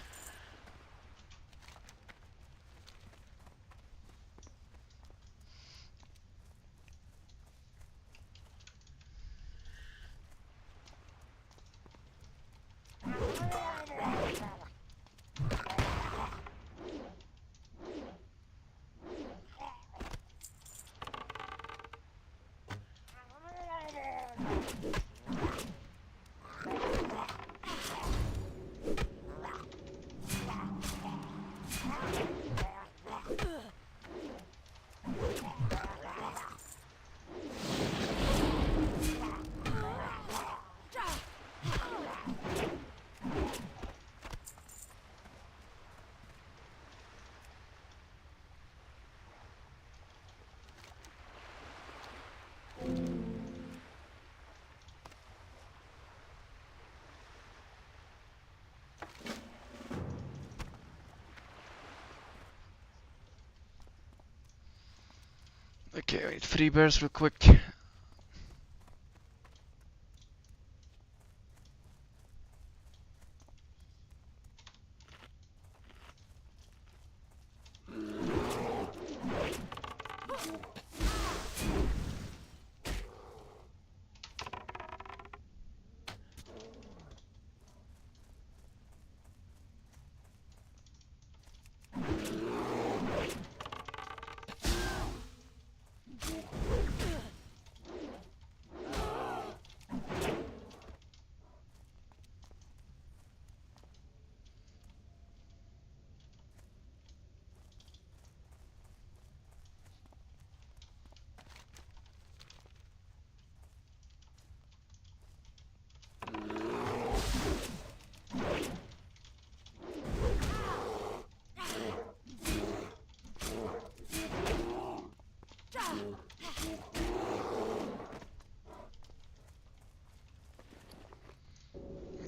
Okay, wait, 3 bears real quick.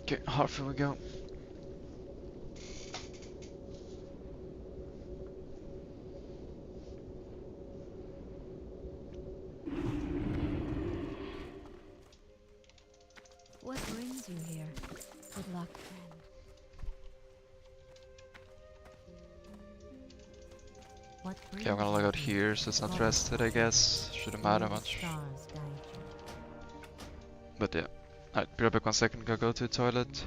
Okay, half we go. What brings you here? Good luck, friend. What Okay, I'm gonna brings log you out here so it's not What rested, I guess. Shouldn't matter May the much. stars guide you. But yeah. Alright, be right back 1 second, gotta go to the toilet.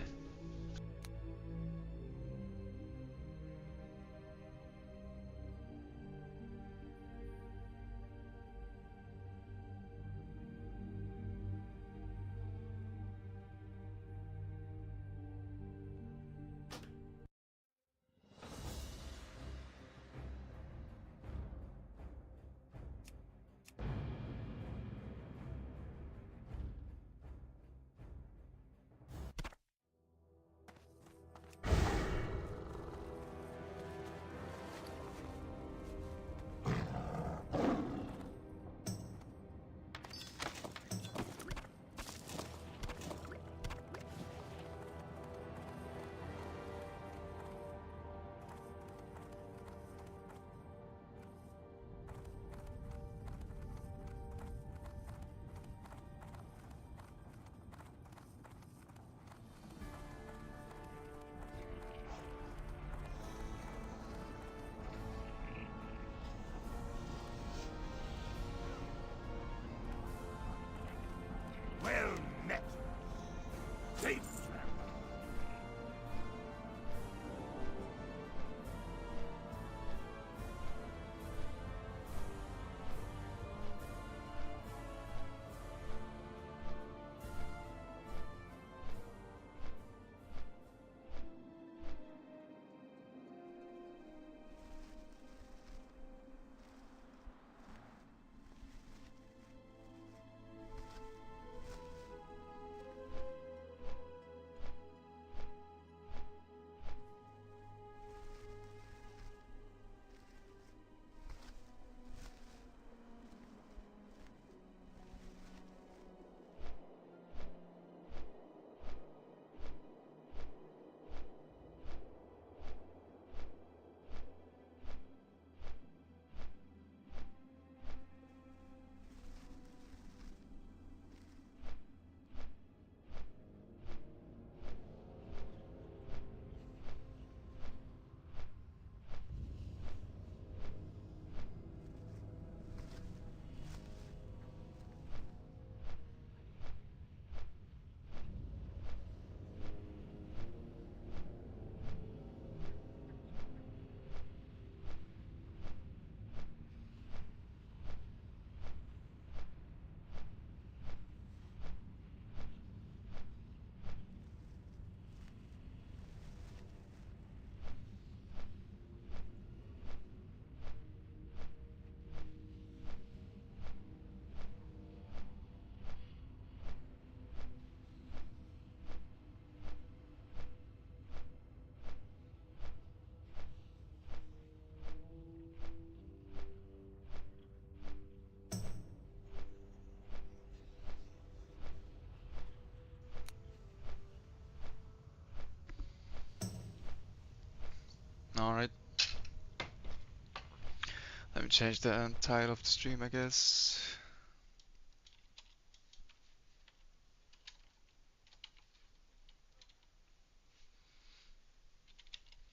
Maybe change the title of the stream, I guess.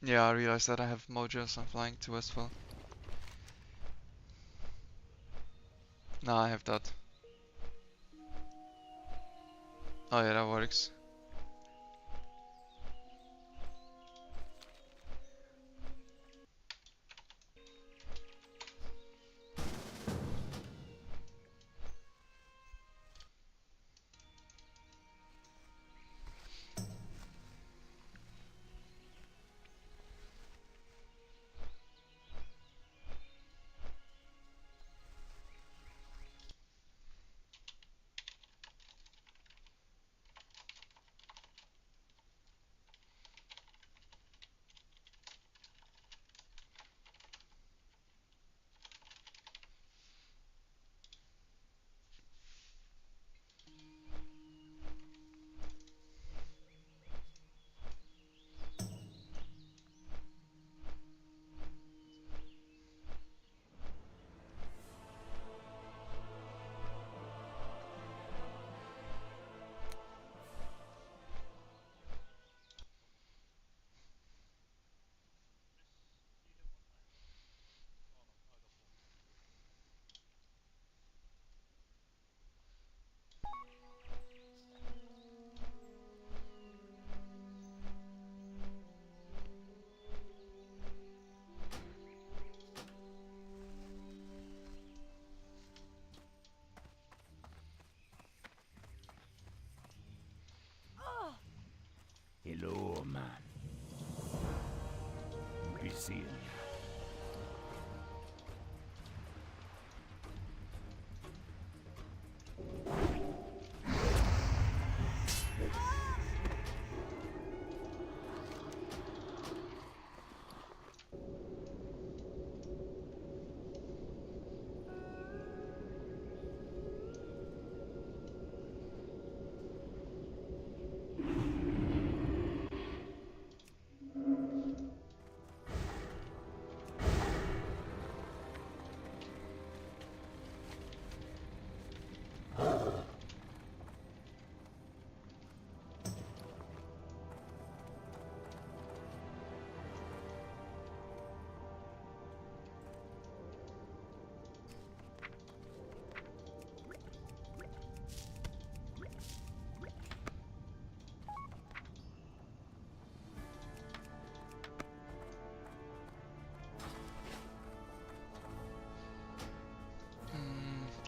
Yeah, I realized that I have Mojos on flying too as well. No, I have that. Oh yeah, that works. Hello, man. Be seeing you.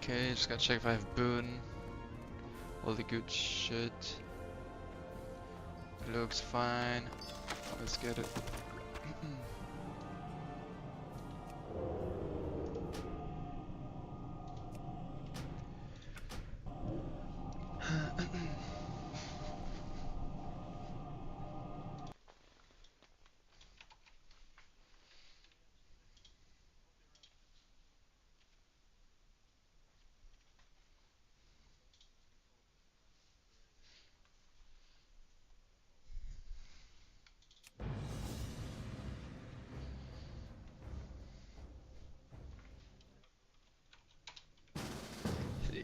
Okay, just gotta check if I have Boon. All the good shit. Looks fine. Let's get it.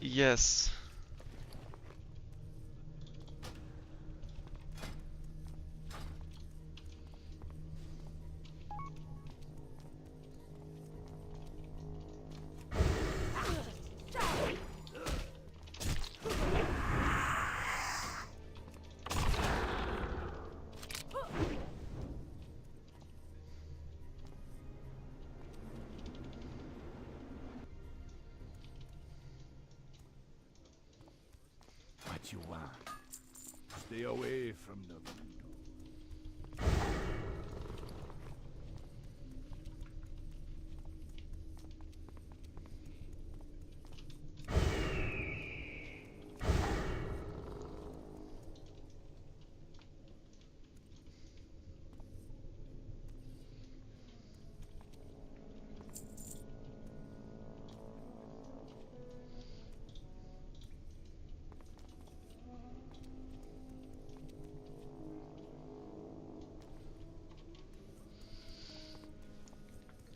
Yes. What you want? Stay away from the voodoo.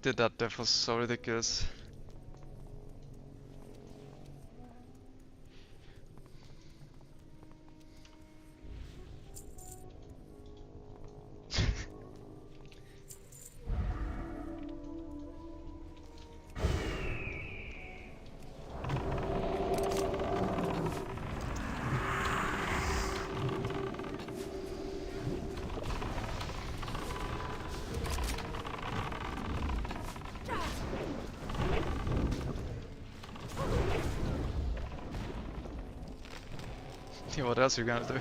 Dude, that death was so ridiculous. Yeah, what else are you gonna do?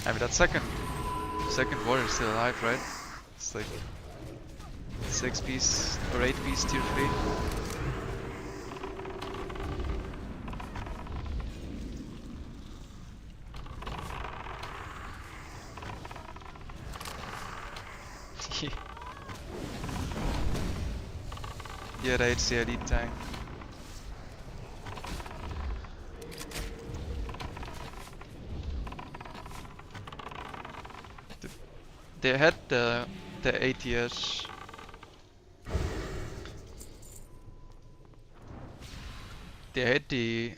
I mean, that second warrior is still alive, right? It's like 6 piece or 8 piece tier 3. Yeah, the HC lead tank. They had the ATS. They had the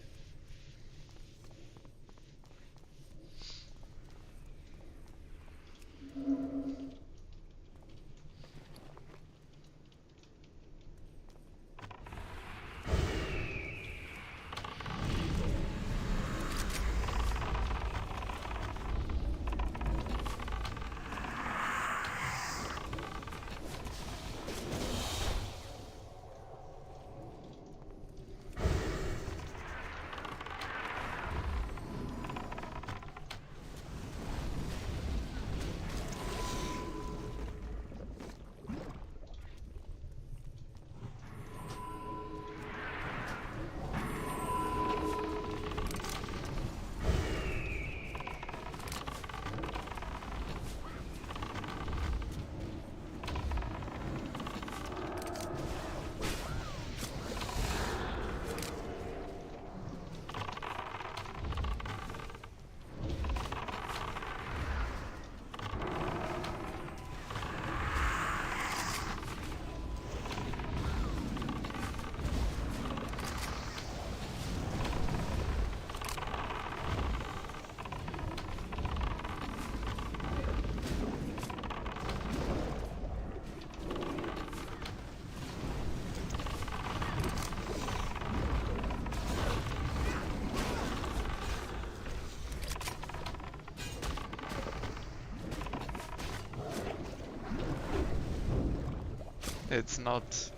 It's not.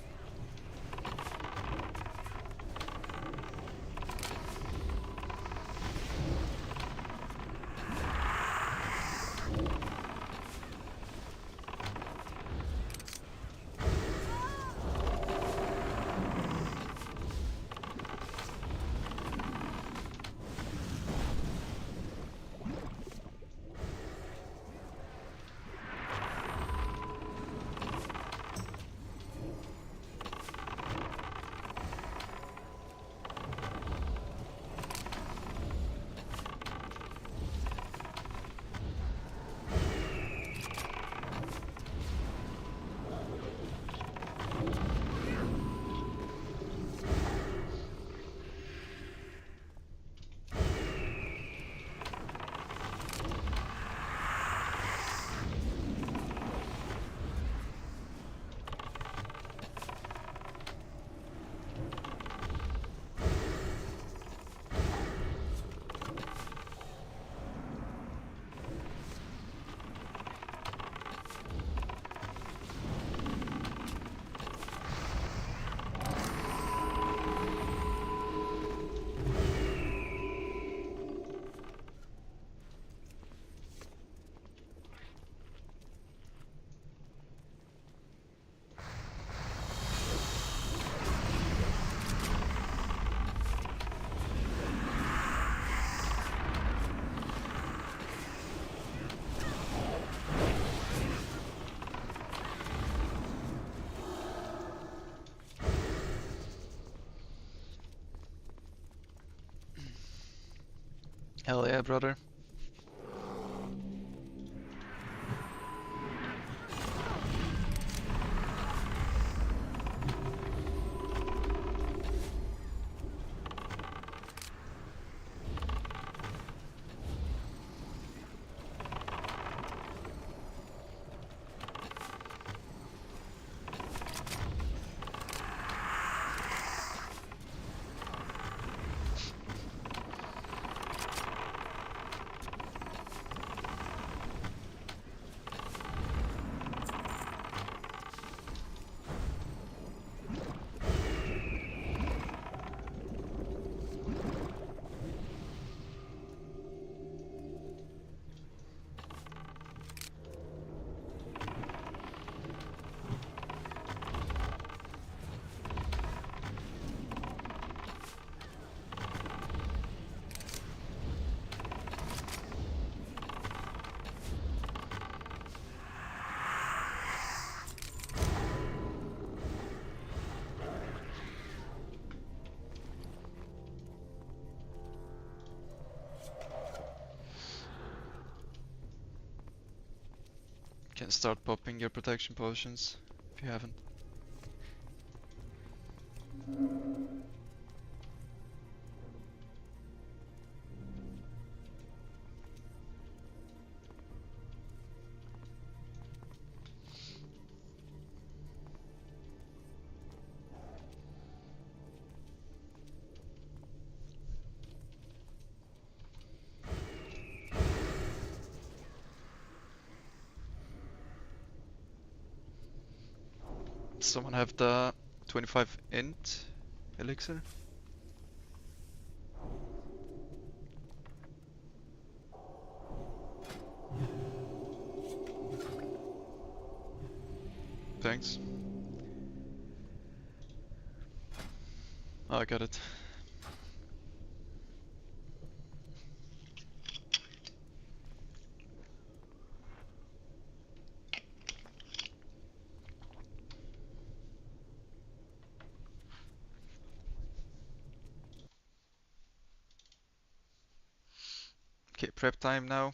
Hell yeah, brother. Can start popping your protection potions if you haven't. Someone have the 25 int elixir? Thanks. Oh, I got it. Okay, prep time now.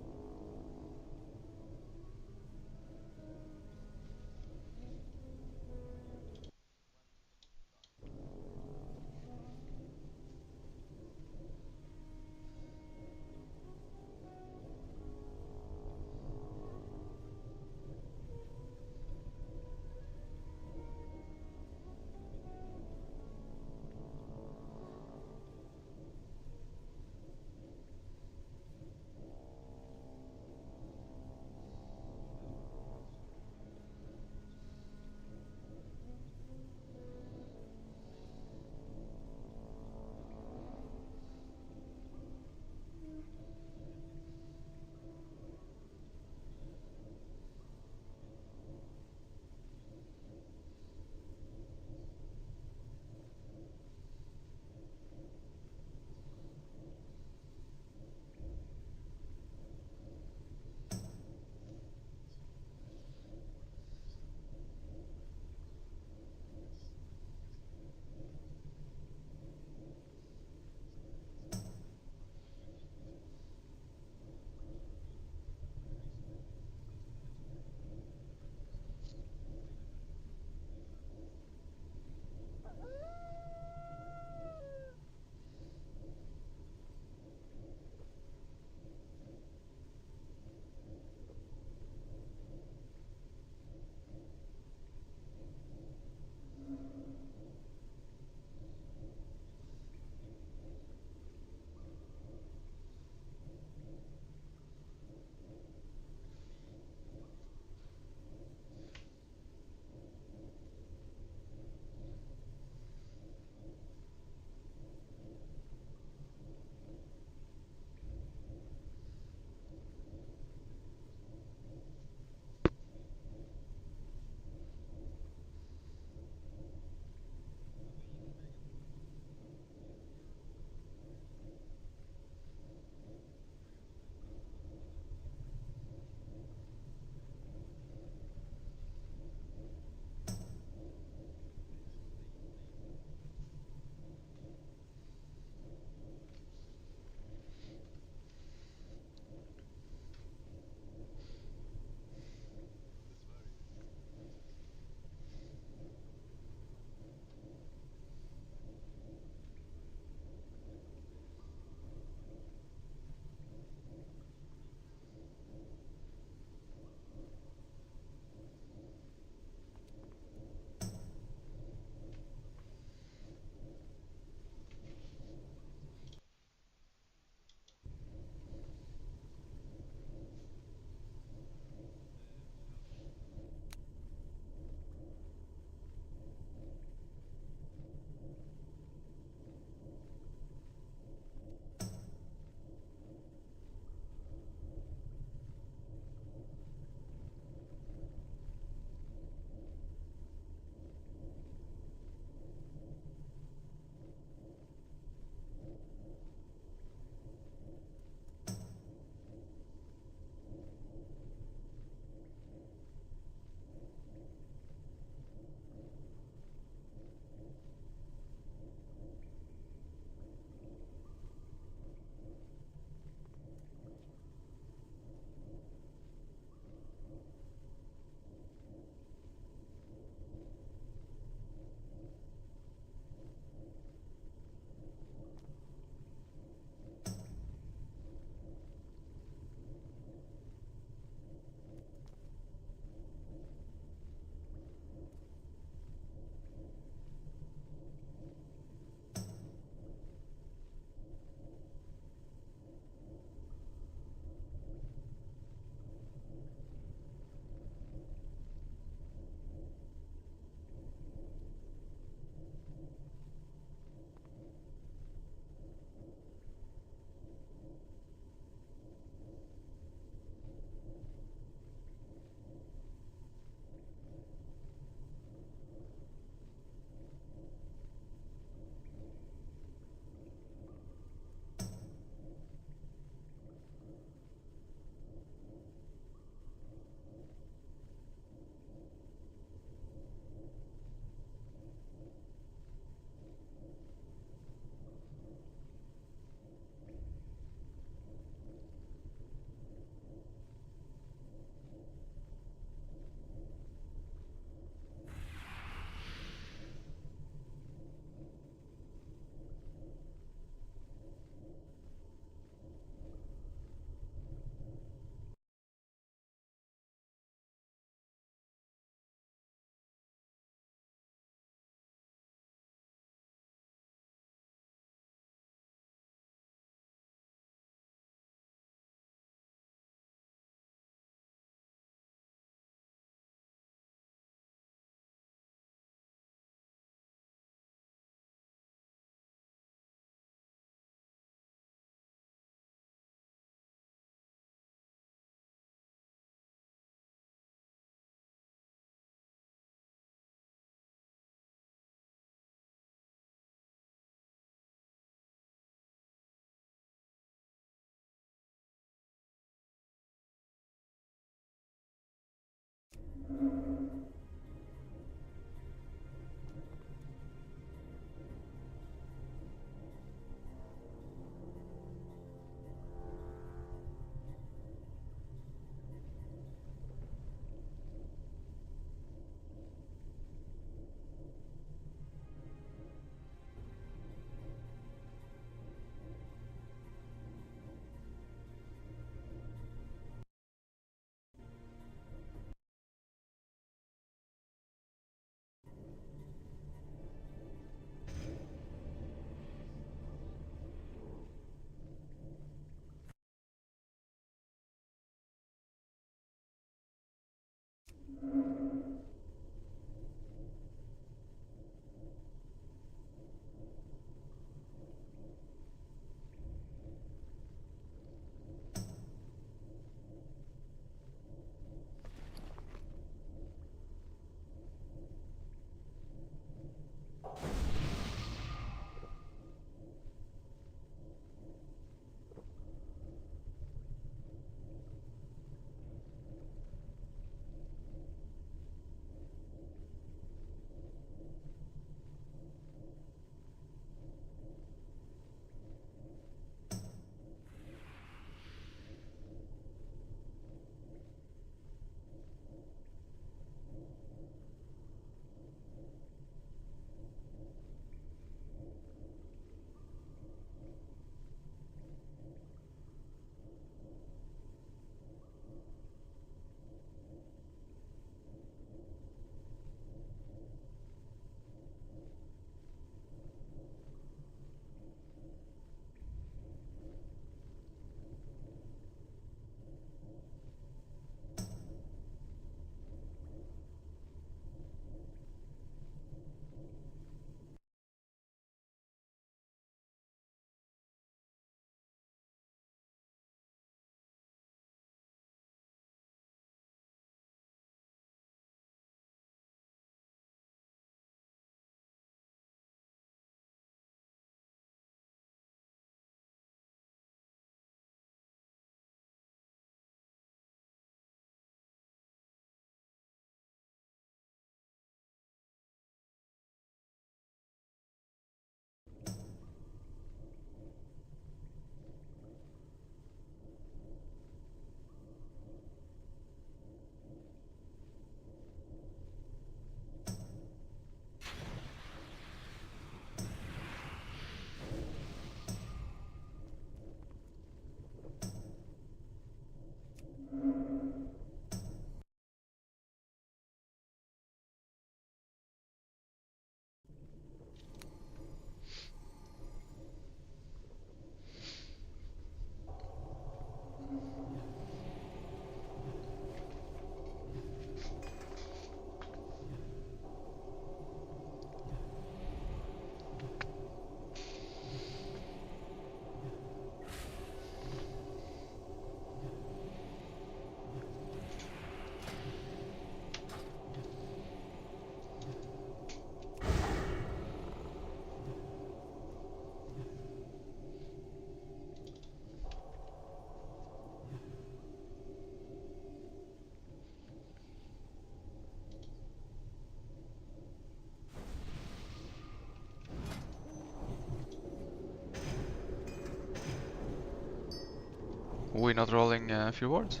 We're not rolling a few wards?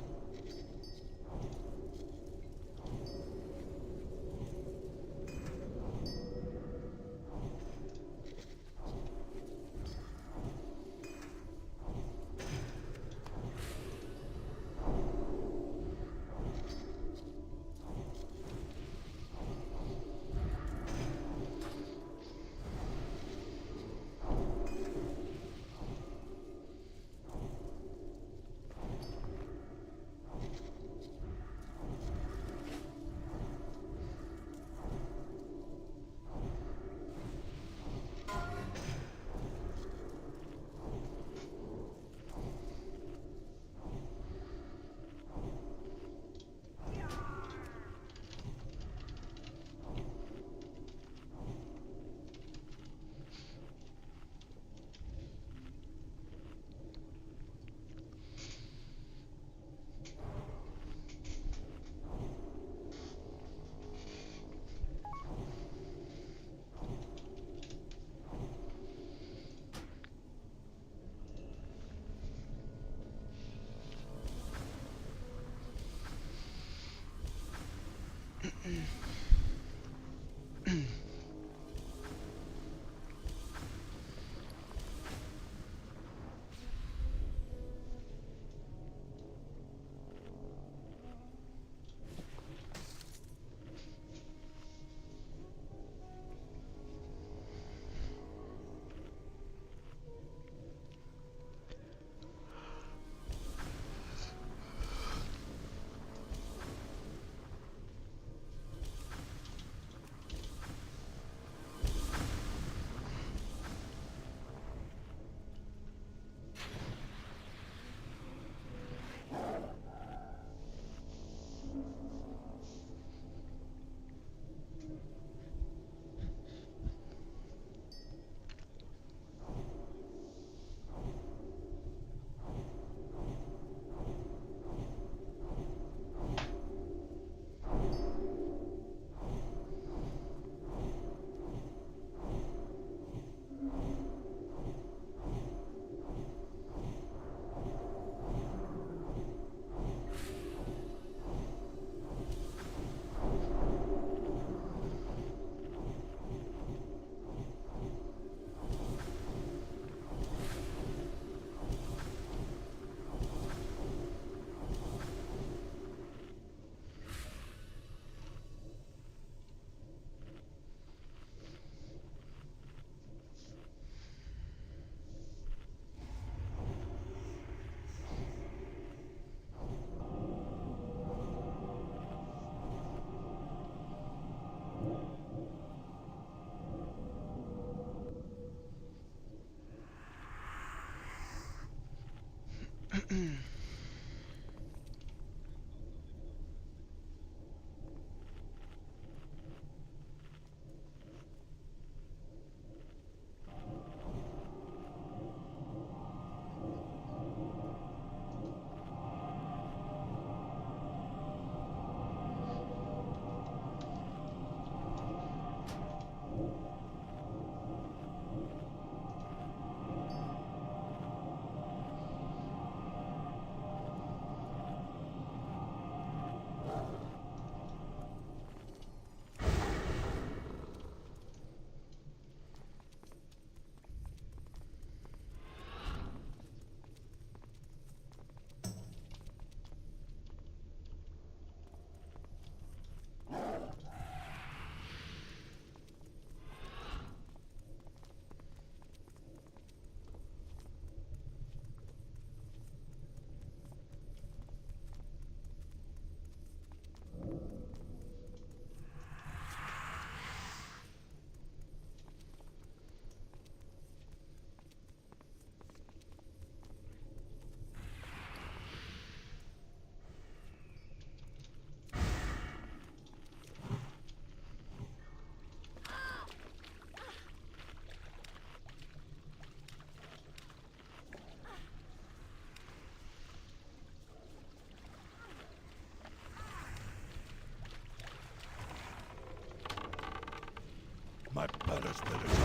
Let us let us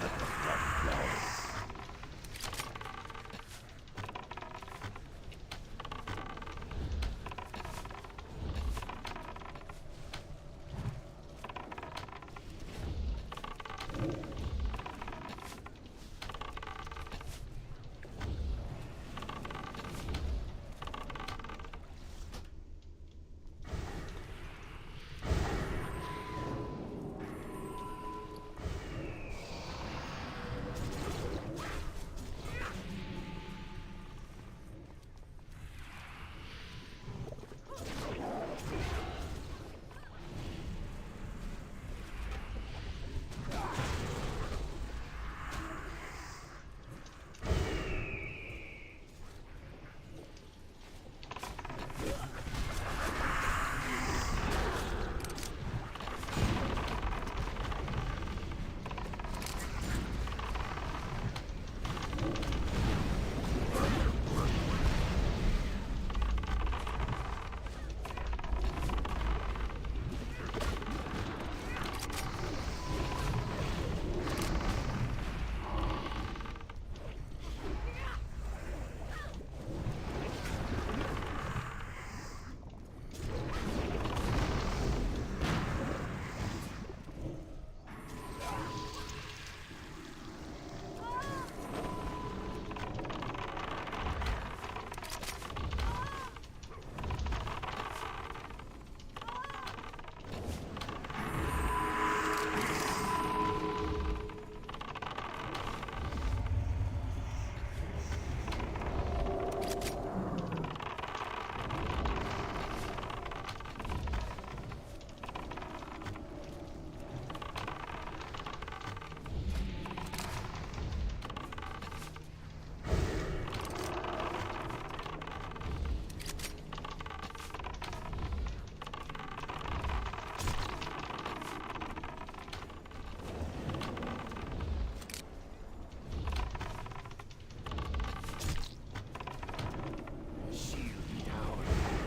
let the blood flow.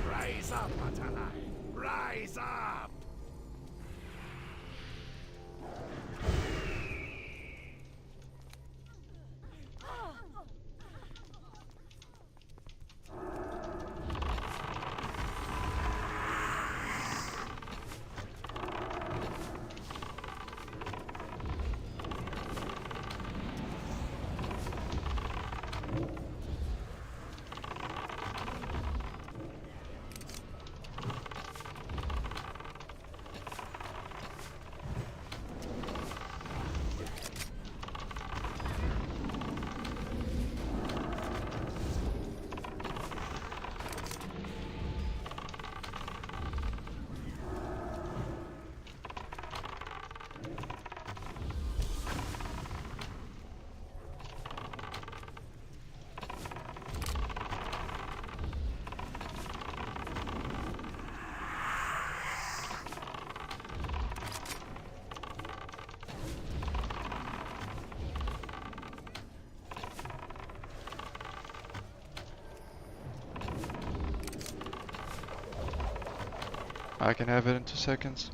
Rise up, Atalai! Rise up! I can have it in 2 seconds.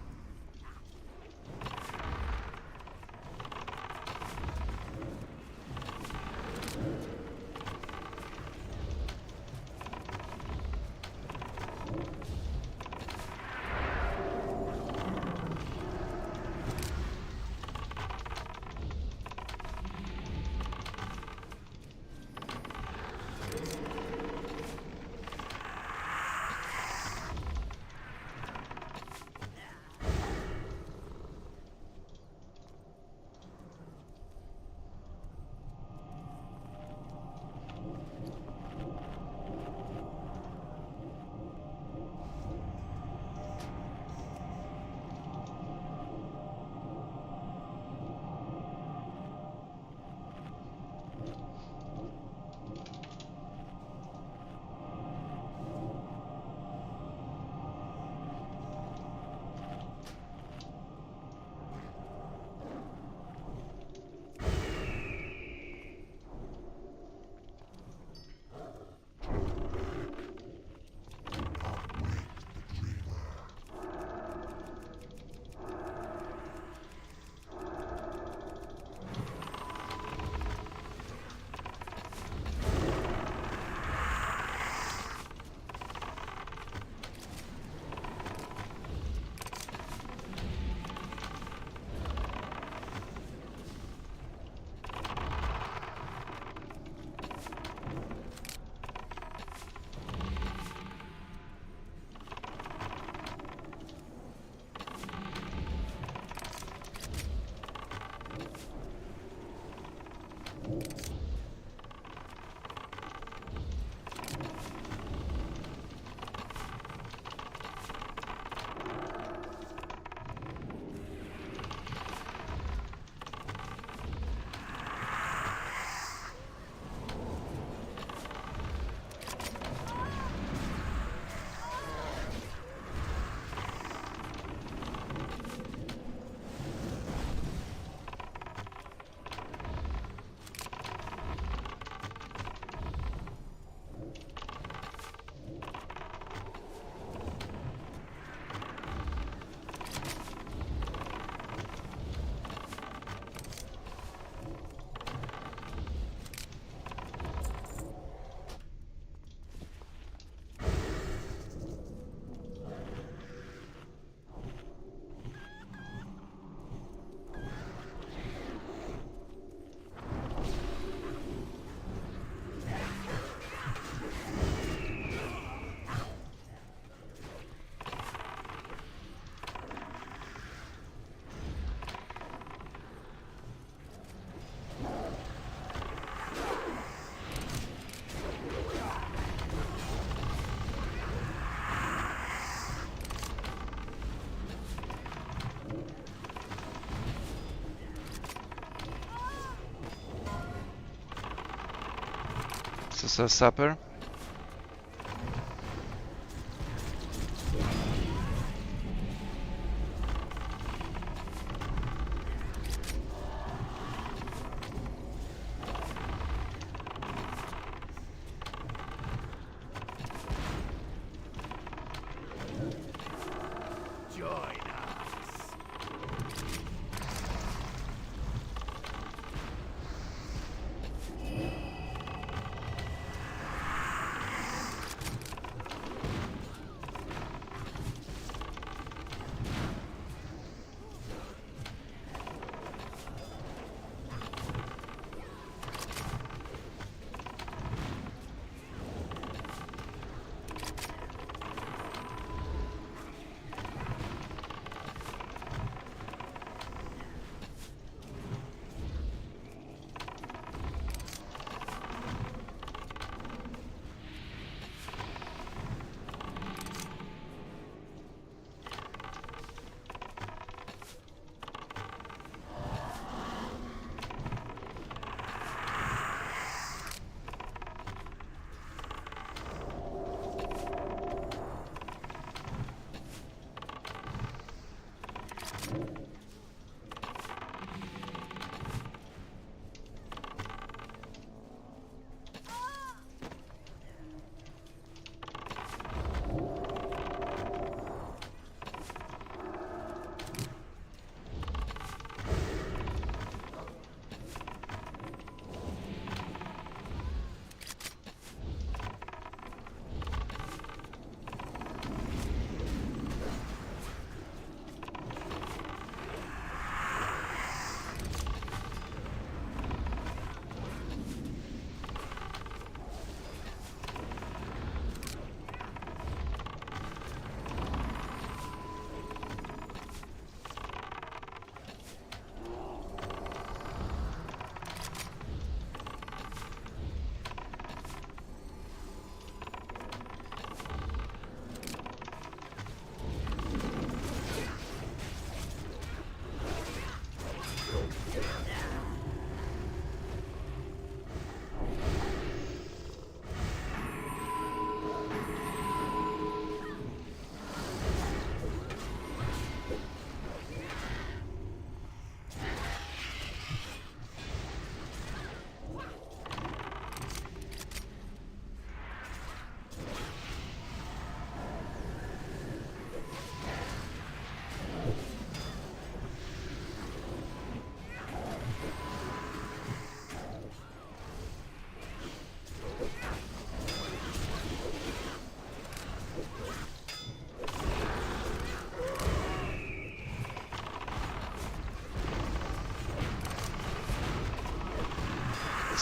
This is a sapper. Join us.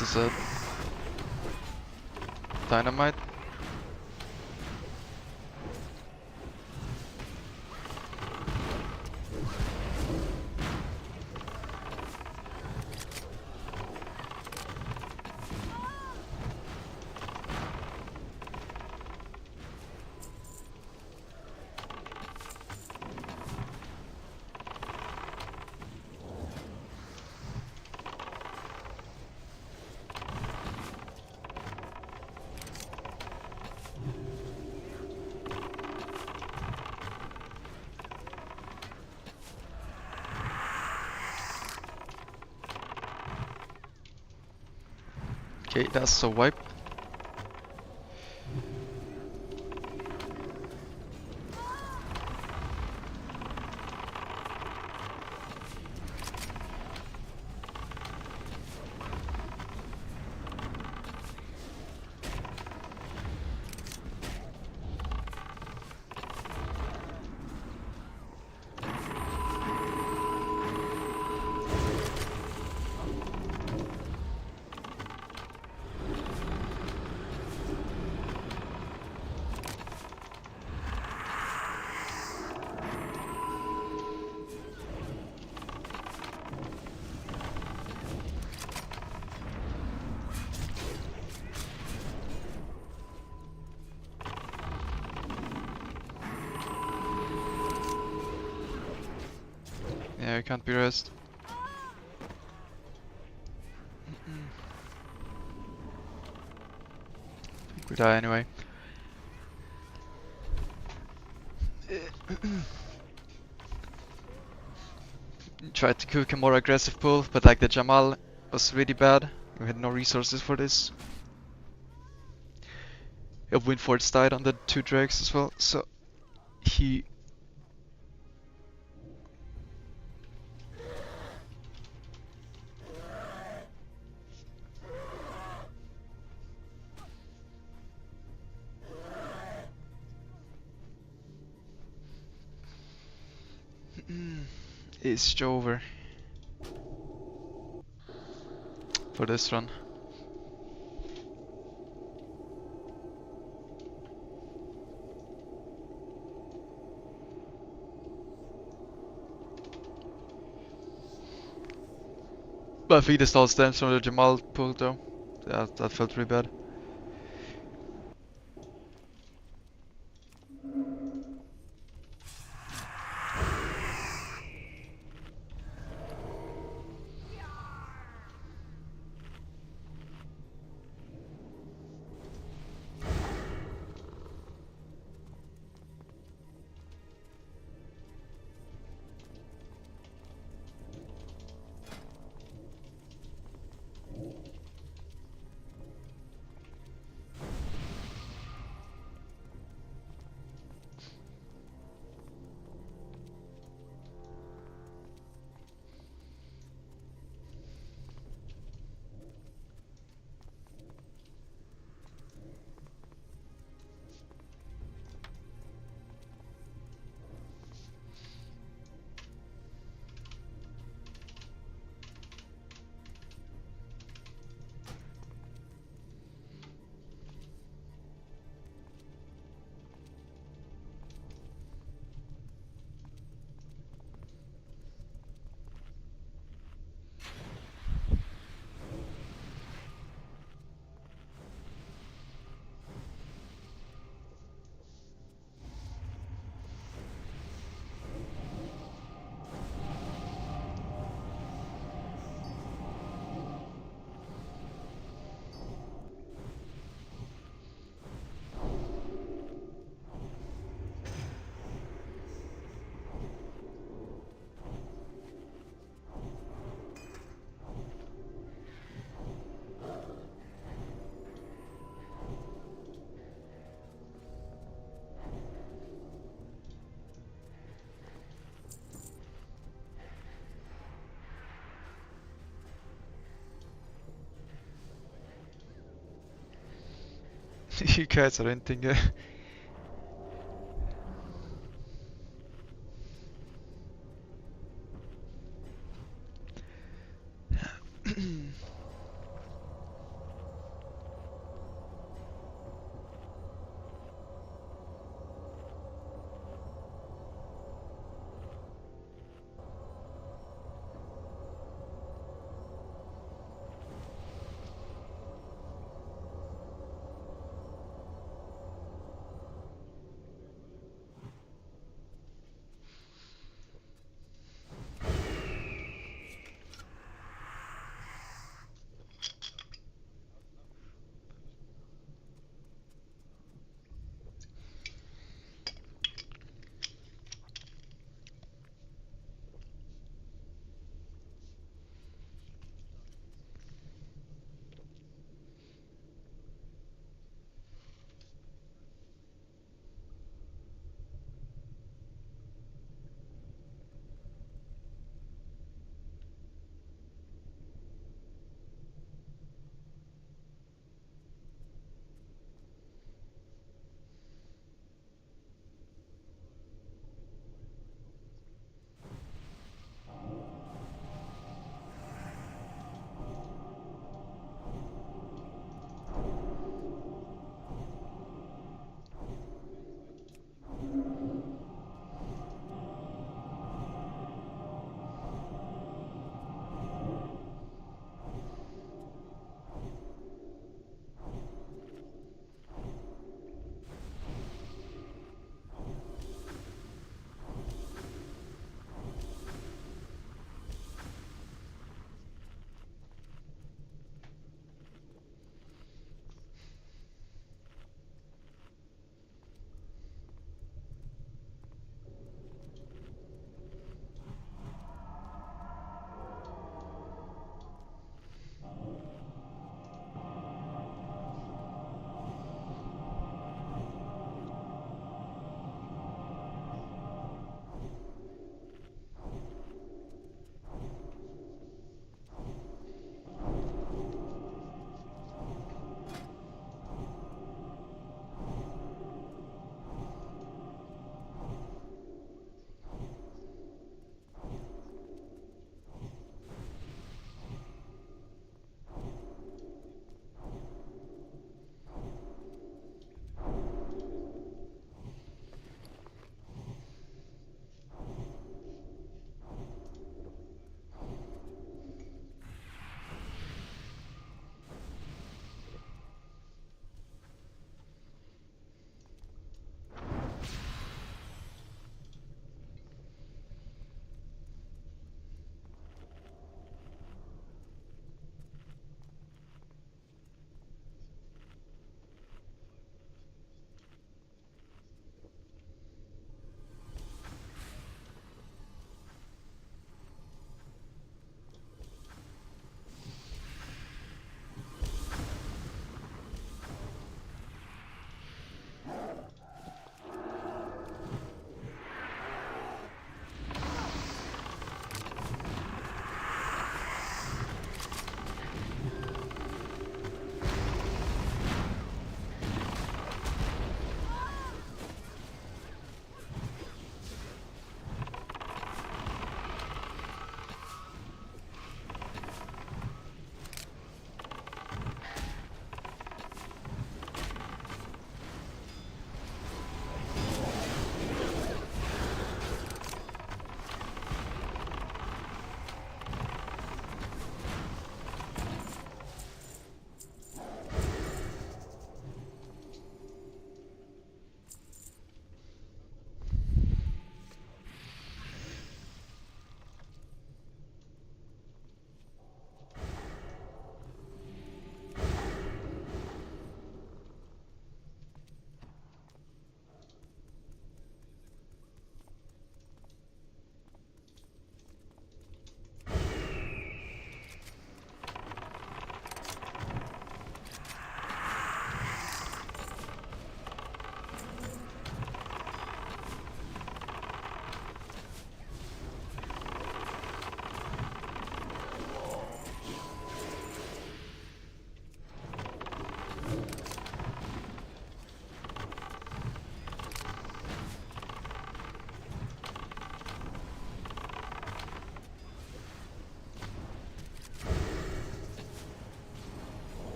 This is a dynamite. Okay, that's a wipe. Yeah, you can't be rest. We die anyway. Tried to cook a more aggressive pull, but like the Jamal was really bad. We had no resources for this. Windfords died on the 2 drakes as well, so he... is over for this run. But I think this all stems from the Jamal pull though. That felt really bad. You guys are anything.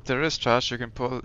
There is trash you can pull.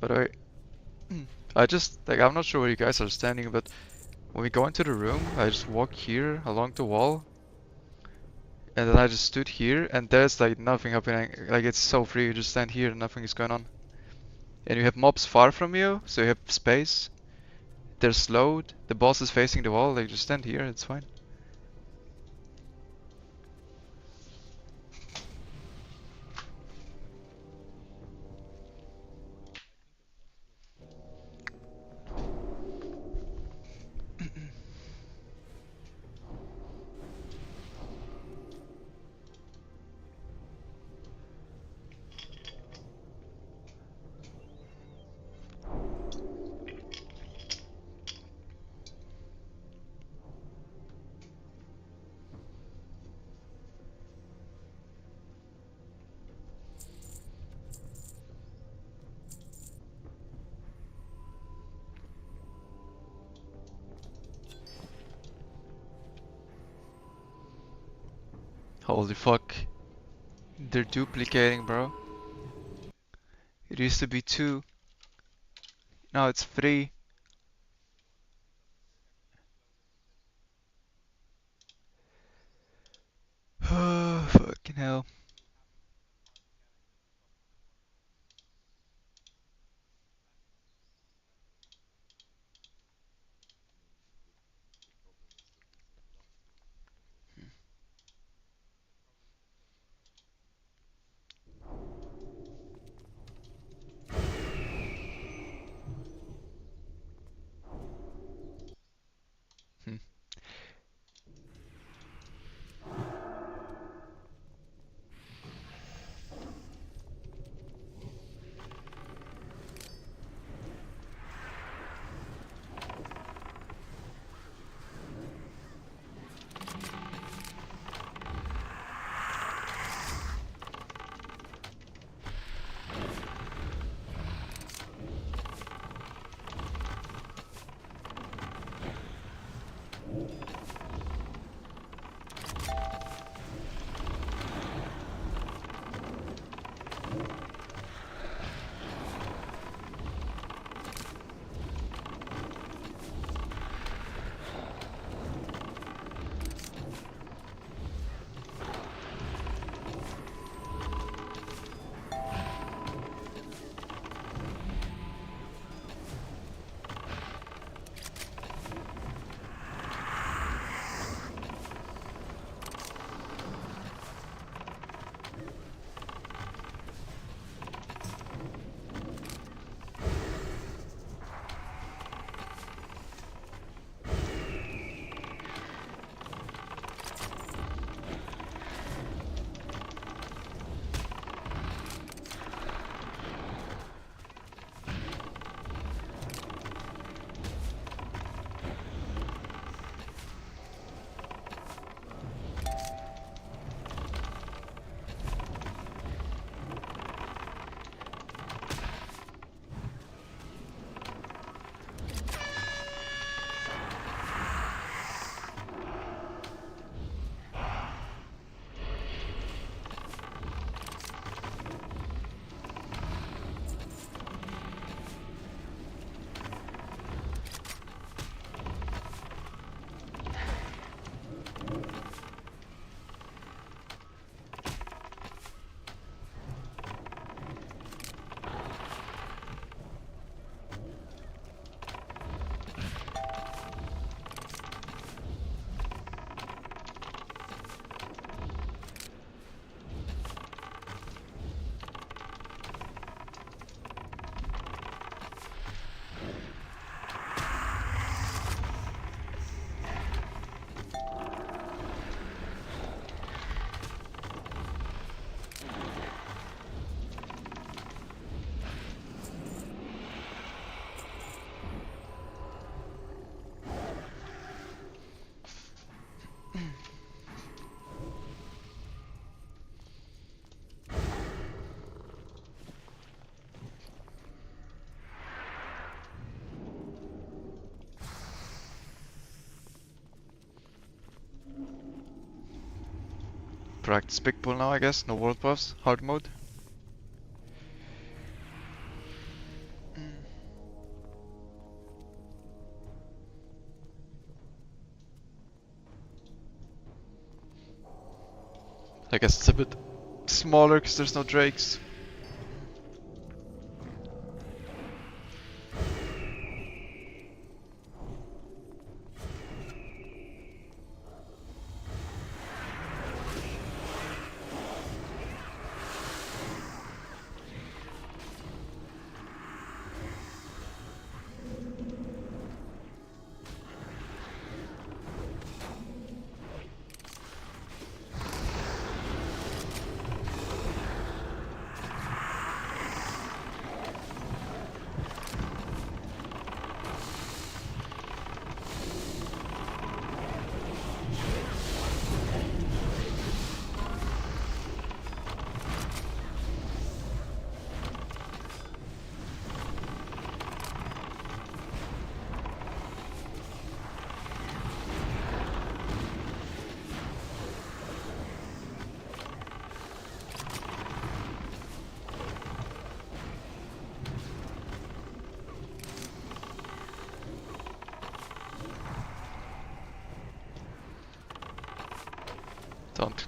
But I just like I'm not sure where you guys are standing, but when we go into the room, I just walk here along the wall, and then I just stood here, and there's like nothing happening. Like it's so free. You just stand here and nothing is going on. And you have mobs far from you, so you have space. They're slowed. The boss is facing the wall. Like just stand here. It's fine. Holy fuck. They're duplicating, bro. It used to be 2. Now it's 3. Fucking hell. Hmm. practice big pool now, I guess. No world buffs, hard mode. I guess it's a bit smaller because there's no drakes. Don't.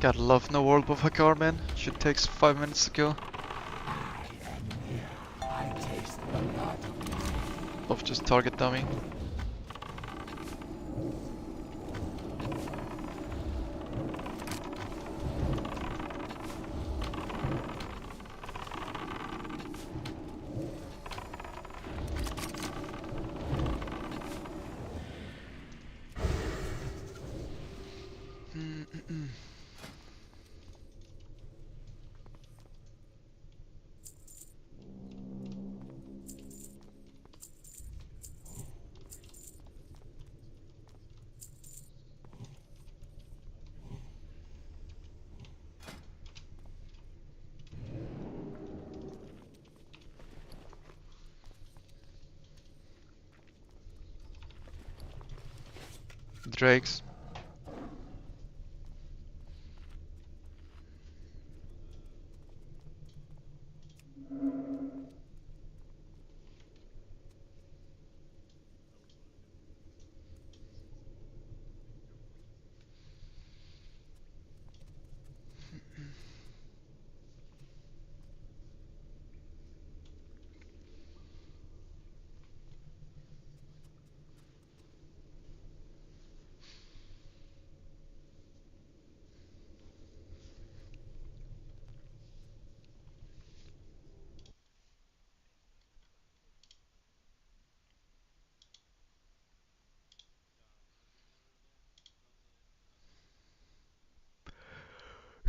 Gotta love no world buff Hakar, man. Shit takes 5 minutes to kill. Of just target dummy. Drakes.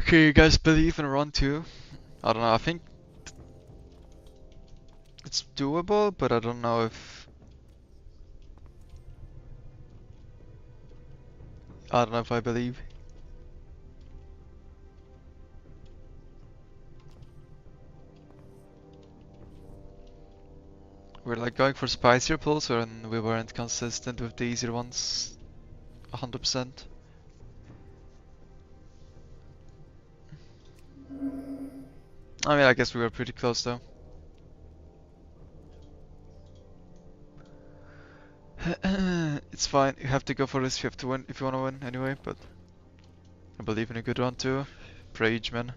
Okay, you guys believe in run 2? I don't know, I think it's doable, but I don't know if... I don't know if I believe. We're like going for spicier pulls and we weren't consistent with the easier ones 100%. I mean, I guess we were pretty close though. It's fine, you have to go for this if you have to win, if you wanna win anyway, but I believe in a good run too. Rage, man.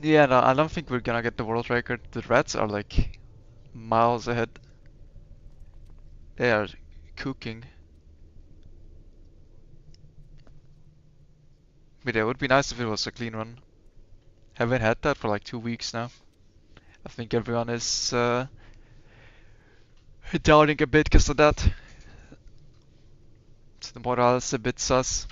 Yeah, no, I don't think we're gonna get the world record. The Reds are like miles ahead. They are cooking. But yeah, it would be nice if it was a clean run. Haven't had that for like 2 weeks now. I think everyone is doubting a bit because of that. So the morale's a bit sus.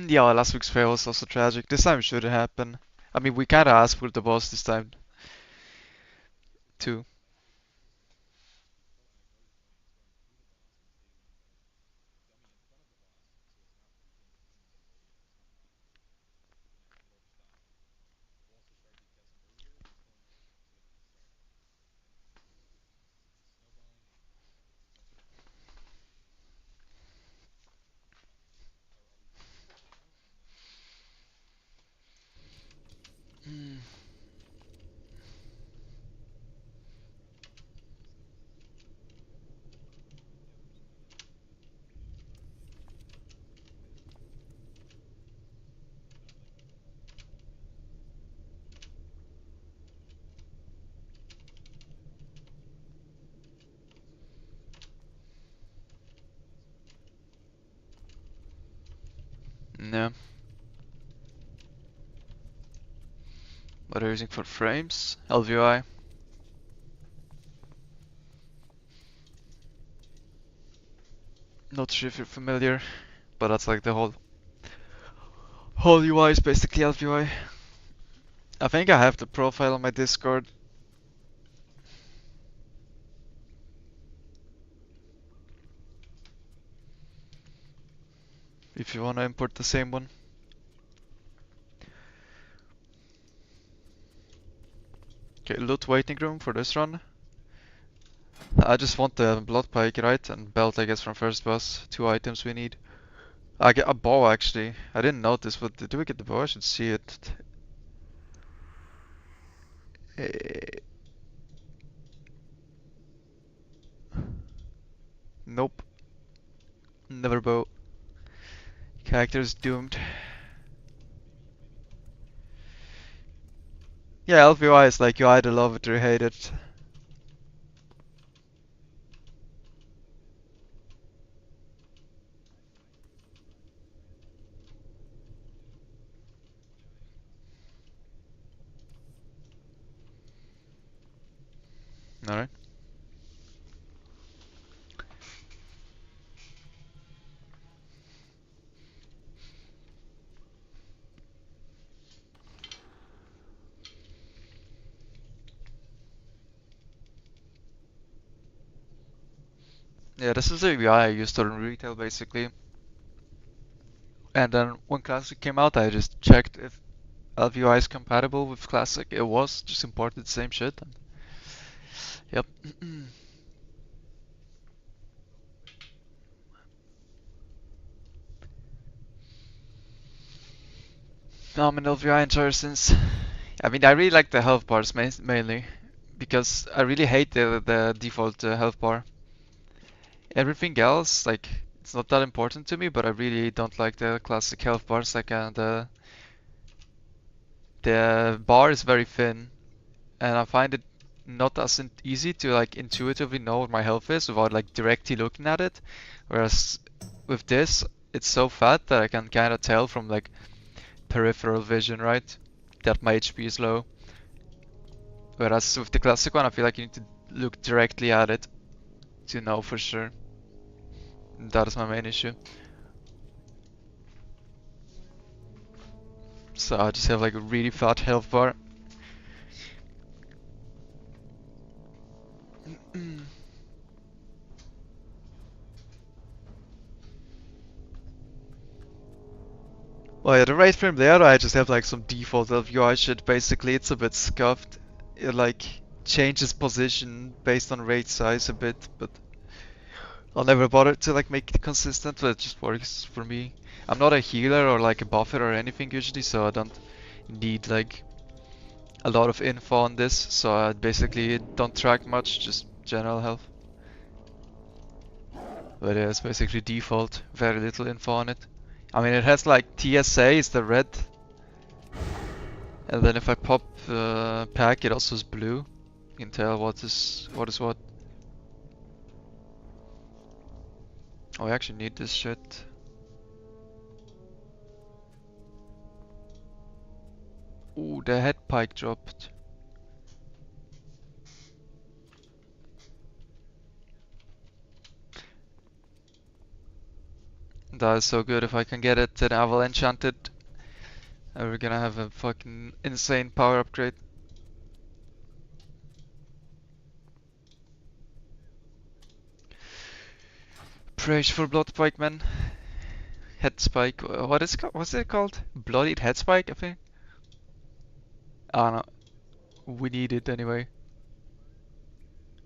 Yeah, last week's fail was also tragic. This time it shouldn't happen. I mean, we kinda asked for the boss this time too. Mm, yeah. What are you using for frames? LVI. Not sure if you're familiar, but that's like the whole UI is basically LVI. I think I have the profile on my Discord. If you wanna import the same one. Okay, loot waiting room for this run. I just want the blood pike, right? And belt, I guess, from first boss. 2 items we need. I get a bow actually. I didn't notice, but do we get the bow? I should see it. Eh, nope. Never bow. Character's doomed. Yeah, LVI is like you either love it or hate it. Alright. Yeah, this is the UI I used on retail basically. And then when Classic came out, I just checked if LVI is compatible with Classic. It was, just imported the same shit. And yep. I'm an LVI enjoyer since. I mean, I really like the health bars mainly because I really hate the default health bar. Everything else, like, it's not that important to me, but I really don't like the classic health bars. Like, the bar is very thin, and I find it not as easy to like intuitively know what my health is without like directly looking at it. Whereas with this, it's so fat that I can kind of tell from like peripheral vision, right, that my HP is low. Whereas with the classic one, I feel like you need to look directly at it to know for sure. That is my main issue. So I just have like a really fat health bar. Well, yeah, the right frame there, I just have like some default LVI shit. Basically, it's a bit scuffed. It like changes position based on rate size a bit, but I'll never bother to like make it consistent. But it just works for me. I'm not a healer or like a buffer or anything usually, so I don't need like a lot of info on this. So I basically don't track much, just general health. But yeah, it's basically default. Very little info on it. I mean, it has like TSA is the red. And then if I pop pack, it also is blue. You can tell what is what. Oh, I actually need this shit. Ooh, the head pike dropped. That is so good. If I can get it, then I will enchant it. And we're gonna have a fucking insane power upgrade. Praise for blood pike, man. Head spike. What is what's it called? Bloodied head spike, I think. I don't know. We need it anyway.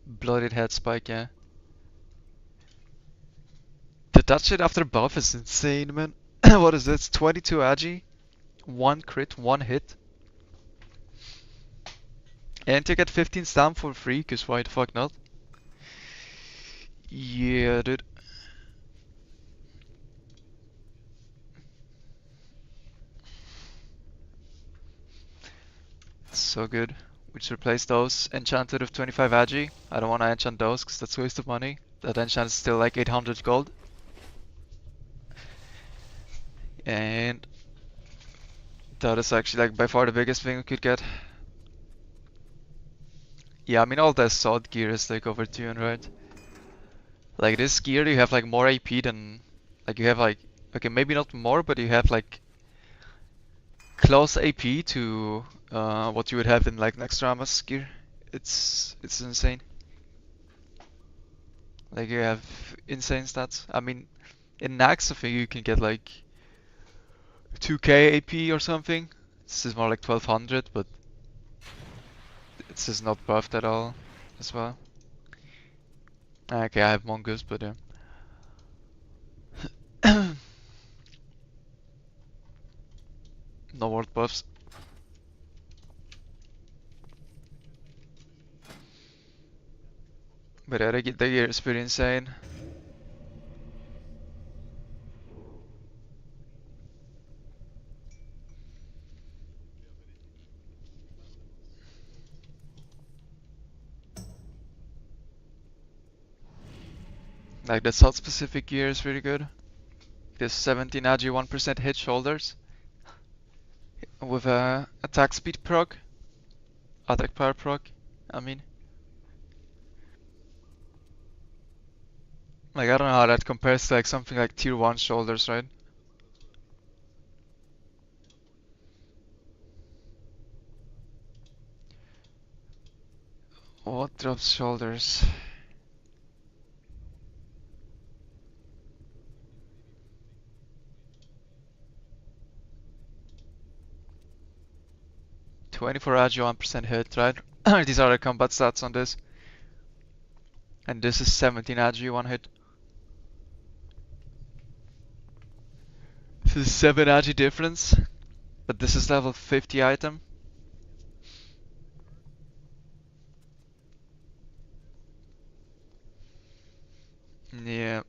Bloodied head spike, yeah. That shit after buff is insane, man. What is this? 22 agi, 1 crit, 1 hit. And to get 15 stam for free, cause why the fuck not? Yeah, dude. So good. We should replace those enchanted with 25 agi. I don't wanna enchant those, cause that's a waste of money. That enchant is still like 800 gold. And that is actually like by far the biggest thing we could get. Yeah, I mean all the sword gear is like over 200, right? Like this gear you have like more AP than, like you have like, okay, maybe not more, but you have like close AP to what you would have in like next Rama's gear. It's insane. Like you have insane stats. I mean, in Nax I think you can get like 2k AP or something. This is more like 1200, but it's just not buffed at all as well. Okay, I have Mongoose, but yeah. No ward buffs. But yeah, the gear is pretty insane. Like the salt specific gear is really good. This 17 agi 1% hit shoulders with a attack speed proc, attack power proc. I mean, like I don't know how that compares to like something like tier 1 shoulders, right? What drops shoulders? "24 agi 1% hit, right? These are the combat stats on this. And this is 17 agi 1 hit. This is 7 agi difference. But this is level 50 item. Yeah.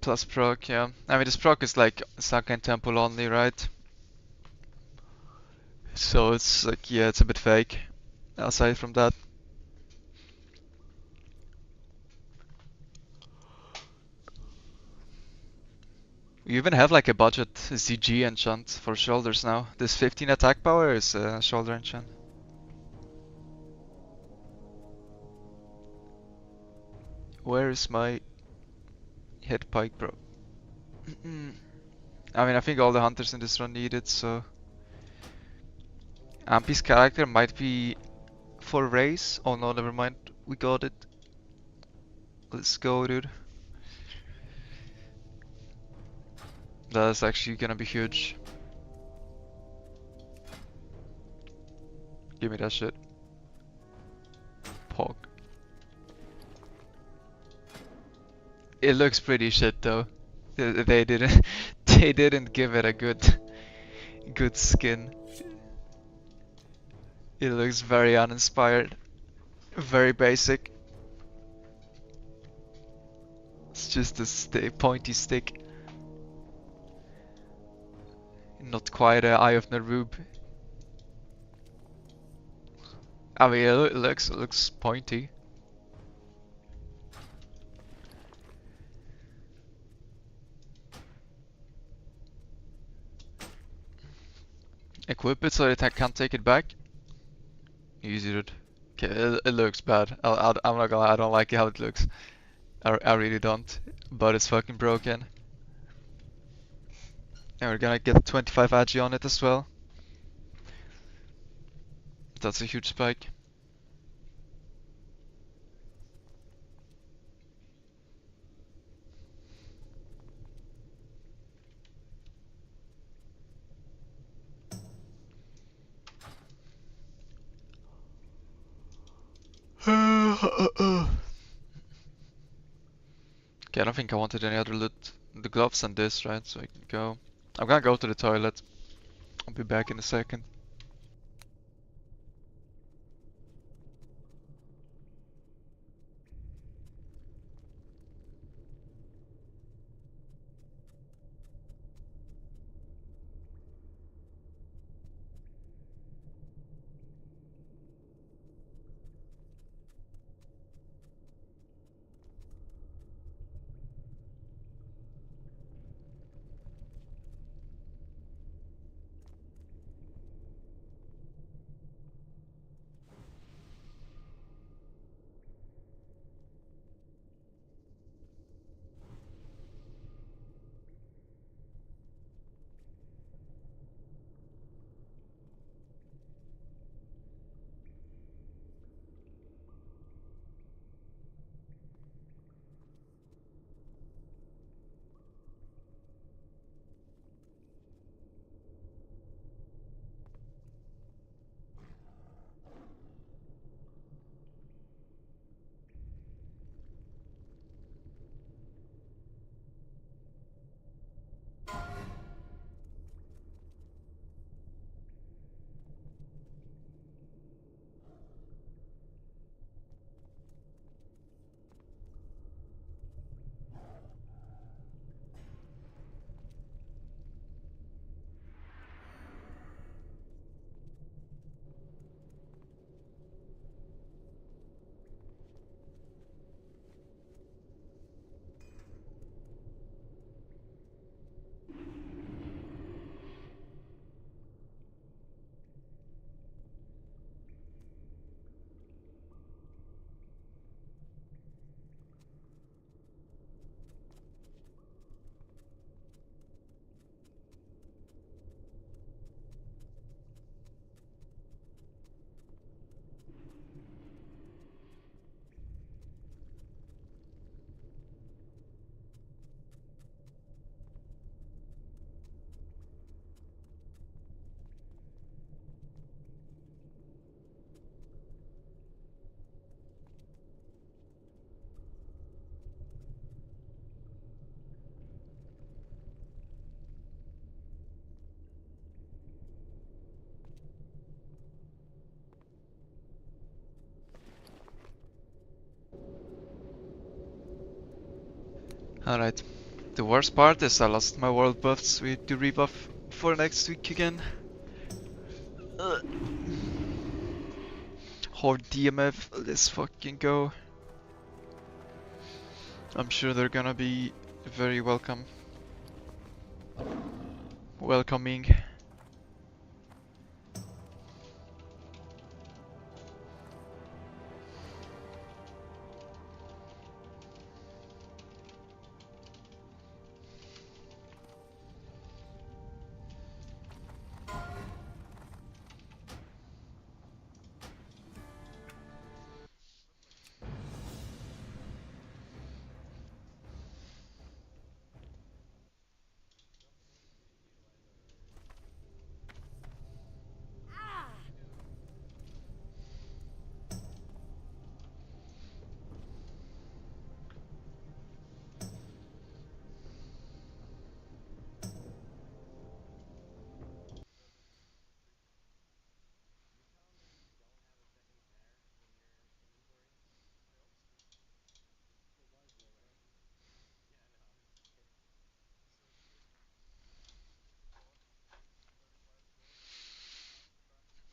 Plus proc, yeah. I mean, this proc is like Sunken Temple only, right? So it's like, yeah, it's a bit fake. Aside from that. We even have like a budget ZG enchant for shoulders now. This 15 attack power is a shoulder enchant. Where is my head pike, bro? I mean, I think all the hunters in this run need it, so... Ampi's character might be for race. Oh no, never mind. We got it. Let's go, dude. That's actually gonna be huge. Give me that shit. Pog. It looks pretty shit though. They didn't they didn't give it a good skin. It looks very uninspired. Very basic. It's just a pointy stick. Not quite a Eye of Narub. I mean, it looks pointy. Equip it so that I can't take it back. Easy, dude. Okay, it looks bad. I'm not gonna lie, I don't like how it looks. I really don't. But it's fucking broken. And we're gonna get 25 agi on it as well. That's a huge spike. Okay, I don't think I wanted any other loot. The gloves and this, right? So I can go. I'm gonna go to the toilet. I'll be back in a second. Alright. The worst part is I lost my world buffs. We need to rebuff for next week again. Ugh. Horde DMF, let's fucking go. I'm sure they're gonna be very welcoming.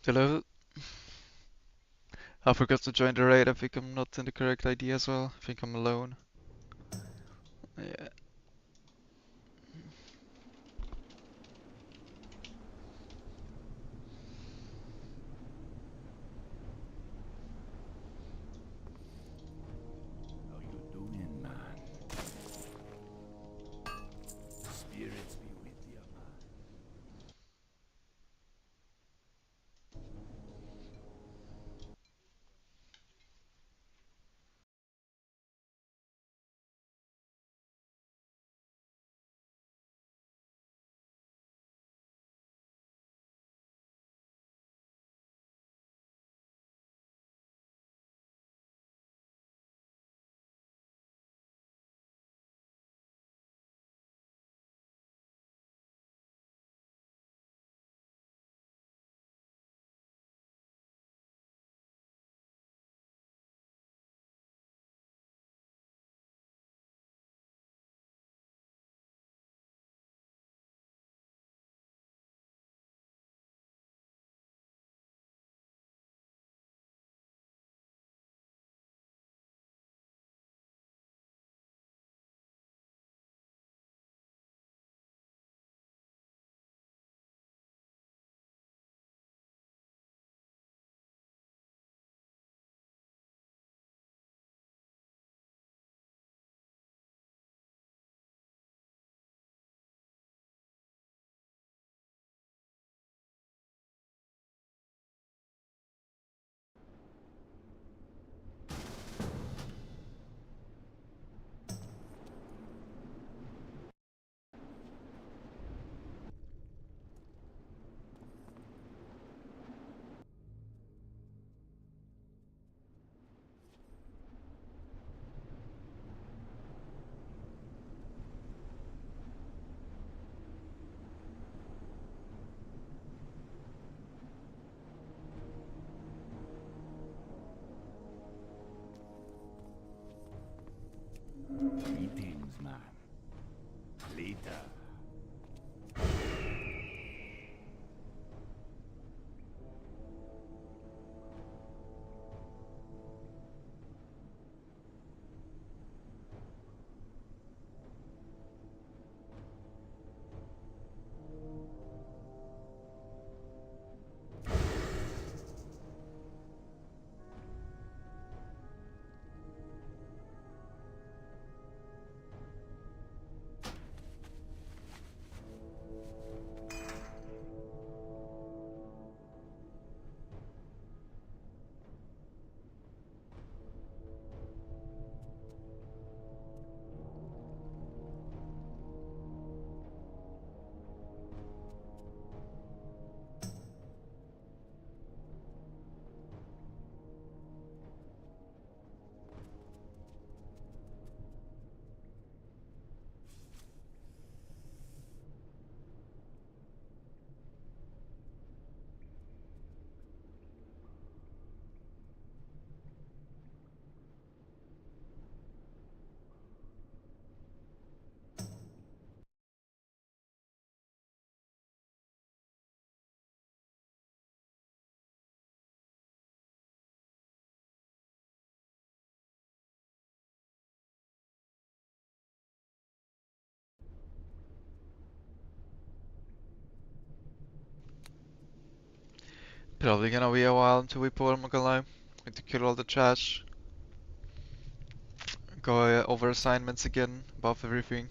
Hello? I forgot to join the raid. I think I'm not in the correct ID as well. I think I'm alone. Yeah. How you doing, man? Spirits be with you, man. Probably gonna be a while until we pull, I'm not gonna lie. Need to kill all the trash. Go over assignments again, buff everything.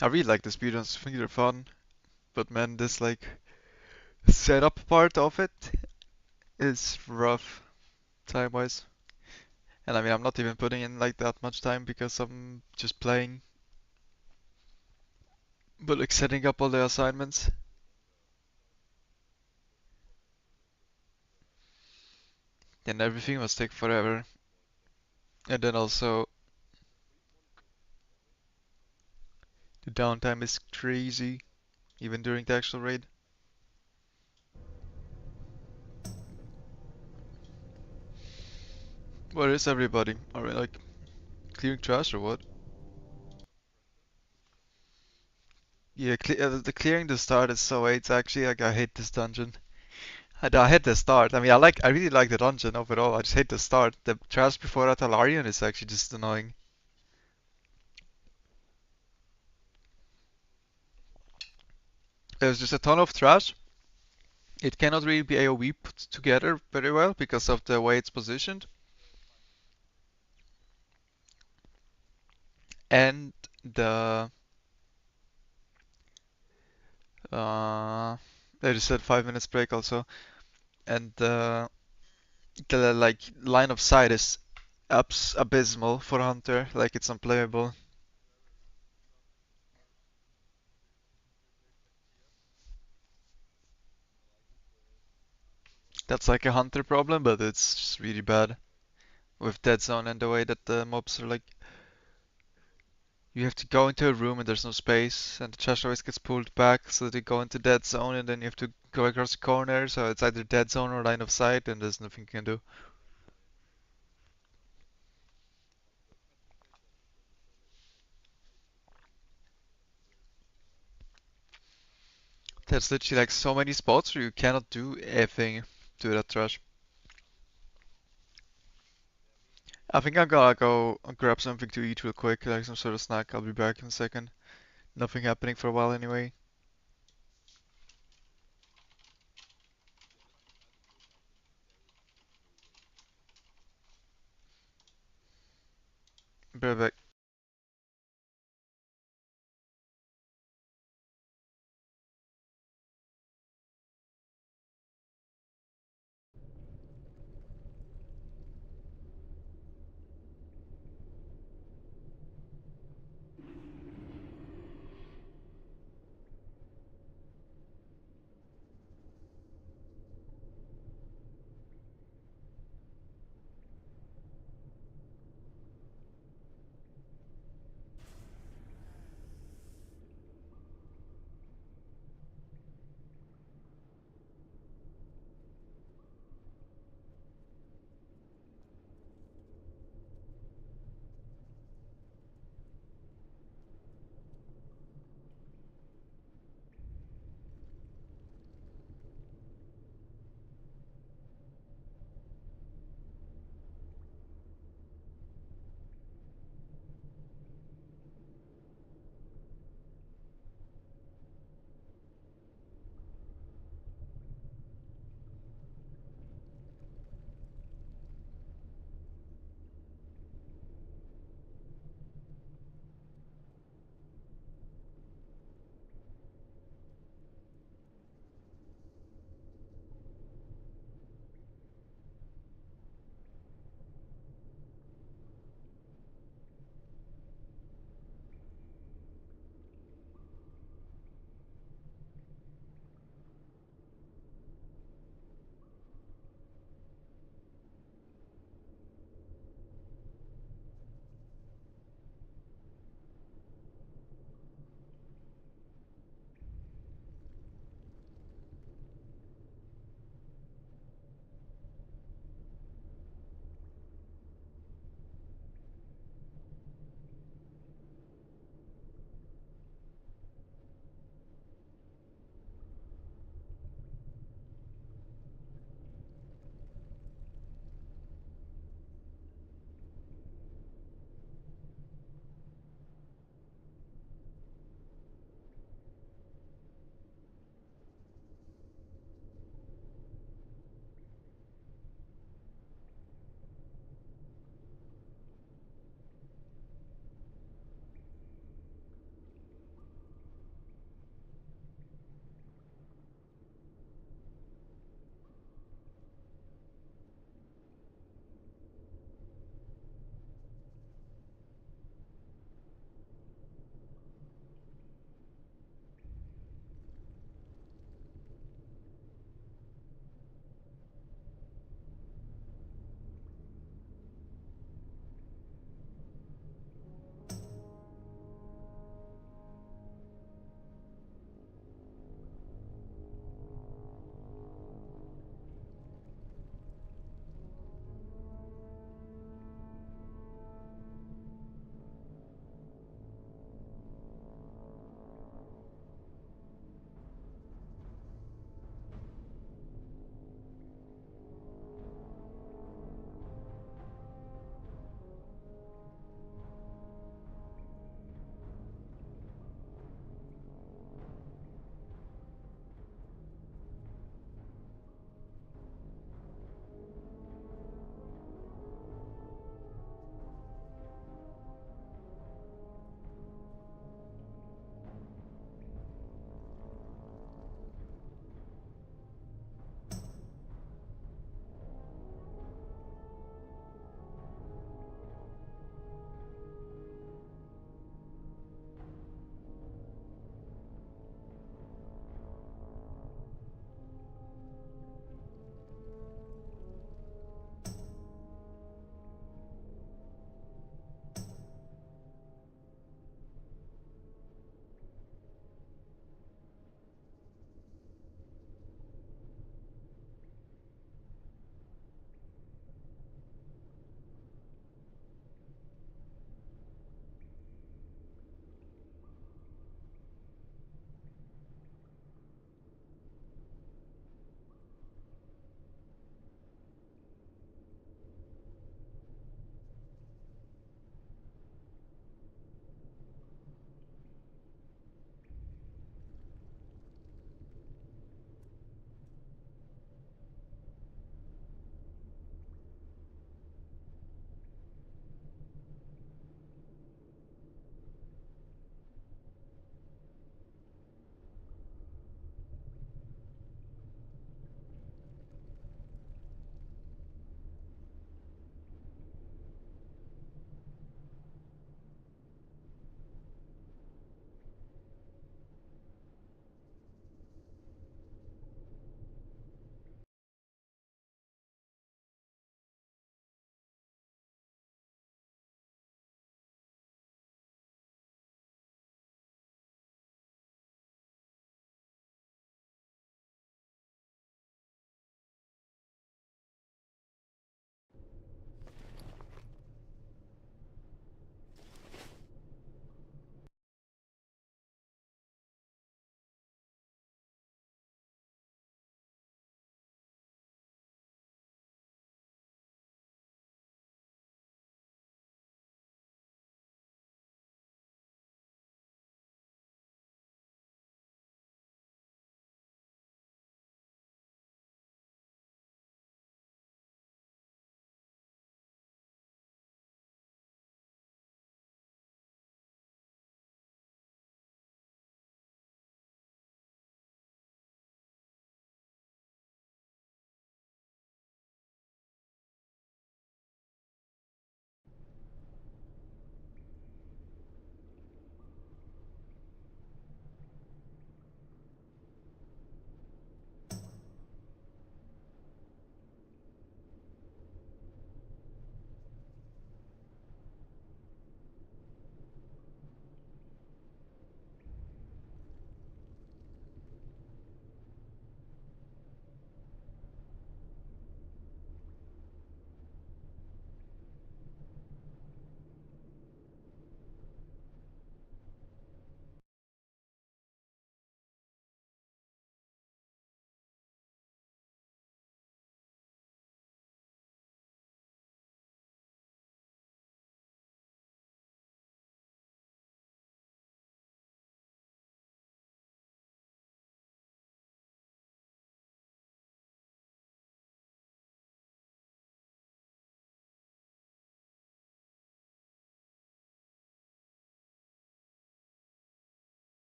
I really like the speedruns, I think they're fun. But man, this like setup part of it is rough time-wise. And I mean, I'm not even putting in like that much time because I'm just playing. But like setting up all the assignments, then everything must take forever. And then also the downtime is crazy, even during the actual raid. Where is everybody? Are we like clearing trash or what? Yeah, the clearing the start is so it's actually like I hate this dungeon. I hate the start. I mean, I really like the dungeon overall. I just hate the start. The trash before Atalarian is actually just annoying. There's just a ton of trash. It cannot really be AoE put together very well because of the way it's positioned. And the uh, they just said 5 minutes break also. And the like line of sight is abysmal for Hunter. Like it's unplayable. That's like a hunter problem, but it's just really bad with dead zone and the way that the mobs are like. You have to go into a room and there's no space, and the chest always gets pulled back, so they go into dead zone, and then you have to go across the corner, so it's either dead zone or line of sight, and there's nothing you can do. There's literally like so many spots where you cannot do anything to that trash. I think I'm gonna go grab something to eat real quick, like some sort of snack. I'll be back in a second. Nothing happening for a while anyway. Be right back.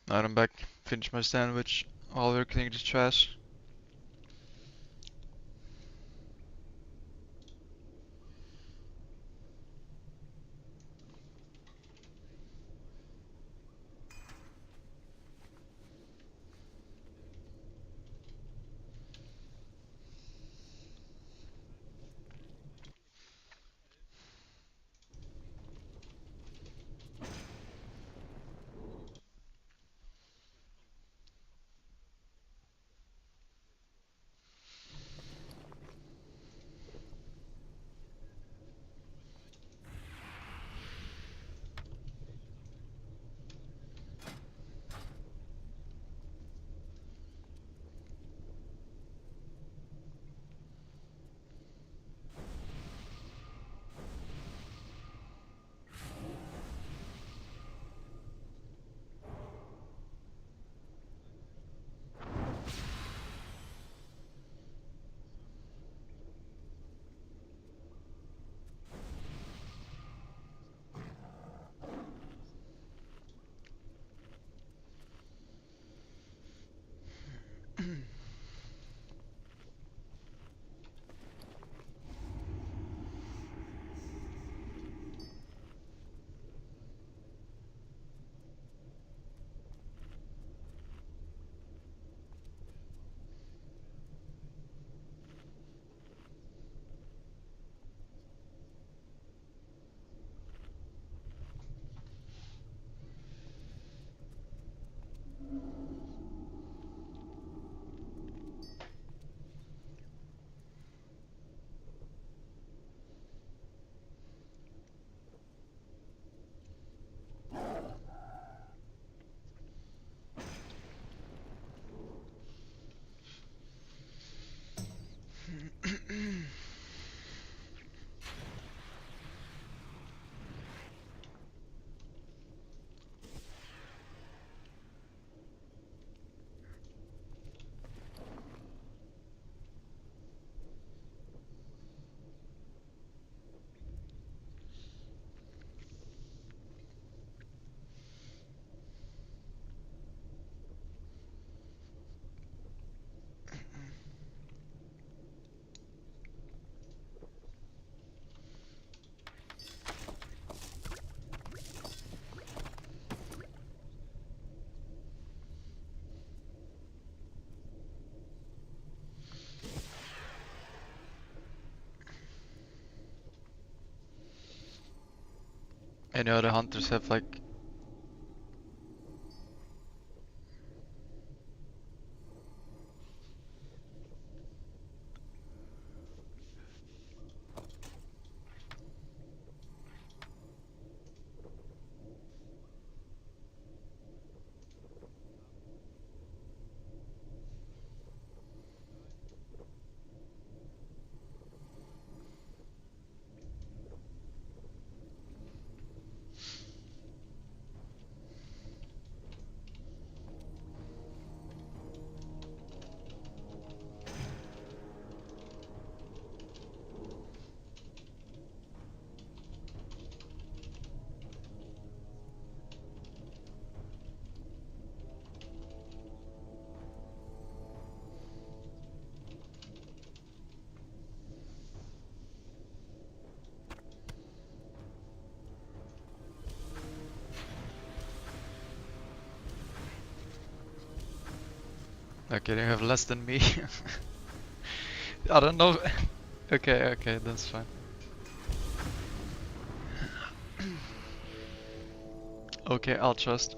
Alright, I'm back. Finish my sandwich while we're cleaning the trash. Any other hunters have like okay, they have less than me. I don't know. Okay, okay, that's fine. Okay, I'll trust.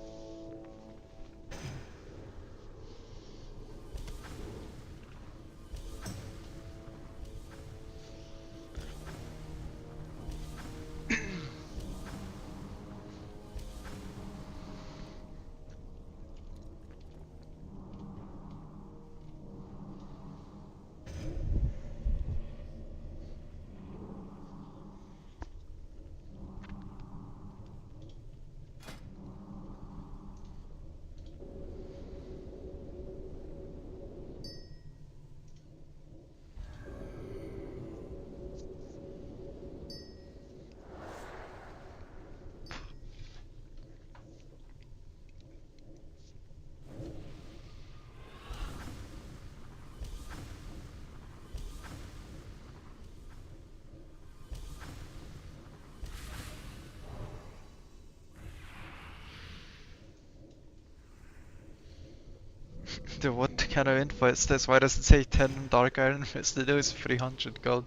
Dude, what kind of info is this? Why does it say 10 dark iron instead of 300 gold?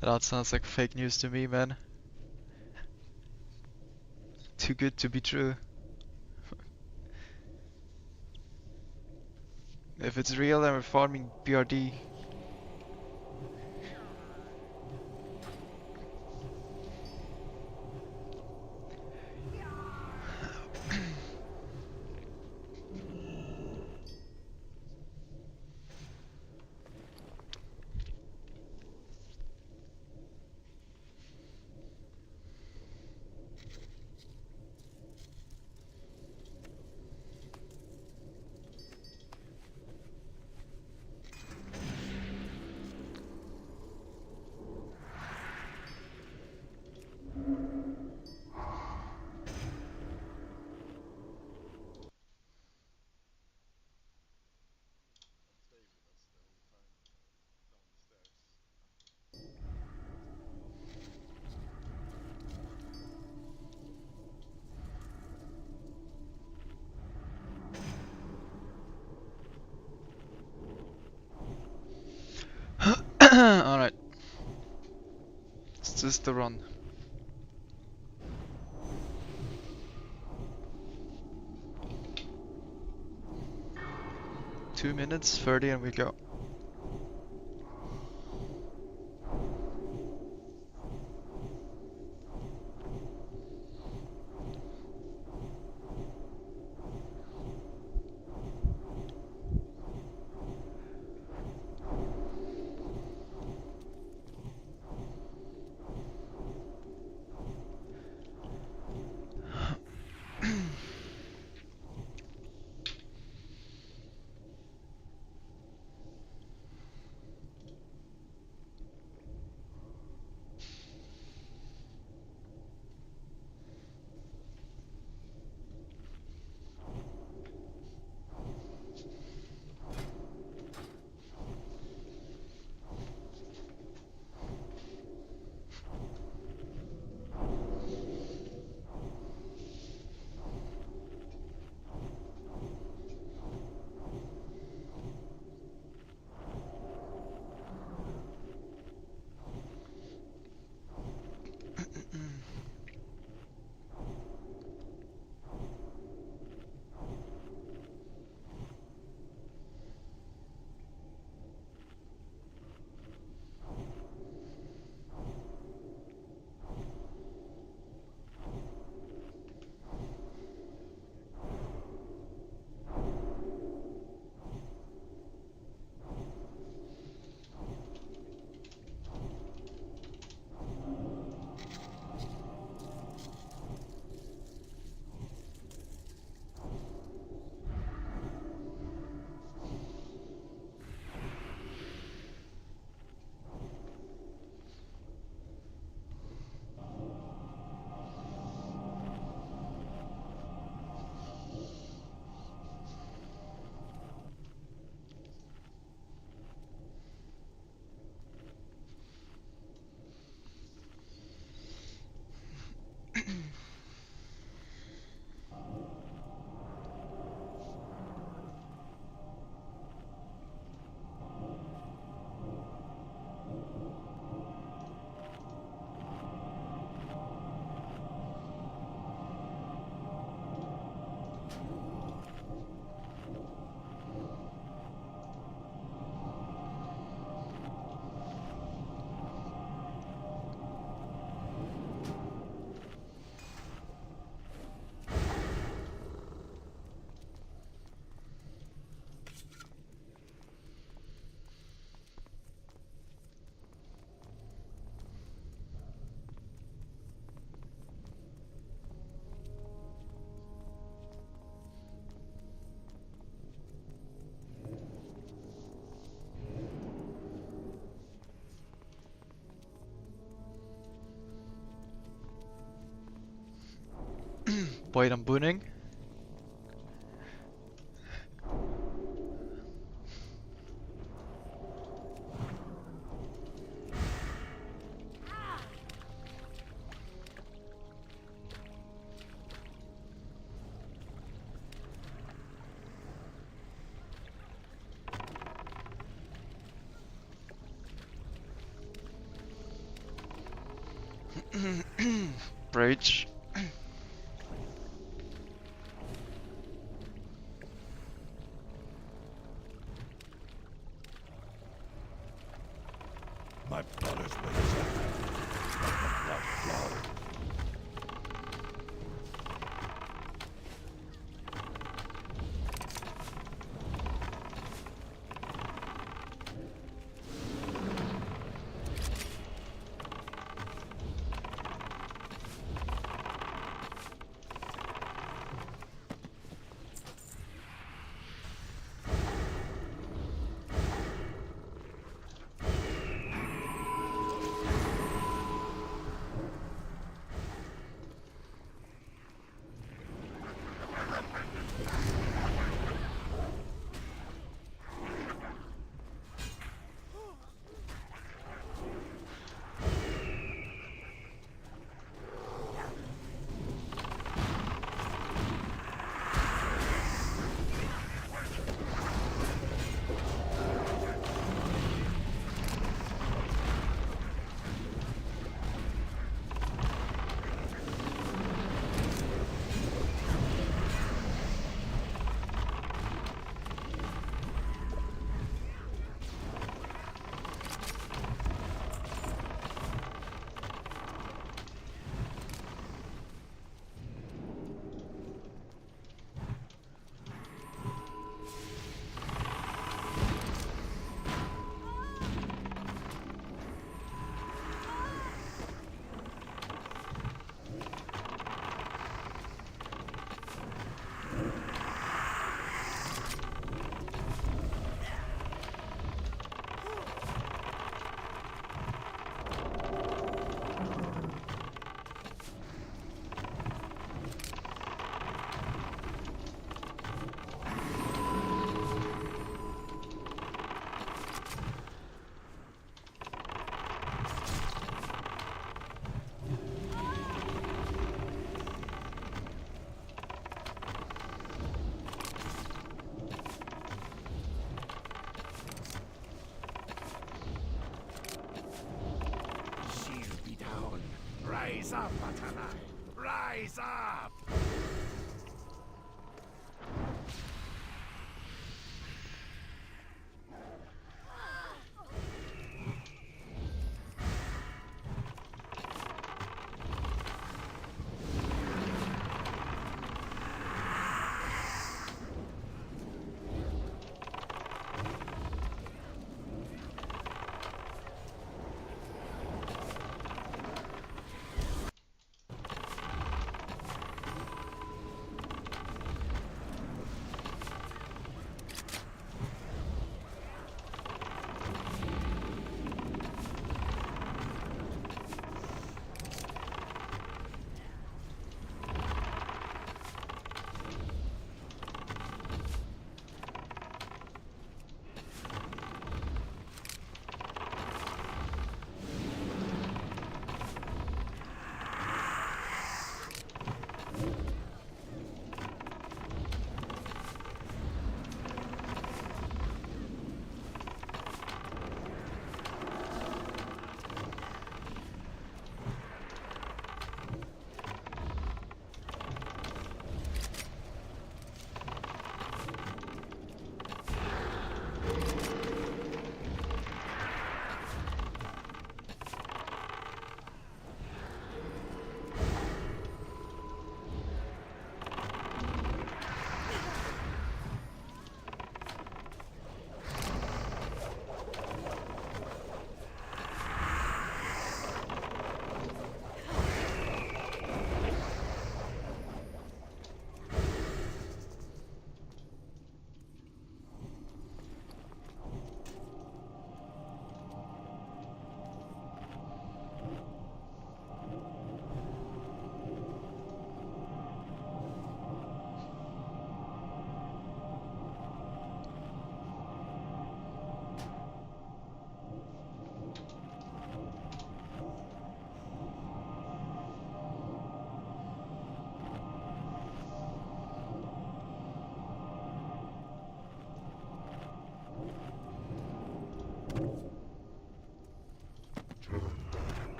That sounds like fake news to me, man. Too good to be true. If it's real, then we're farming BRD. Alright. It's just the run. Two minutes, 30 and we go. Wait, I'm booting. Rage. My brothers will suffer. Let the blood flow. Shield be down. Rise up, Atalai. Rise up!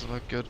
doesn't look good.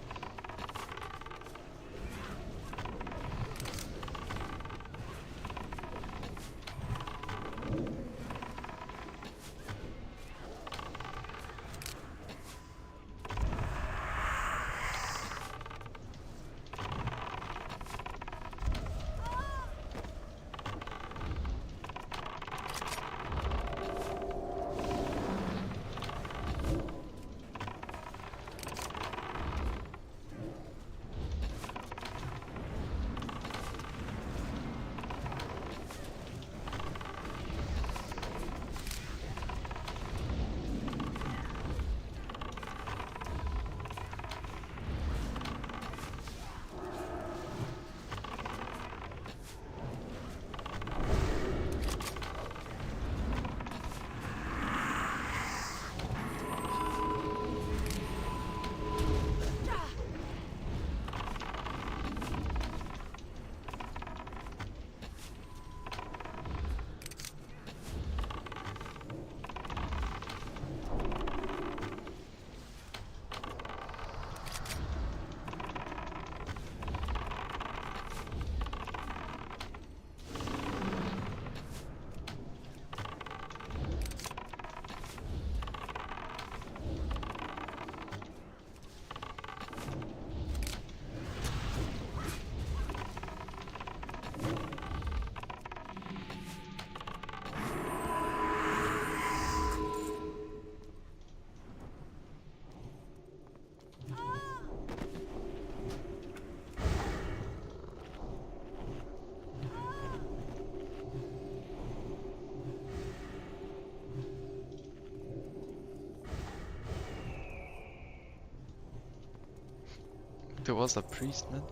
There was a priest, man.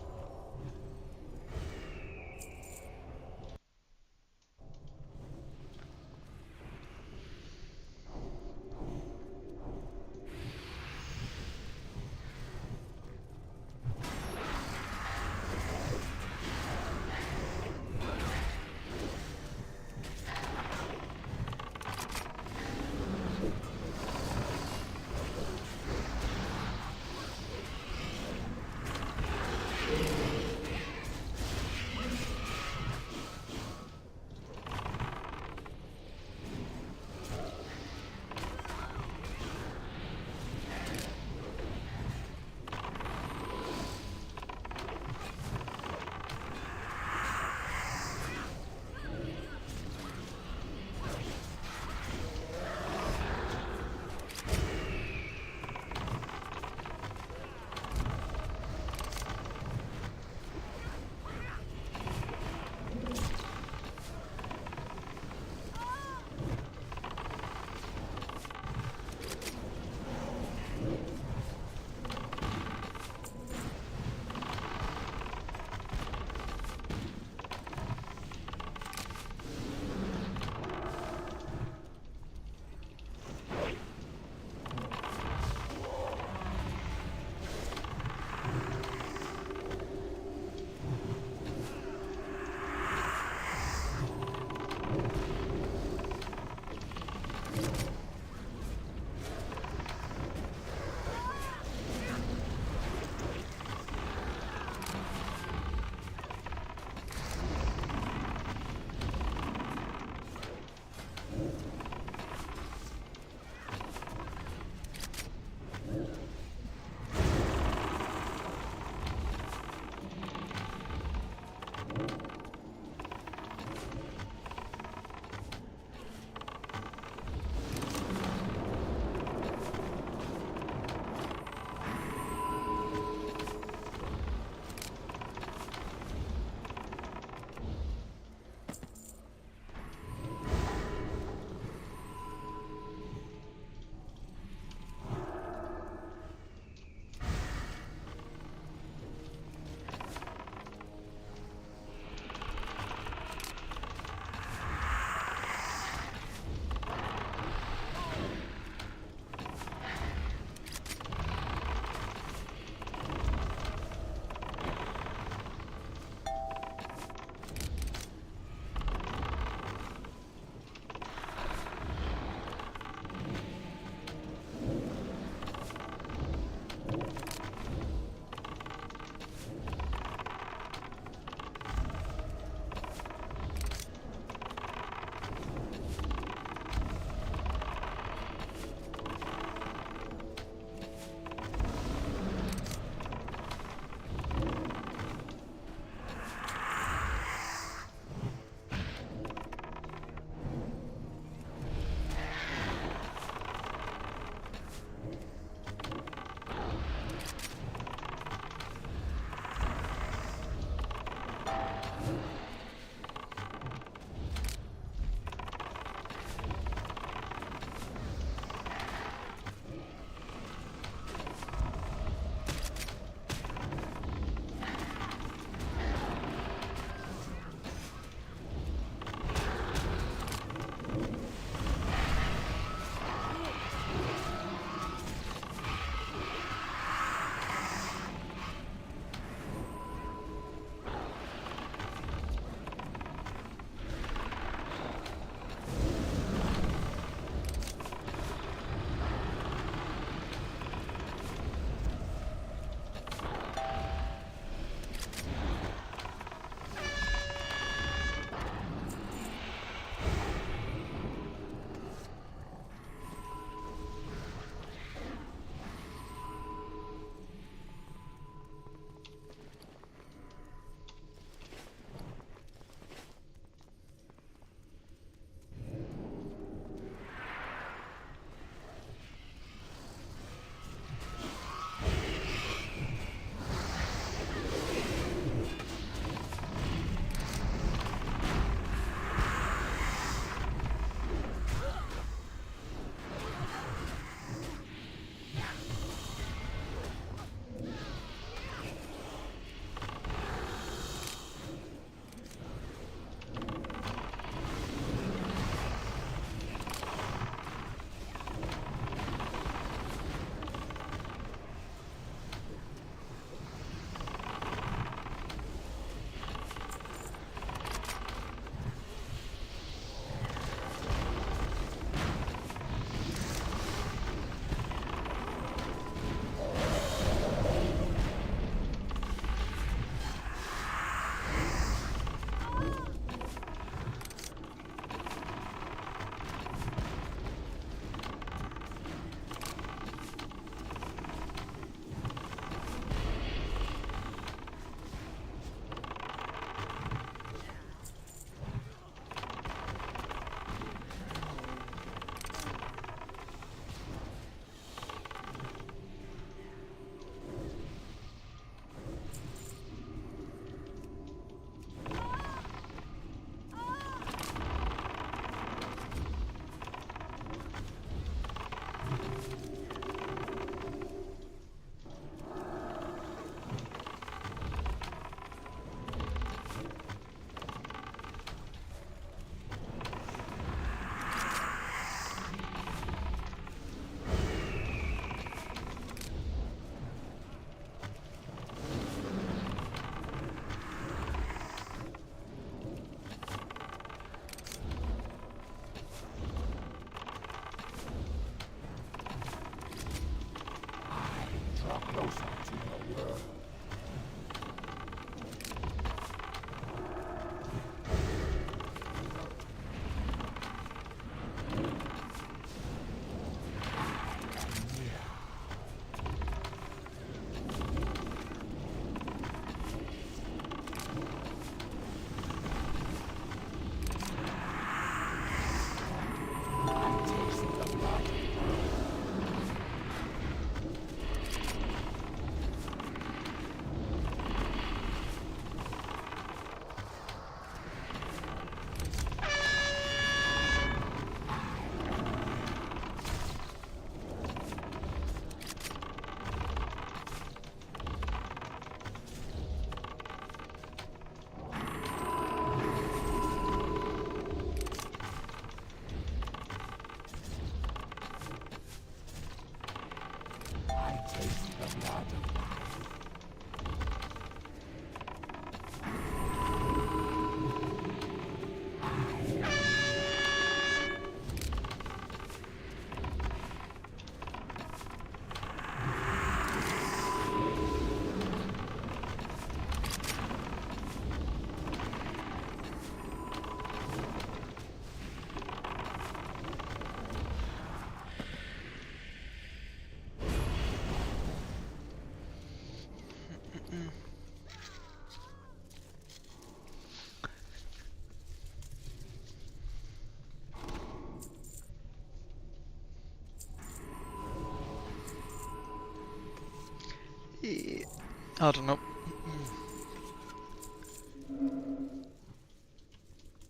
I don't know.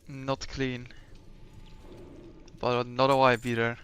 Not clean. But not a wipe either.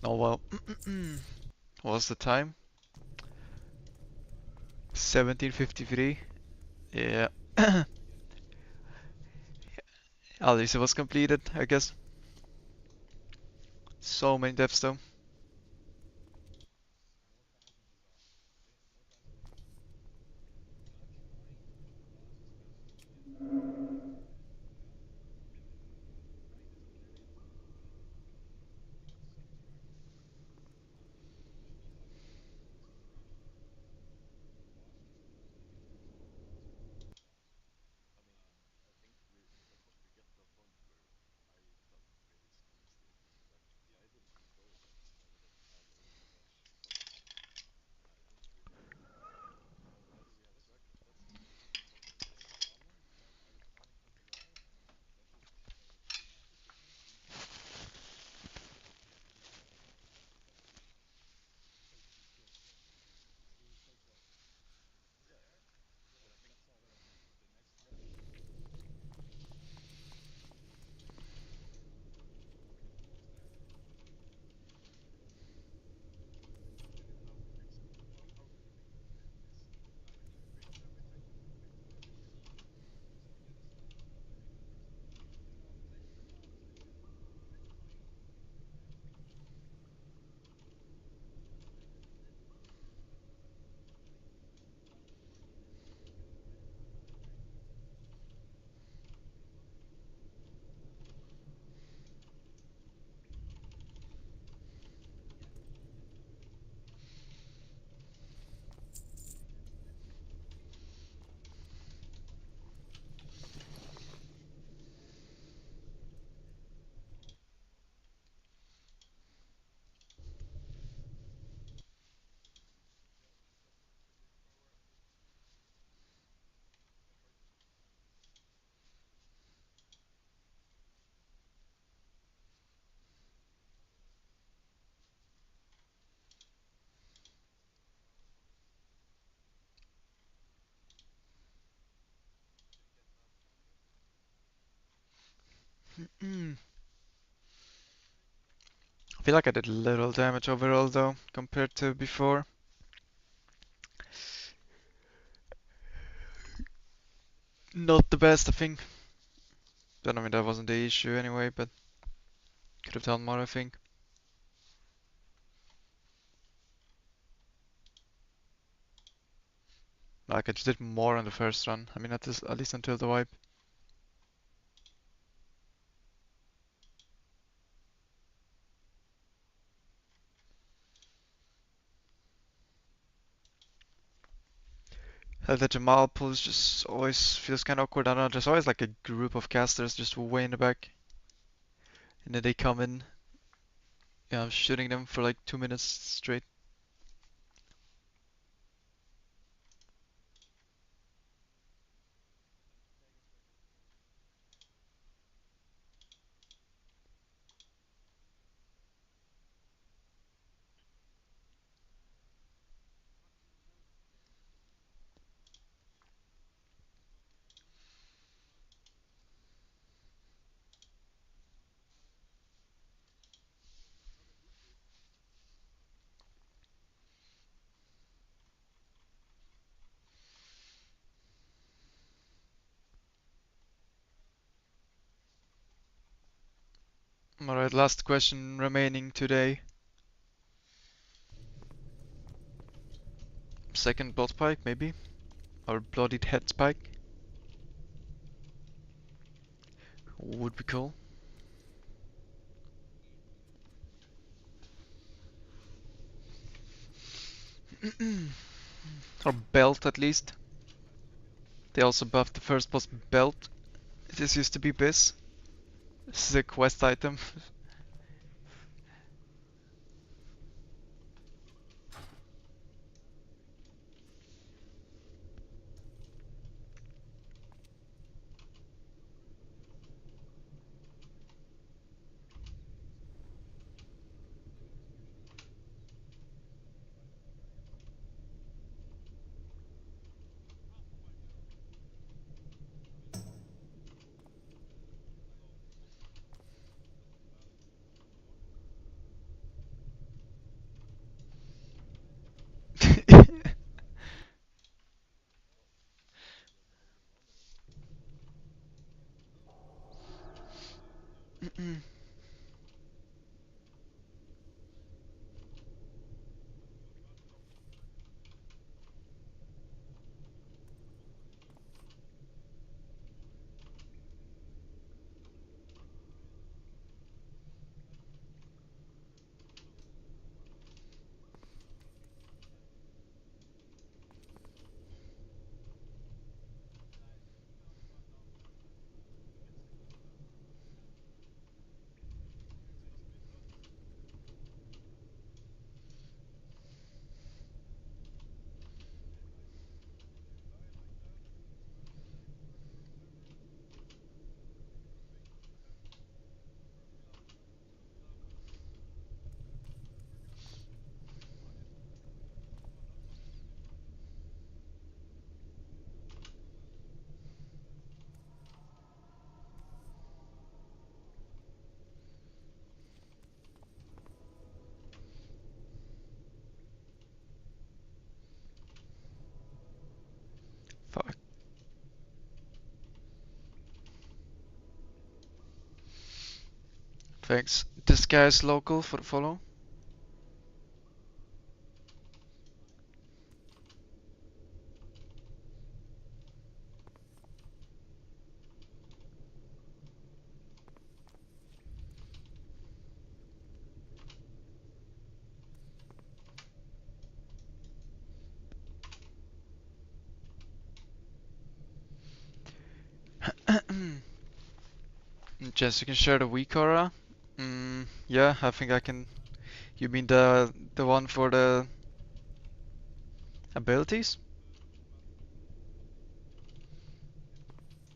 Oh well. What's the time? 17:53. Yeah. At least it was completed, I guess. So many deaths though. I feel like I did little damage overall though, compared to before. Not the best, I think. But I mean, that wasn't the issue anyway, but could have done more, I think. Like, I just did more on the first run. I mean, at least until the wipe. The Jamal pulls just always feels kind of awkward. I don't know, there's always like a group of casters just way in the back. And then they come in. Yeah, I'm shooting them for like 2 minutes straight. Alright, last question remaining today. Second blood spike, maybe? Or bloodied head spike? Would be cool. Or belt at least. They also buffed the first boss belt. This used to be Biz. This is a quest item. Fuck. Thanks. This guy is local for the follow. Jess, you can share the weak aura. Yeah, I think I can. You mean the one for the abilities?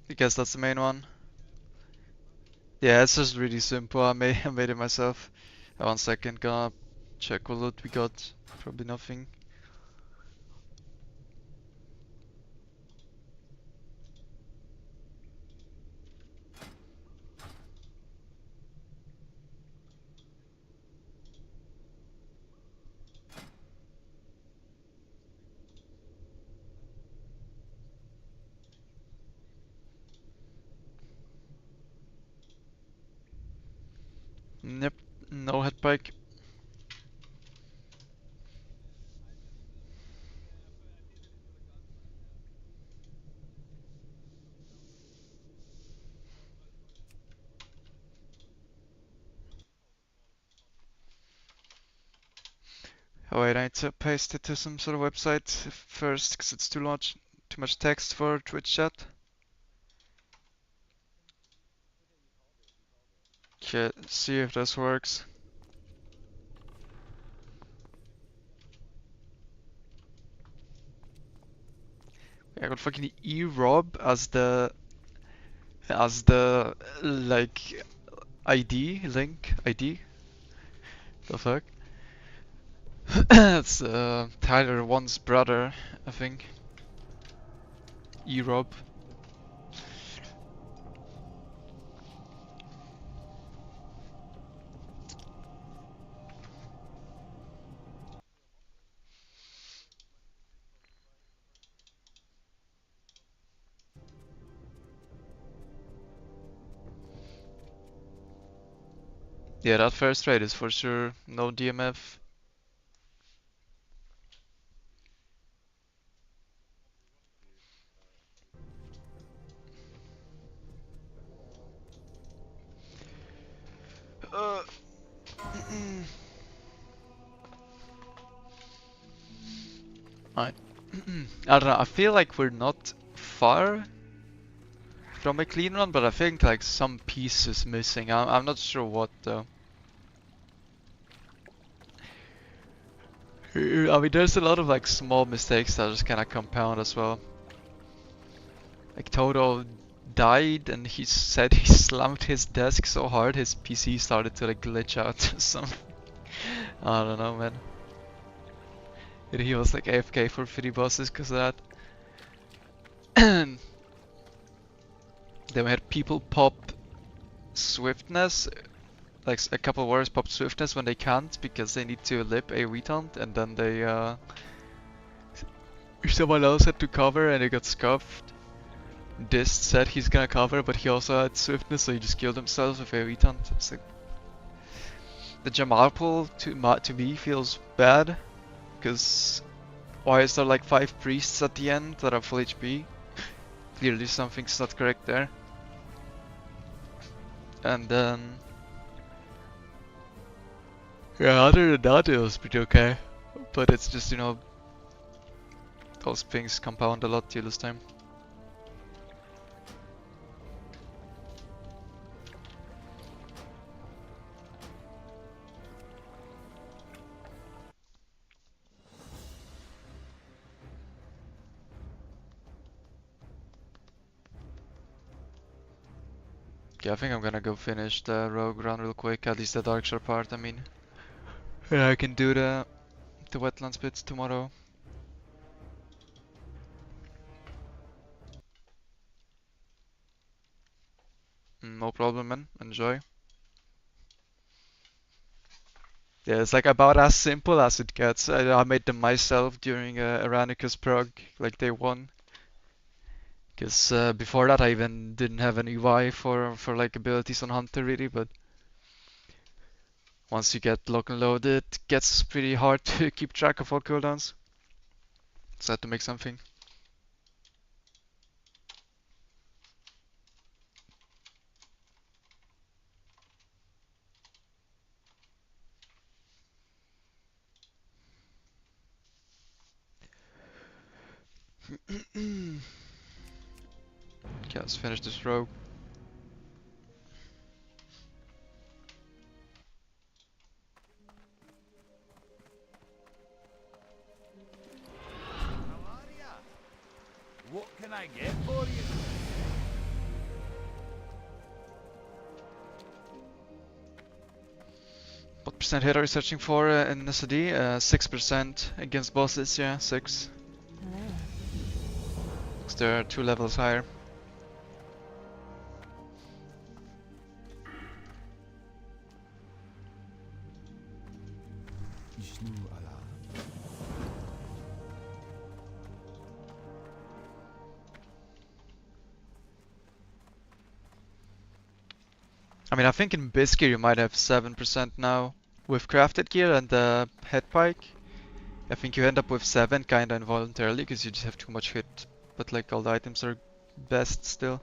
I guess that's the main one. Yeah, it's just really simple. I made it myself. 1 second, gonna check what loot we got. Probably nothing. Yep, no head bike. Oh wait, I need to paste it to some sort of website first, because it's too much text for Twitch chat. Okay, see if this works. I got fucking E-Rob as the like ID link ID. The fuck? It's Tyler One's brother, I think. E-Rob. Yeah, that first raid is for sure no DMF. Uh, I I don't know, I feel like we're not far from a clean run, but I think like some piece is missing. I'm not sure what though. I mean, there's a lot of like small mistakes that just kind of compound as well. Like Toto died and he said he slammed his desk so hard his PC started to like glitch out or something. I don't know, man. And he was like AFK for 3 bosses because of that. Then we had people pop swiftness, like a couple of warriors pop swiftness when they can't because they need to lip a retaunt, and then they someone else had to cover and they got scuffed. Dist said he's gonna cover, but he also had swiftness, so he just killed himself with a retaunt. It's like the Jamal pull to me feels bad, because why is there like 5 priests at the end that are full HP? Clearly something's not correct there. And then yeah, other than that it was pretty okay. But it's just, you know, those things compound a lot till this time. Okay, I think I'm gonna go finish the rogue run real quick, at least the Darkshire part, I mean. Yeah, I can do the wetlands bits tomorrow. No problem, man. Enjoy. Yeah, it's like about as simple as it gets. I made them myself during Aranicus prog, like day 1. Because before that I even didn't have any UI for like abilities on Hunter really, but once you get lock and load it gets pretty hard to keep track of all cooldowns. So I had to make something. Okay, let's finish this rogue. How are ya? What can I get for you? What percent hit are you searching for in SAD? 6% against bosses, yeah, 6. Hello. Because they're 2 levels higher. Ishnu Allah. I mean, I think in Bisgear you might have 7% now. With crafted gear and the head pike, I think you end up with 7 kinda involuntarily because you just have too much hit. But like all the items are best still.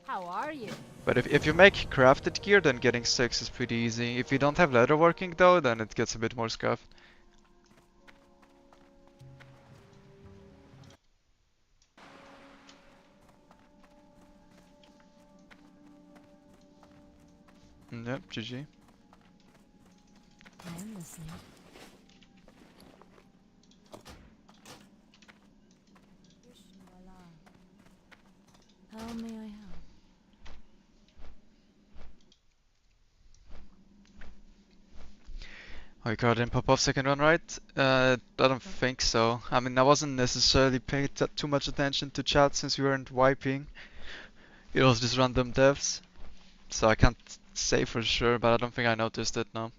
How are you? But if you make crafted gear, then getting 6 is pretty easy. If you don't have leatherworking though, then it gets a bit more scuffed. Yep, GG. I am listening. Vishnu Allah. How may I help? Oh, your card didn't pop off second run, right? I don't think so. I mean, I wasn't necessarily paying too much attention to chat since we weren't wiping. It was just random devs. So I can't say for sure, but I don't think I noticed it now.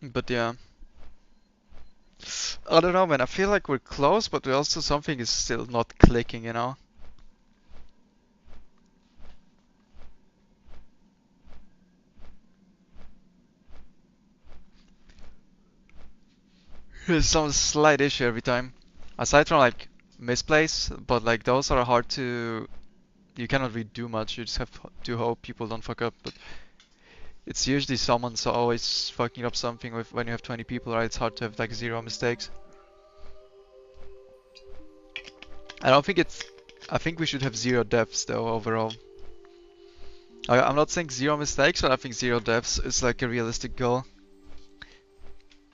But yeah. I don't know, man. I feel like we're close, but we also something is still not clicking, you know? There's some slight issue every time. Aside from like misplays, but like those are hard to. You cannot really do much. You just have to hope people don't fuck up. But it's usually someone's always fucking up something with when you have 20 people, right? It's hard to have like 0 mistakes. I don't think it's. I think we should have 0 deaths though overall. I'm not saying 0 mistakes, but I think 0 deaths is like a realistic goal.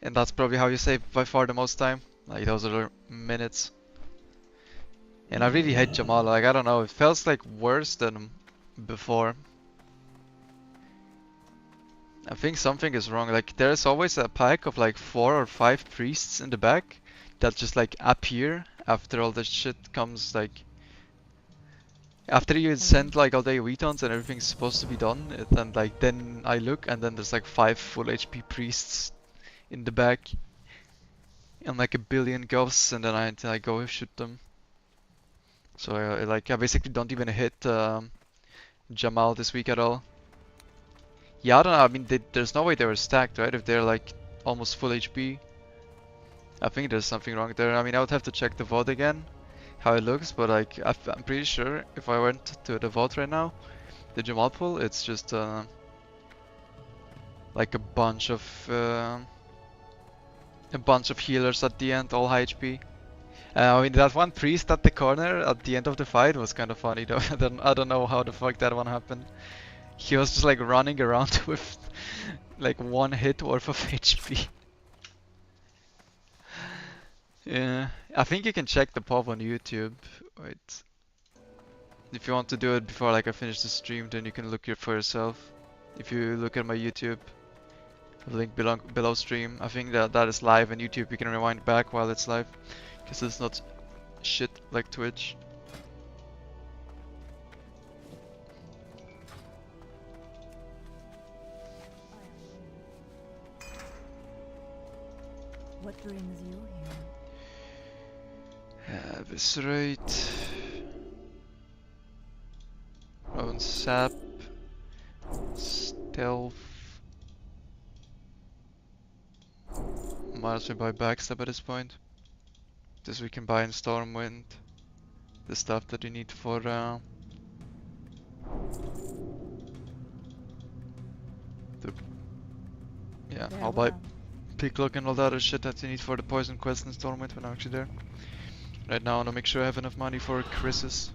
And that's probably how you save by far the most time. Like those are the minutes. And I really hate Jamal. Like I don't know, it feels like worse than before. I think something is wrong. Like there's always a pack of like 4 or 5 priests in the back that just like appear after all the shit comes like after you send like all the Wheatons and everything's supposed to be done, and like then I look and then there's like 5 full HP priests in the back and like a billion ghosts, and then I go shoot them. So I basically don't even hit Jamal this week at all. Yeah, I don't know. I mean, there's no way they were stacked, right? If they're like almost full HP. I think there's something wrong there. I mean, I would have to check the VOD again, how it looks, but like I'm pretty sure if I went to the VOD right now, the Jamal pool, it's just like a bunch of healers at the end, all high HP. I mean, that one priest at the corner at the end of the fight was kind of funny though. I don't know how the fuck that one happened. He was just like running around with like 1 hit worth of HP. Yeah, I think you can check the pop on YouTube. Wait. If you want to do it before like I finish the stream, then you can look it for yourself. If you look at my YouTube, link below stream. I think that is live on YouTube. You can rewind back while it's live, because it's not shit like Twitch. What brings you here? Eviscerate. Own sap. Stealth. Might as well buy backstab at this point. This we can buy in Stormwind. The stuff that you need for the yeah, I'll buy Picklock and all the other shit that you need for the poison quest in Stormwind when I'm actually there. Right now I wanna make sure I have enough money for Chris's.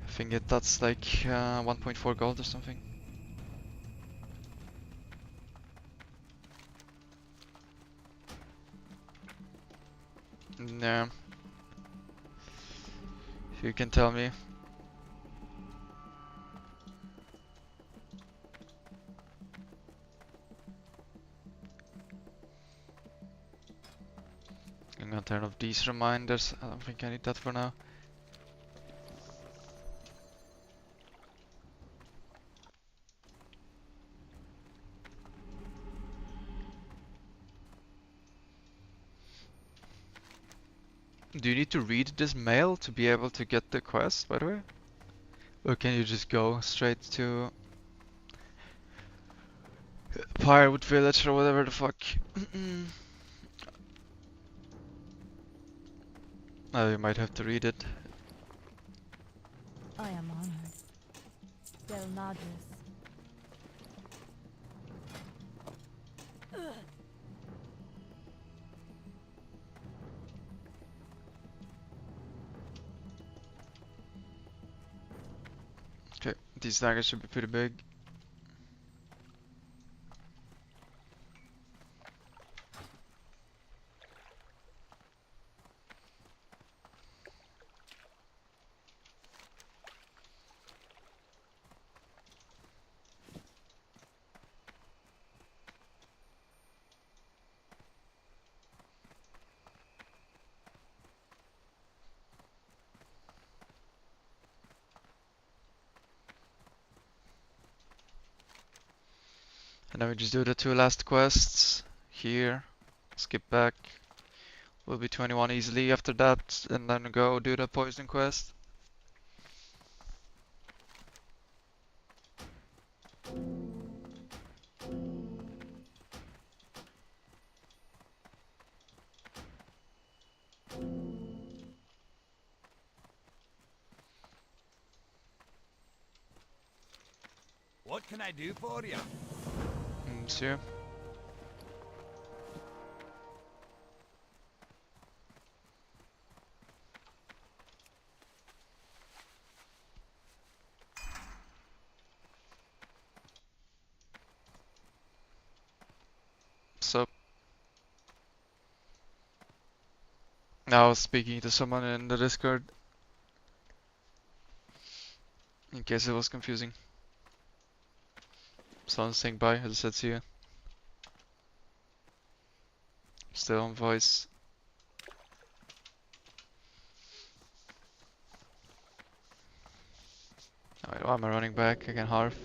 I think that's like 1.4 gold or something. Yeah. You can tell me. I'm gonna turn off these reminders. I don't think I need that for now. Do you need to read this mail to be able to get the quest, by the way? Or can you just go straight to Firewood Village or whatever the fuck? Oh, you might have to read it. I am honored. Del Nadris. Okay, these daggers should be pretty big. And then we just do the 2 last quests here. Skip back. We'll be 21 easily after that, and then go do the poison quest. can I do for you? Sure. So I was speaking to someone in the Discord, in case it was confusing. Someone saying bye, I just said see you. Still on voice. Alright, why am I running back? I can half.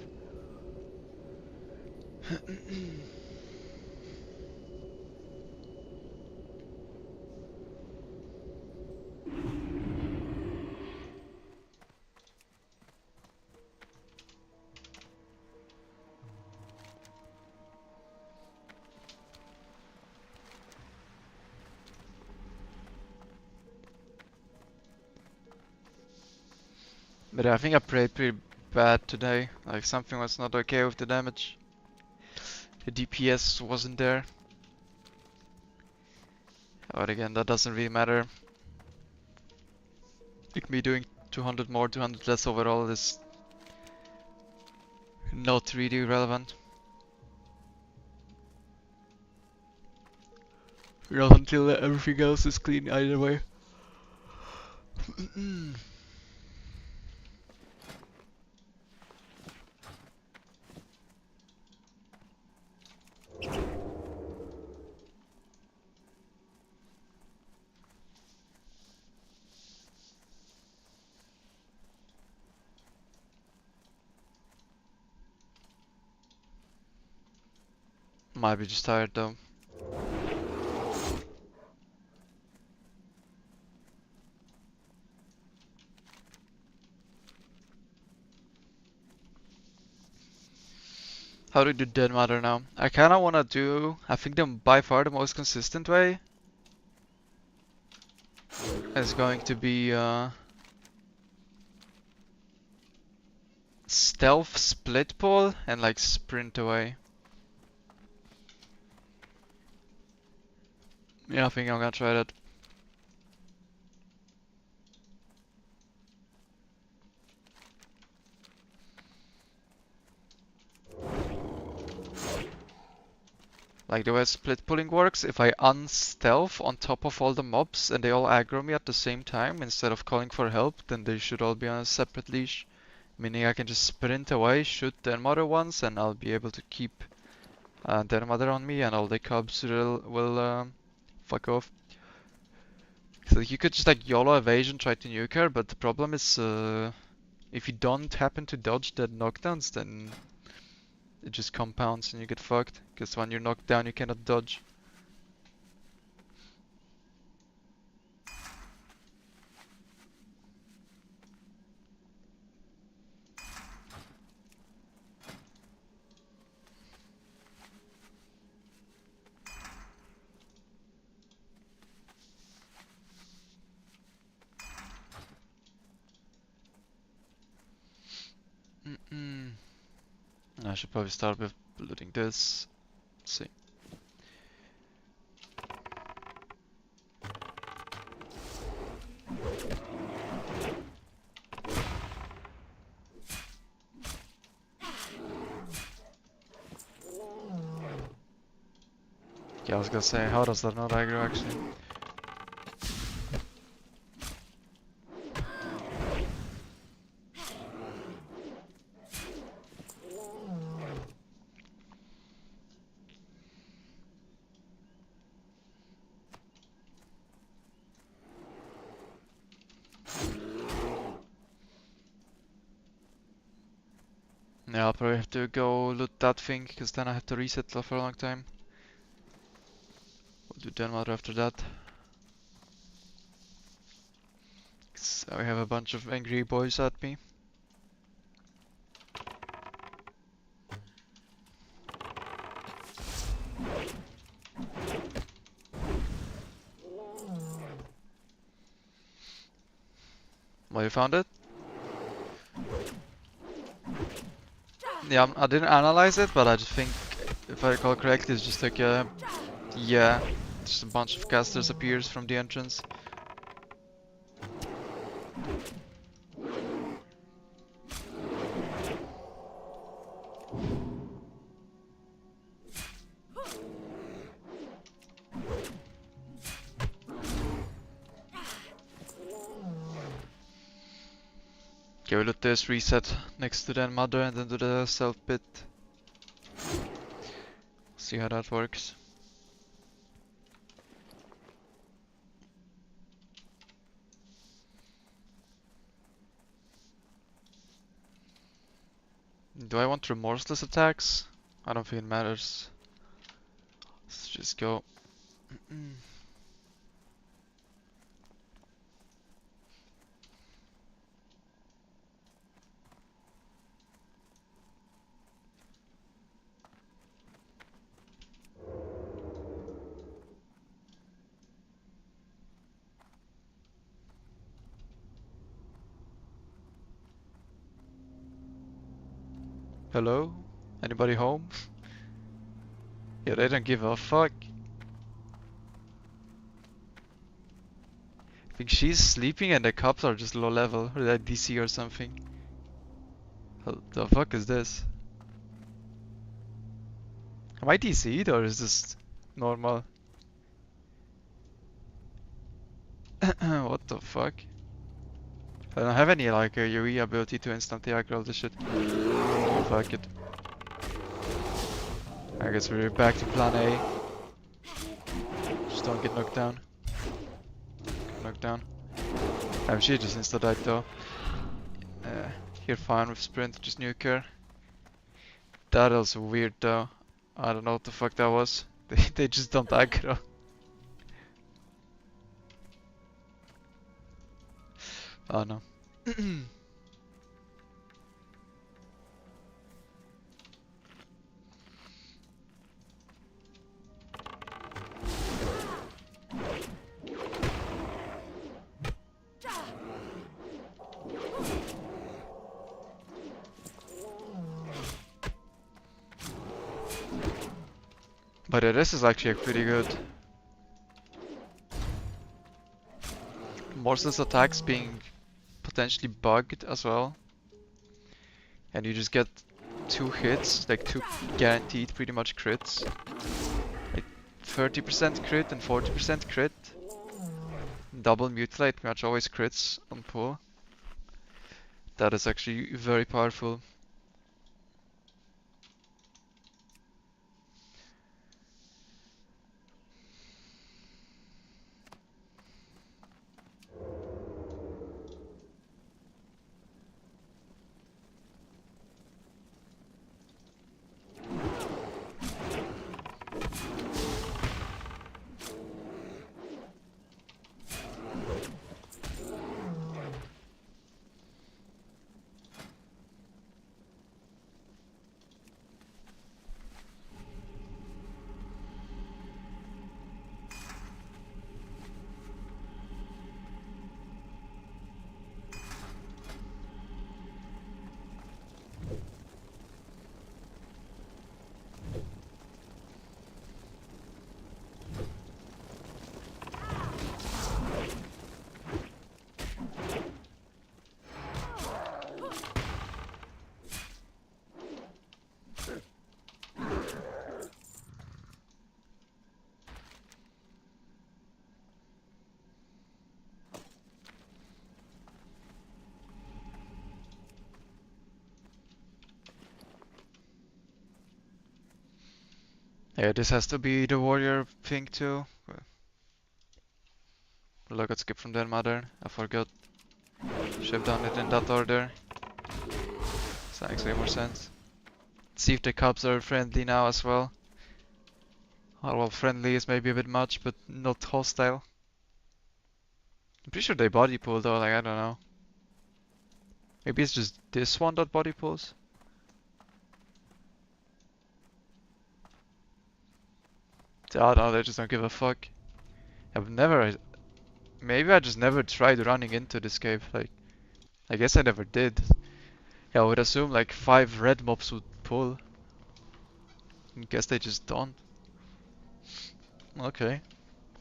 But I think I played pretty bad today. Like something was not okay with the damage. The DPS wasn't there. But again, that doesn't really matter. Like me doing 200 more, 200 less overall is not really relevant. Not until everything else is clean either way. Might be just tired though. How do you do Dead Matter now? I kinda wanna do, I think the by far the most consistent way is going to be stealth split pull and like sprint away. Yeah, I think I'm gonna try that. Like the way split pulling works, if I unstealth on top of all the mobs and they all aggro me at the same time instead of calling for help, then they should all be on a separate leash. Meaning I can just sprint away, shoot the mother once, and I'll be able to keep their mother on me, and all the cubs will fuck off. So you could just like YOLO evasion, try to nuke her, but the problem is if you don't happen to dodge the knockdowns, then it just compounds and you get fucked. Because when you're knocked down, you cannot dodge. I should probably start with looting this. Let's see. Yeah, I was gonna say, how does that not aggro actually? Yeah, I'll probably have to go loot that thing, because then I have to reset for a long time. We'll do Denmark after that. So I have a bunch of angry boys at me. Well, you found it? Yeah, I didn't analyze it, but I just think, if I recall correctly, it's just like a, yeah, just a bunch of casters appears from the entrance. Okay, we'll let this reset next to the mother and then do the self bit. See how that works. Do I want remorseless attacks? I don't think it matters. Let's just go. Hello? Anybody home? Yeah, they don't give a fuck. I think she's sleeping and the cops are just low level, or that DC or something. What the fuck is this? Am I DC'd or is this normal? What the fuck? I don't have any like a UE ability to instantly aggro this shit. Fuck it. I guess we're back to plan A. Just don't get knocked down. Get knocked down. She just insta died though. You're fine with sprint, just nuke her. That was weird though. I don't know what the fuck that was. They just don't aggro. Oh no. But this is actually pretty good. Morsel's attacks being potentially bugged as well. And you just get 2 hits, like 2 guaranteed pretty much crits. Like 30% crit and 40% crit. Double mutilate pretty much always crits on pull. That is actually very powerful. Yeah, this has to be the warrior thing too. Well, I got skipped from their mother. I forgot. Should have done it in that order. So that makes way more sense. See if the cubs are friendly now as well. Oh, well, friendly is maybe a bit much, but not hostile. I'm pretty sure they body pull though, like I don't know. Maybe it's just this one that body pulls. I don't know, they just don't give a fuck. I've never... Maybe I just never tried running into this cave, like... I guess I never did. Yeah, I would assume like 5 red mobs would pull. I guess they just don't. Okay.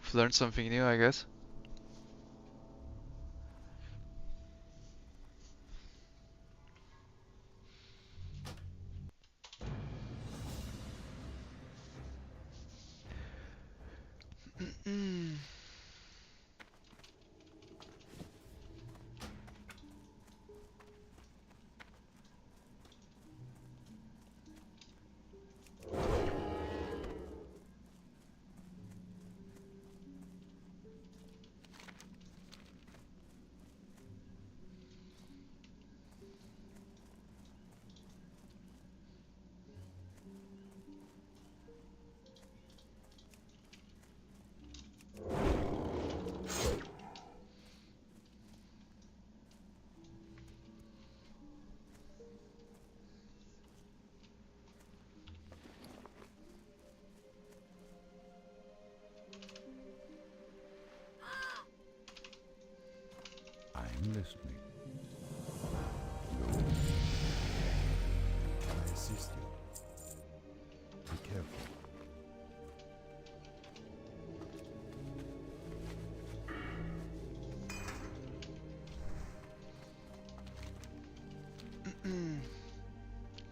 I've learned something new, I guess. I'm listening. No. Can I assist you? Be careful.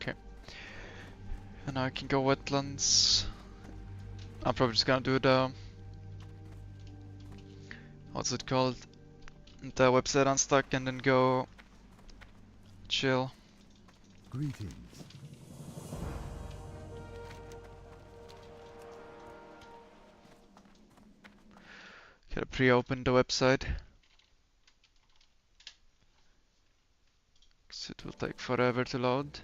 Okay. And now I can go wetlands. I'm probably just gonna do the... What's it called? The website unstuck and then go... chill. Greetings. Gotta pre-open the website. 'Cause it will take forever to load.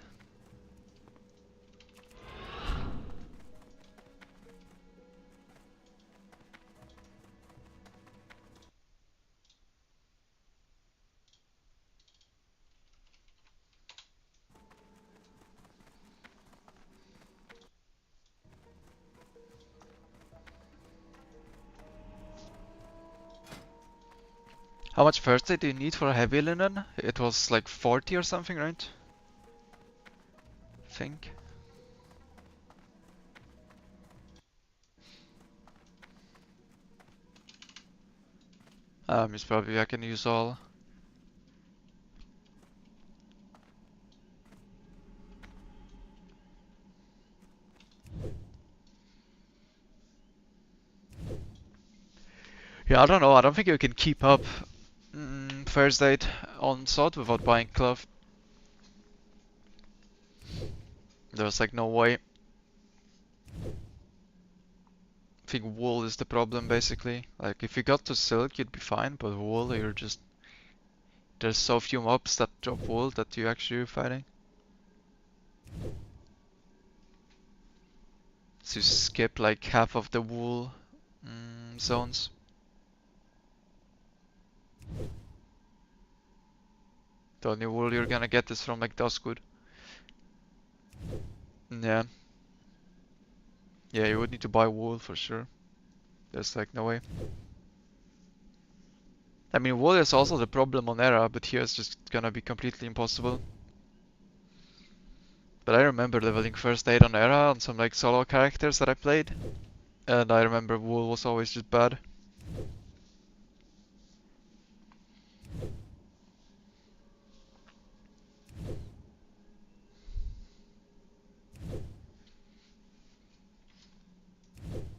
How much first aid do you need for a heavy linen? It was like 40 or something, right? I think. It's probably I can use all. Yeah, I don't know. I don't think you can keep up first aid on sword without buying cloth. There's like no way. I think wool is the problem basically. Like if you got to silk, you'd be fine, but wool, you're just there's so few mobs that drop wool that you actually fighting. So you skip like half of the wool zones. The only wool you're gonna get is from like Duskwood. Yeah. Yeah, you would need to buy wool for sure. There's like no way. I mean, wool is also the problem on Era, but here it's just gonna be completely impossible. But I remember leveling first aid on Era on some like solo characters that I played. And I remember wool was always just bad.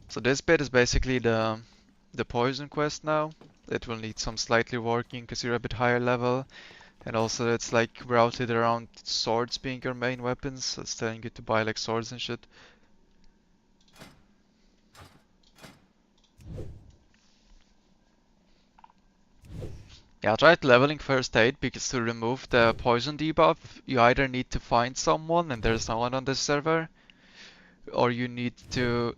So this bit is basically the poison quest now. It will need some slightly working because you're a bit higher level. And also it's like routed around swords being your main weapons. So it's telling you to buy like swords and shit. Yeah, I tried leveling first aid because to remove the poison debuff, you either need to find someone and there's no one on this server, or you need to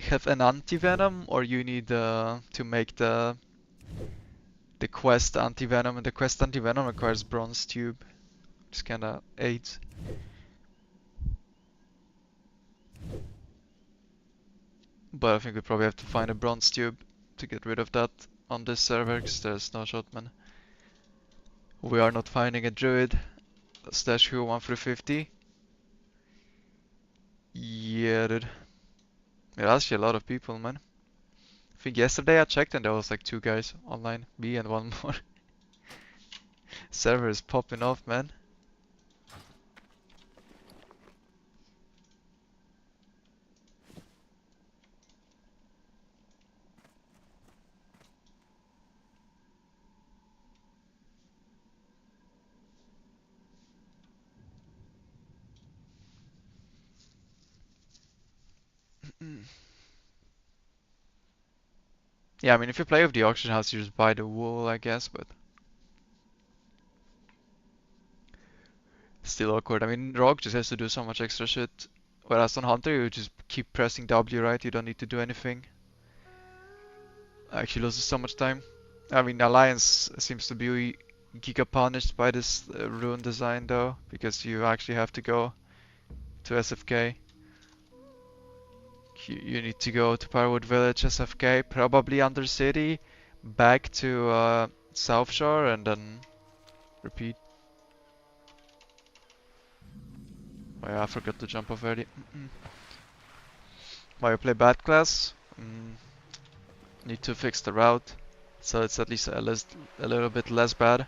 have an anti-venom, or you need to make the quest anti-venom, and the quest anti-venom requires bronze tube. Just kinda aids. But I think we probably have to find a bronze tube to get rid of that on this server, because there's no shotman. We are not finding a druid. Stash who 1 through 50. Yeah, dude. Yeah, that's actually a lot of people, man. I think yesterday I checked and there was like 2 guys online. Me and 1 more. Server is popping off, man. Yeah, I mean, if you play with the auction house, you just buy the wool, I guess, but still awkward. I mean, Rogue just has to do so much extra shit. Whereas on Hunter, you just keep pressing W, right? You don't need to do anything. Actually loses so much time. I mean, Alliance seems to be giga punished by this rune design though, because you actually have to go to SFK. You need to go to Firewood Village, SFK, probably Undercity, back to South Shore, and then repeat. Oh yeah, I forgot to jump off already. Why you play bad class? Need to fix the route, so it's at least a little bit less bad.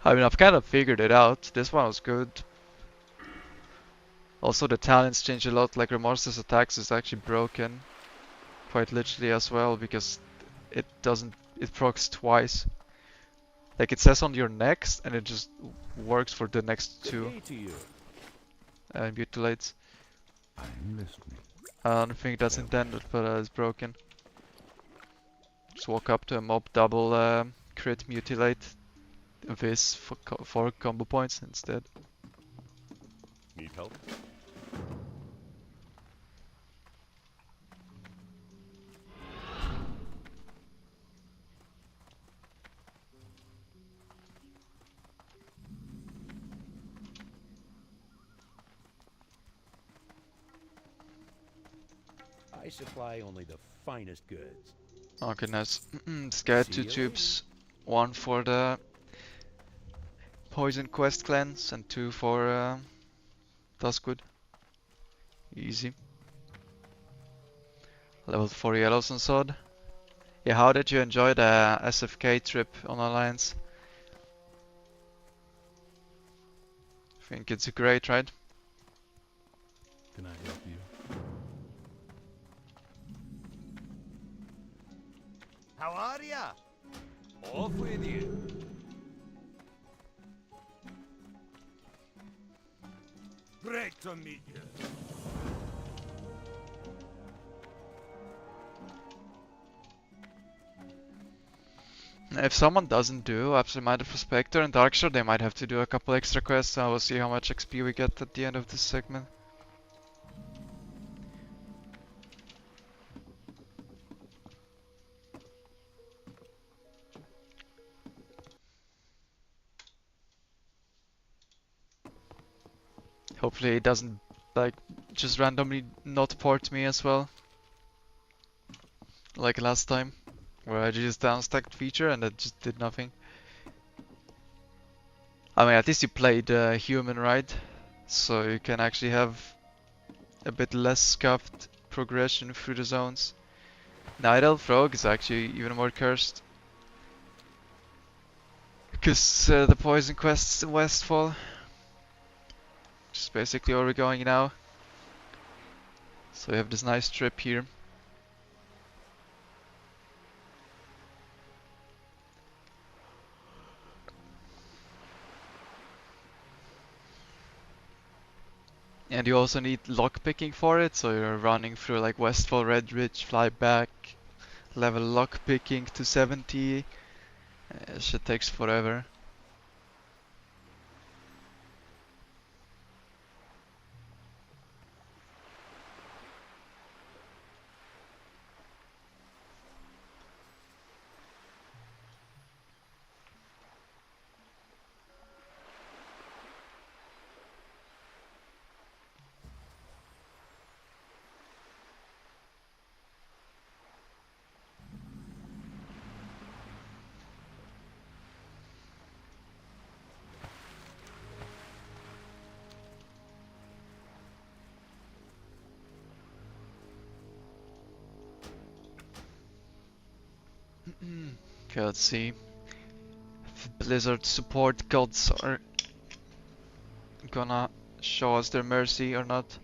I mean, I've kind of figured it out. This one was good. Also, the talents change a lot. Like Remorse's attacks is actually broken, quite literally as well, because it doesn't. It procs twice. Like it says on your next, and it just works for the next Good 2 day to you. and mutilates. I am listening. I don't think that's intended, but it's broken. Just walk up to a mob, double crit mutilate this for 4 combo points instead. Need help? I supply only the finest goods. Okay, nice. Scared 2 See you tubes, 1 for the poison quest cleanse and 2 for Duskwood. Easy. Level 4 yellows and sword. Yeah, how did you enjoy the SFK trip on Alliance? I think it's great, right? Can I help you? How are ya? Off with you. Great to meet you. If someone doesn't do Absent-Minded Prospector and Darkshore, they might have to do a couple extra quests, and we'll see how much XP we get at the end of this segment. Hopefully it doesn't, like, just randomly not port me as well. Like last time, where I just downstacked feature and it just did nothing. I mean, at least you played human, right? So you can actually have a bit less scuffed progression through the zones. Night Elf Rogue is actually even more cursed. Because the poison quests in Westfall. Which is basically where we're going now. So we have this nice trip here. And you also need lockpicking for it, so you're running through like Westfall, Red Ridge, fly back, level lockpicking to 70. Shit takes forever. Okay, let's see if Blizzard support gods are gonna show us their mercy or not.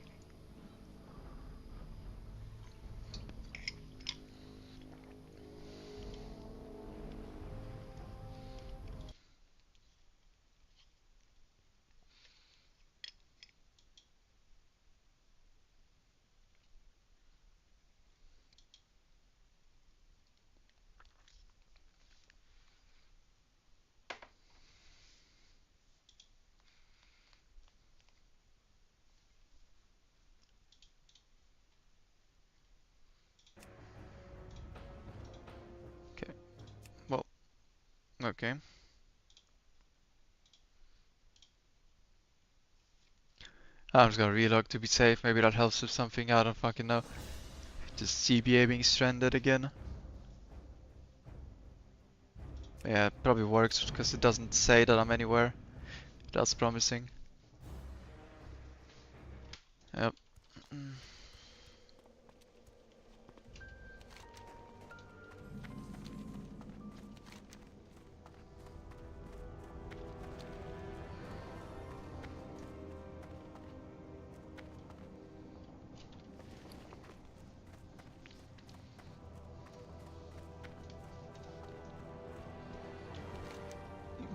Okay, well, okay. I'm just gonna relog to be safe. Maybe that helps with something. I don't fucking know. Just CBA being stranded again. Yeah, it probably works because it doesn't say that I'm anywhere. That's promising. Yep.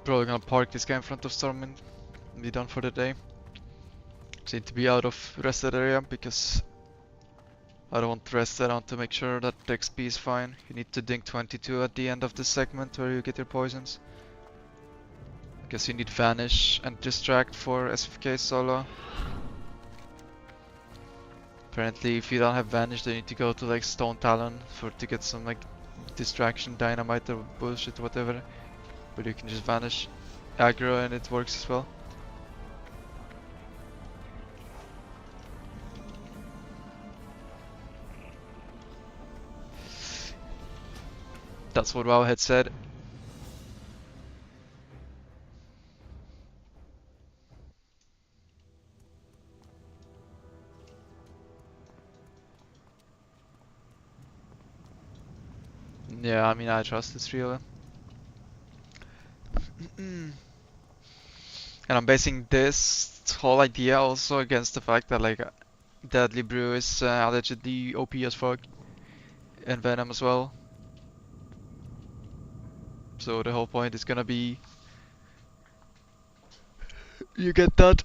Probably gonna park this guy in front of Storm and be done for the day. Just need to be out of rested area because I don't want to rest around to make sure that the XP is fine. You need to dink 22 at the end of the segment where you get your poisons. Because you need Vanish and Distract for SFK solo. Apparently if you don't have Vanish then you need to go to like Stone Talon to get some like Distraction, Dynamite or bullshit, whatever. But you can just Vanish aggro and it works as well. That's what WoW had said. Yeah, I mean I trust this really. And I'm basing this whole idea also against the fact that like Deadly Brew is allegedly OP as fuck. And Venom as well. So the whole point is gonna be you get that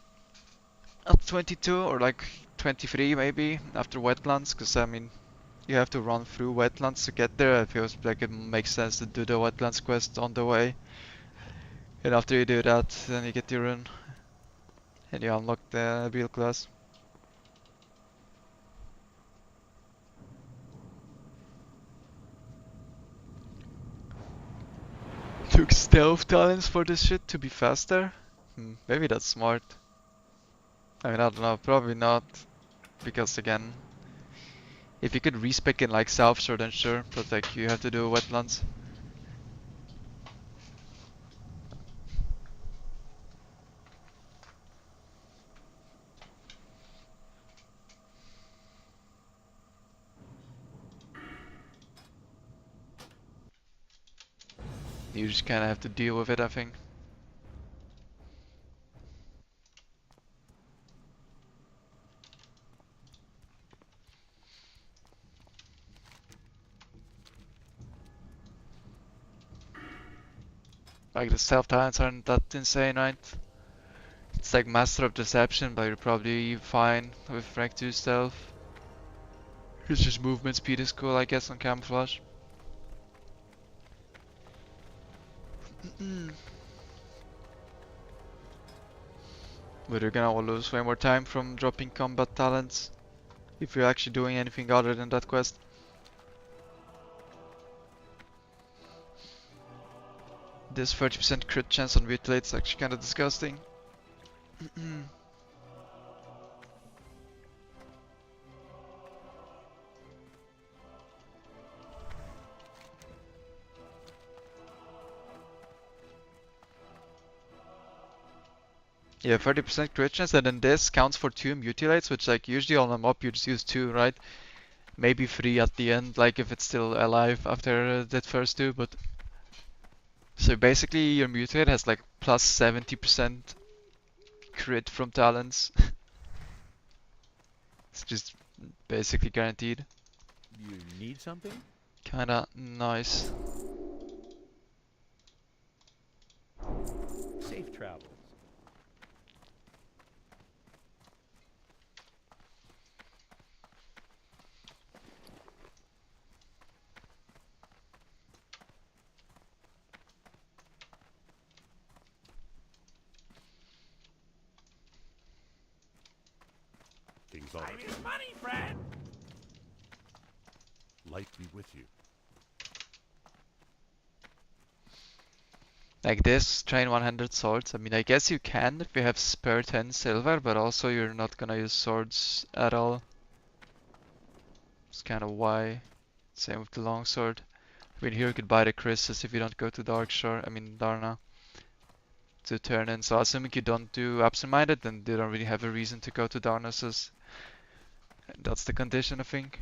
at 22 or like 23 maybe after Wetlands, because I mean you have to run through Wetlands to get there. It feels like it makes sense to do the Wetlands quest on the way. And after you do that, then you get your rune. And you unlock the build class. Took stealth talents for this shit to be faster? Maybe that's smart. I mean, I don't know, probably not. Because again, if you could respec in like South Shore, then sure, but like you have to do Wetlands. You just kinda have to deal with it, I think. Like the stealth talents aren't that insane, right? It's like Master of Deception, but you're probably fine with rank 2 stealth. It's just movement speed is cool, I guess, on camouflage. But you're gonna lose way more time from dropping combat talents if you're actually doing anything other than that quest. This 30% crit chance on Mutilate's actually kinda disgusting. Yeah, 30% crit chance, and then this counts for 2 Mutilates, which like usually on a mob you just use 2, right? Maybe 3 at the end, like if it's still alive after that first 2, but... So basically your mutate has like plus 70% crit from talents. It's just basically guaranteed. You need something? Kinda nice. Safe travels. Things are Time is money, friend! light be with you. Like this, train 100 swords. I mean, I guess you can if you have spare 10 silver, but also you're not gonna use swords at all. It's kind of why. Same with the longsword. I mean, here you could buy the Chris's if you don't go to Darkshore, I mean Darna, to turn in. So assuming you don't do Absent-Minded, then they don't really have a reason to go to Darnas's. That's the condition, I think.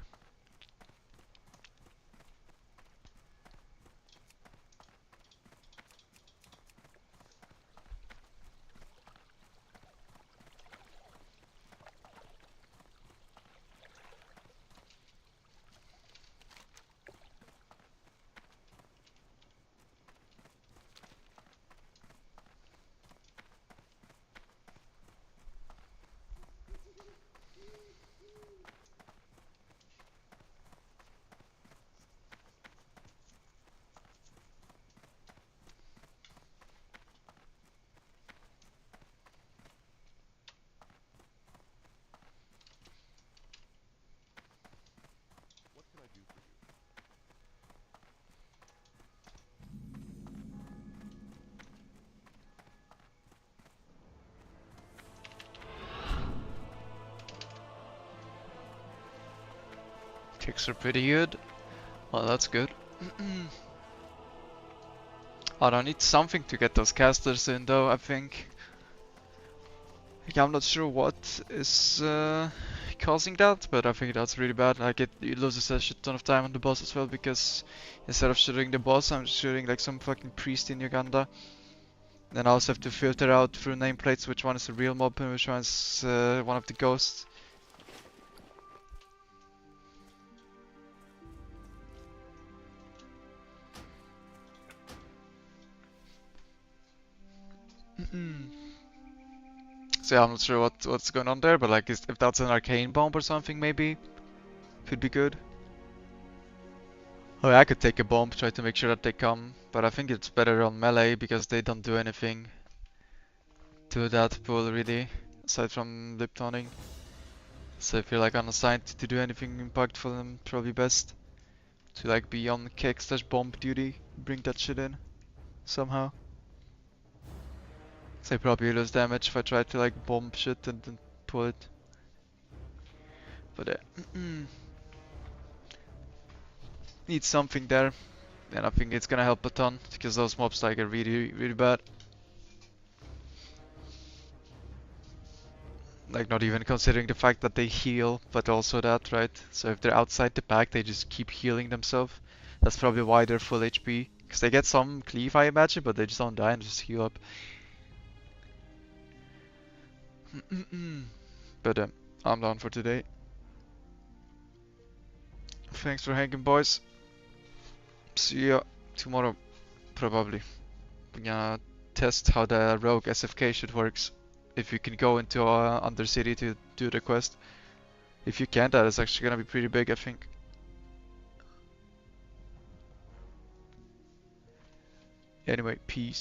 What can I do for you? Kicks are pretty good. Well, that's good. I don't need something to get those casters in though, I think. Like, I'm not sure what is causing that, but I think that's really bad. Like, it loses a shit ton of time on the boss as well, because instead of shooting the boss, I'm shooting like some fucking priest in Uganda. Then I also have to filter out through nameplates which one is a real mob and which one is one of the ghosts. So yeah, I'm not sure what's going on there, but like if that's an arcane bomb or something, maybe could be good. Oh yeah, I could take a bomb, try to make sure that they come, but I think it's better on melee because they don't do anything to that pool really, aside from lip toning. So if you're like unassigned to do anything impactful, then probably best to like be on kick slash bomb duty, bring that shit in somehow. So I probably lose damage if I try to like bomb shit and then pull it. But need something there, and I think it's gonna help a ton because those mobs like are really bad. Like not even considering the fact that they heal, but also that, right? So if they're outside the pack, they just keep healing themselves. That's probably why they're full HP. Because they get some cleave, I imagine, but they just don't die and just heal up. But I'm done for today. Thanks for hanging, boys. See ya tomorrow, probably. We're gonna test how the rogue SFK shit works. If you can go into Undercity to do the quest. If you can, that is actually gonna be pretty big, I think. Anyway, peace.